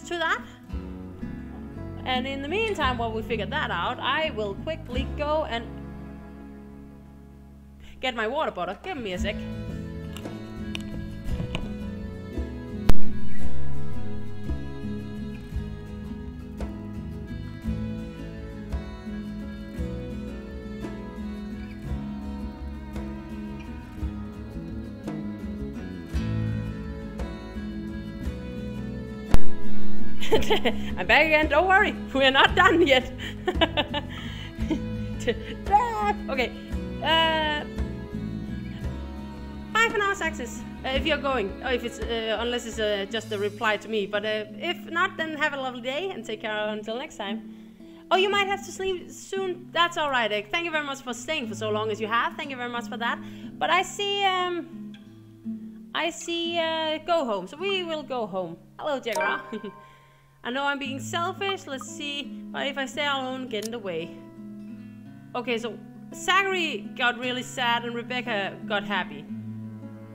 to that? And in the meantime, while we figure that out, I will quickly go and get my water bottle. Give me a sec. I'm back again, don't worry, we're not done yet. Okay, bye for now, Saxes. If you're going, or if it's, unless it's just a reply to me, but if not, then have a lovely day and take care until next time. Oh, you might have to sleep soon, that's alright, Egg. Thank you very much for staying for so long as you have, thank you very much for that. But I see, go home, so we will go home. Hello, Jagger. I know I'm being selfish, let's see, but if I stay alone, get in the way. Okay, so Zachary got really sad and Rebecca got happy.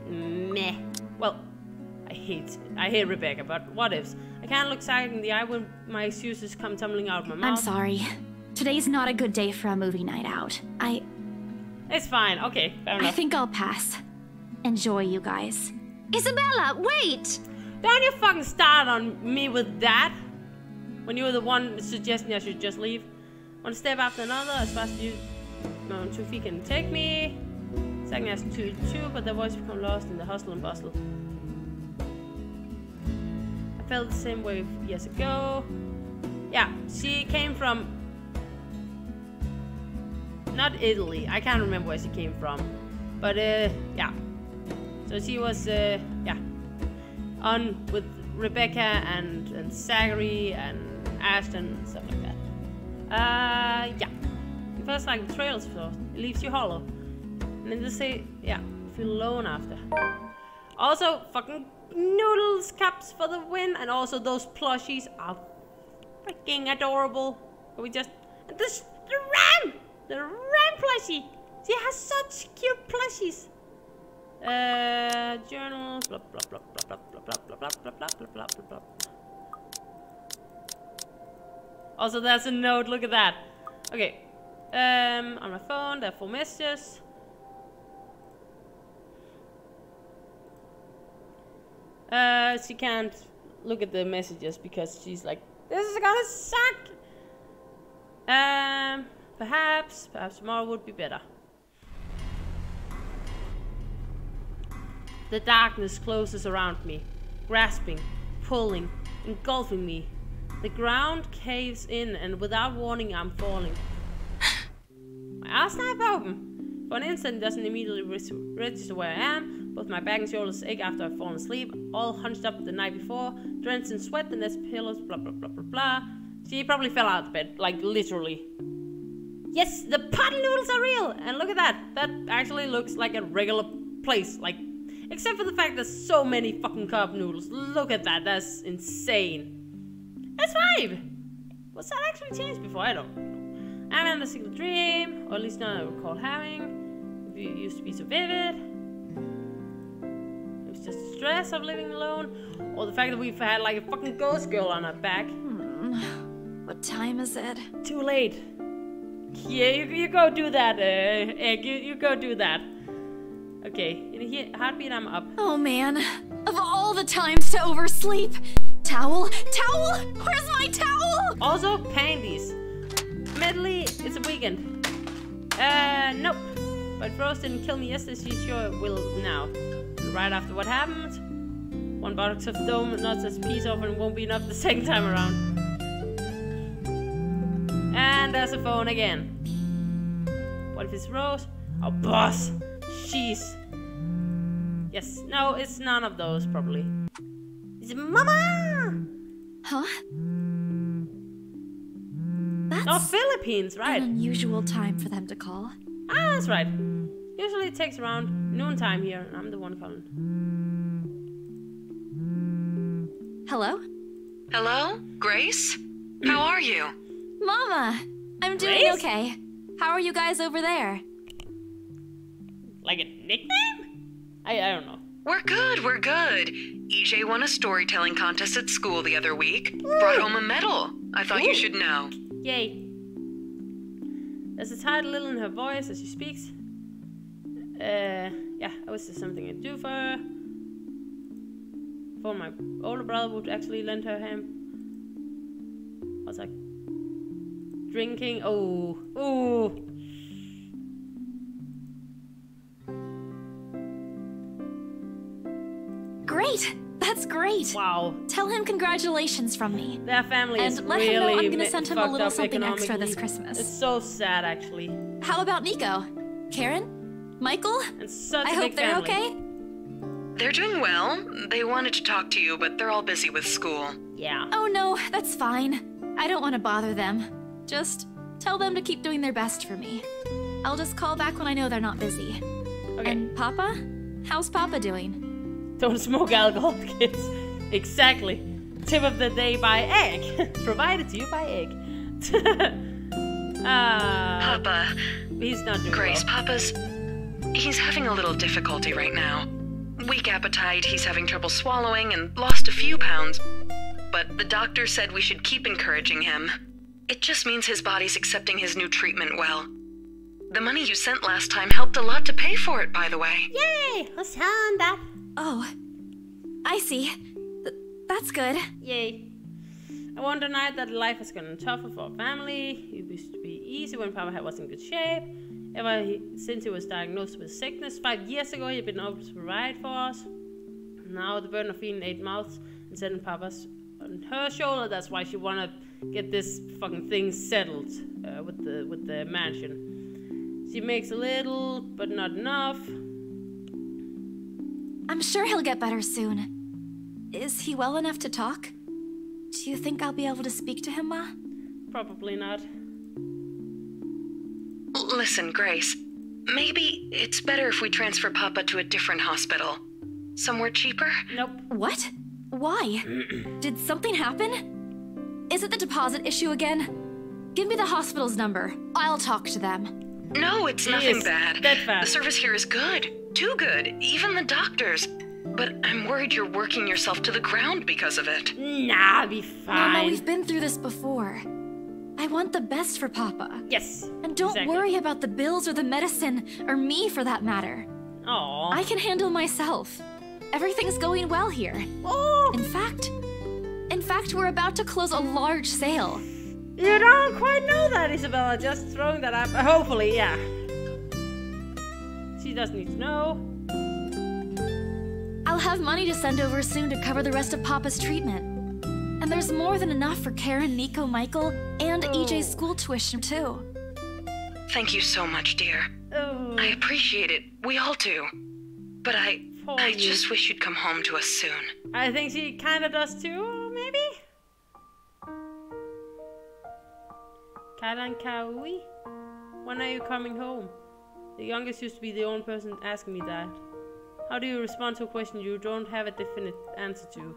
Meh. Well, I hate Rebecca, but what ifs? I can't look Zach in the eye when my excuses come tumbling out of my mouth. I'm sorry. Today's not a good day for a movie night out. It's fine, okay, fair enough. I think I'll pass. Enjoy, you guys. Isabella, wait! Don't you fucking start on me with that! When you were the one suggesting I should just leave. One step after another, as fast as you, my own 2 feet can take me. Second has 2, but their voice become lost in the hustle and bustle. I felt the same way years ago. Yeah, she came from... not Italy, I can't remember where she came from. But, yeah. So she was, yeah. On with Rebecca and Zachary and Ashton and stuff like that. Yeah. It feels like betrayals first. It leaves you hollow. And then just say, yeah, feel alone after. Also, fucking noodles cups for the win. And also those plushies are freaking adorable. We just, the Ram plushie. She has such cute plushies. Journal, blah blah blah blah blah blah blah blah blah blah blah blah blah. Also, there's a note. Look at that. Okay. On my phone, there are 4 messages. She can't look at the messages because she's like, this is gonna suck. Perhaps tomorrow would be better. The darkness closes around me, grasping, pulling, engulfing me. The ground caves in, and without warning, I'm falling. My eyes snap open. For an instant, it doesn't immediately register where I am. Both my back and shoulders ache after I've fallen asleep, all hunched up the night before, drenched in sweat, and there's pillows, blah blah blah blah blah. She probably fell out of bed, like literally. Yes, the pot noodles are real! And look at that! That actually looks like a regular place, like, except for the fact there's so many fucking cup noodles. Look at that, that's insane. That's 5! Was that actually changed before? I don't know. I'm in a single dream, or at least none I recall having. It used to be so vivid. It was just the stress of living alone, or the fact that we've had like a fucking ghost girl on our back. What time is it? Too late. Yeah, you go do that, Egg. You go do that. Okay, in here, heartbeat, I'm up. Oh man, of all the times to oversleep. Towel? Towel? Where's my towel? Also, panties. Admittedly, it's a weekend. Nope. But Rose didn't kill me yesterday, she sure will now. Right after what happened, one box of dome nuts as peace offering won't be enough the second time around. And there's a phone again. What if it's Rose? Oh, boss. She's... Yes, no, it's none of those, probably. It's Mama! Huh? That's oh, Philippines, right. An unusual time for them to call. Ah, that's right. Usually it takes around noontime here, and I'm the one calling. Hello? Hello? Grace? How are you? Mama! I'm doing Grace? okay. How are you guys over there? Like a nickname? I don't know. We're good, we're good. EJ won a storytelling contest at school the other week. Brought home a medal. I thought you should know. Yay. There's a tight little in her voice as she speaks. Yeah, I wish there's something I could do for her. For my older brother would actually lend her hand. What's that? Drinking. Oh. Ooh. Great! That's great! Wow. Tell him congratulations from me. Their family is and let really him know I'm gonna send him a fucked little up something extra economically. this Christmas. It's so sad, actually. How about Nico? Karen? Michael? And such I a hope big they're family. okay? They're doing well. They wanted to talk to you, but they're all busy with school. Yeah. Oh no, that's fine. I don't want to bother them. Just tell them to keep doing their best for me. I'll just call back when I know they're not busy. Okay. And Papa? How's Papa doing? Don't smoke alcohol, kids. Exactly. Tip of the day by Egg. Provided to you by Egg. Papa. He's not doing Grace, well. Papa's... He's having a little difficulty right now. Weak appetite, he's having trouble swallowing, and lost a few pounds. But the doctor said we should keep encouraging him. It just means his body's accepting his new treatment well. The money you sent last time helped a lot to pay for it, by the way. Yay! Let's hand that. Oh, I see. That's good. Yay. I won't deny that life has gotten tougher for our family. It used to be easy when Papa was in good shape. Since he was diagnosed with sickness 5 years ago, he'd been able to provide for us. Now the burden of feeding 8 mouths and sending Papa's on her shoulder. That's why she wanted to get this fucking thing settled with the mansion. She makes a little, but not enough. I'm sure he'll get better soon. Is he well enough to talk? Do you think I'll be able to speak to him, Ma? Probably not. Listen, Grace. Maybe it's better if we transfer Papa to a different hospital. Somewhere cheaper? Nope. What? Why? Did something happen? Is it the deposit issue again? Give me the hospital's number. I'll talk to them. No, it's nothing bad. Steadfast. The service here is good. Too good. Even the doctors. But I'm worried you're working yourself to the ground because of it. Nah, be fine. Mama, we've been through this before. I want the best for Papa. Yes. And don't exactly. worry about the bills or the medicine, or me for that matter. Aww. I can handle myself. Everything's going well here. Oh. In fact, we're about to close a large sale. You don't quite know that, Isabella. Just throwing that up. Hopefully, yeah. She doesn't need to know. I'll have money to send over soon to cover the rest of Papa's treatment. And there's more than enough for Karen, Nico, Michael, and EJ's school tuition too. Thank you so much, dear. I appreciate it. We all do. But I just wish you'd come home to us soon. I think she kinda does too, maybe? Kalan Kaui? When are you coming home? The youngest used to be the only person asking me that. How do you respond to a question you don't have a definite answer to?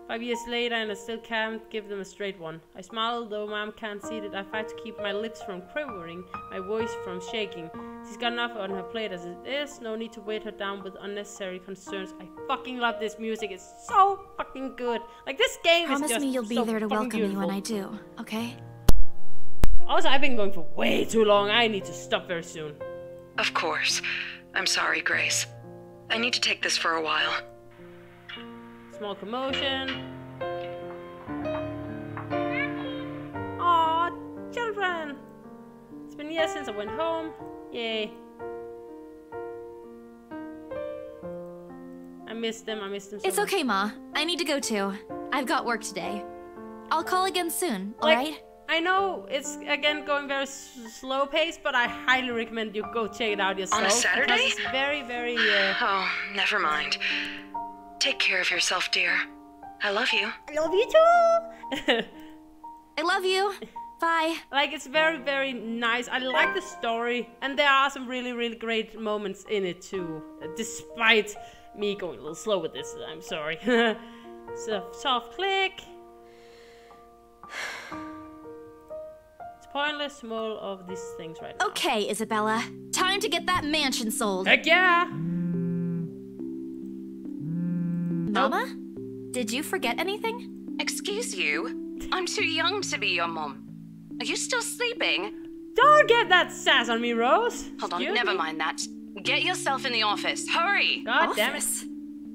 5 years later and I still can't give them a straight one. I smile though Mom can't see that I fight to keep my lips from quivering, my voice from shaking. She's got enough on her plate as it is, no need to weight her down with unnecessary concerns. I fucking love this music, it's so fucking good. Like this game is just Promise me you'll be so there to welcome beautiful. me when I do, okay? Also, I've been going for way too long, I need to stop very soon. Of course. I'm sorry, Grace. I need to take this for a while. Small commotion. Aw, children! It's been years since I went home. Yay. I missed them so It's much. okay, Ma. I need to go too. I've got work today. I'll call again soon, Like, alright? I know it's again going very slow paced, but I highly recommend you go check it out yourself. On a Saturday? Because it's very, very. Oh, never mind. Take care of yourself, dear. I love you. I love you too. I love you. Bye. Like it's very, very nice. I like the story, and there are some really, really great moments in it too. Despite me going a little slow with this, I'm sorry. So soft click. Pointless to all of these things right now. Okay, Isabella. Time to get that mansion sold. Heck yeah! Mama? Did you forget anything? Excuse you? I'm too young to be your mom. Are you still sleeping? Don't get that sass on me, Rose. Hold on, Excuse never me? mind that. Get yourself in the office. Hurry! God damn it.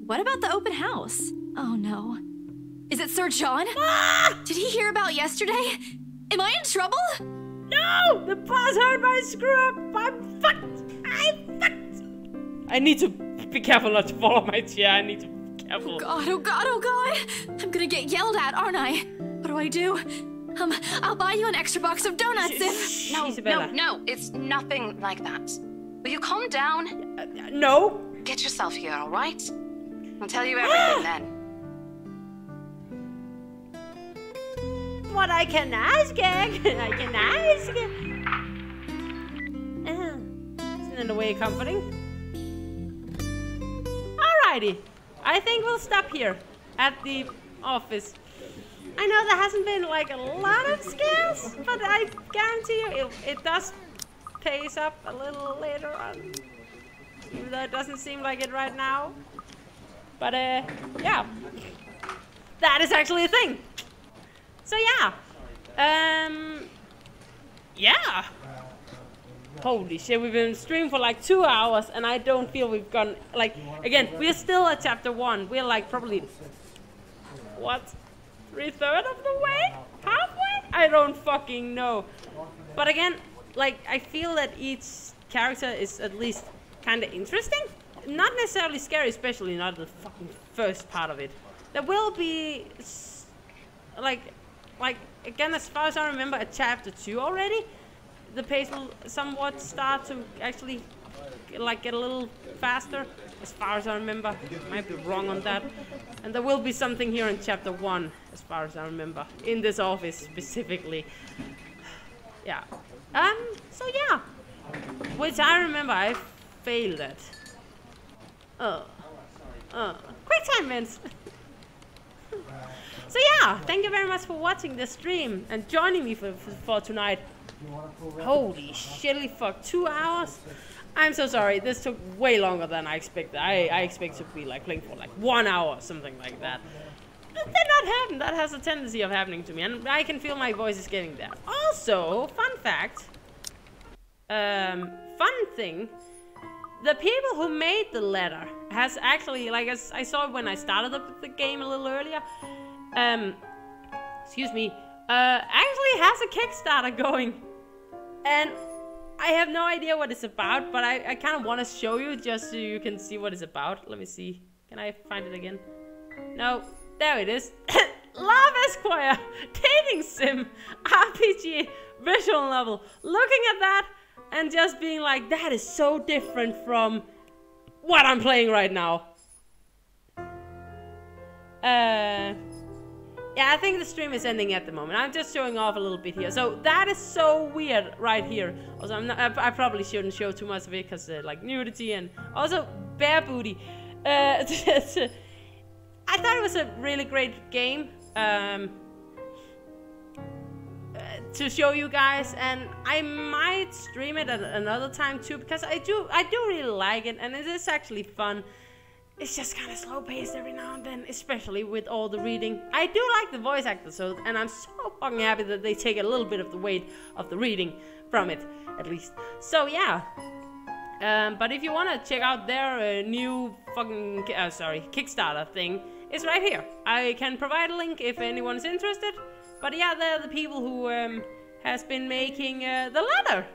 What about the open house? Oh no. Is it Sir John? Ah! Did he hear about yesterday? Am I in trouble? No! The boss heard my screw up! I'm fucked! I'm fucked! I need to be careful not to fall off my chair. I need to be careful. Oh god, oh god, oh god! I'm gonna get yelled at, aren't I? What do I do? I'll buy you an extra box of donuts if... No, it's nothing like that. Will you calm down? No. Get yourself here, alright? I'll tell you everything then. What I can ask, I can ask. Isn't it a way comforting? Alrighty, I think we'll stop here at the office. I know there hasn't been like a lot of scares, but I guarantee you it does pace up a little later on. Even though it doesn't seem like it right now. But yeah, that is actually a thing. So yeah, yeah. Holy shit, we've been streaming for like 2 hours and I don't feel we've gone, like, again, we're still at chapter 1. We're like probably, what, 3/3 of the way? Halfway? I don't fucking know. But again, like, I feel that each character is at least kind of interesting. Not necessarily scary, especially not the fucking first part of it. There will be, like again, as far as I remember, at chapter 2 already, the pace will somewhat start to actually like get a little faster, as far as I remember. Might be wrong on that. And there will be something here in chapter 1, as far as I remember, in this office specifically. Yeah. So yeah, which I remember I failed at. Quick time wins. So yeah, thank you very much for watching the stream and joining me for tonight. Holy shitty fuck, 2 hours? I'm so sorry, this took way longer than I expected. I expect to be like playing for like 1 hour or something like that. That did not happen. That has a tendency of happening to me, and I can feel my voice is getting there. Also, fun fact, fun thing, the people who made the letter has actually, like as I saw when I started the game a little earlier, excuse me, actually has a Kickstarter going, and I have no idea what it's about, but I kind of want to show you just so you can see what it's about. Let me see. Can I find it again? No, there it is. Love Esquire, dating sim, RPG, visual novel. Looking at that and just being like, that is so different from what I'm playing right now. Yeah, I think the stream is ending at the moment. I'm just showing off a little bit here. So that is so weird right here. Also, I probably shouldn't show too much of it because like nudity and also bare booty. I thought it was a really great game to show you guys, and I might stream it at another time too because I do really like it, and it is actually fun. It's just kind of slow paced every now and then, especially with all the reading. I do like the voice actors, so, and I'm so fucking happy that they take a little bit of the weight of the reading from it, at least. So yeah. But if you want to check out their new fucking Kickstarter thing, it's right here. I can provide a link if anyone's interested. But yeah, they're the people who has been making the ladder.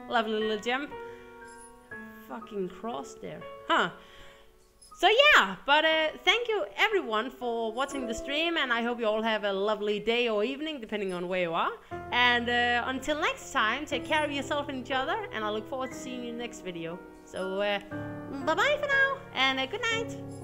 Lovely little gem. Fucking cross there, huh? So yeah, but thank you everyone for watching the stream, and I hope you all have a lovely day or evening, depending on where you are. And until next time, take care of yourself and each other, and I look forward to seeing you in the next video. So bye-bye for now, and good night.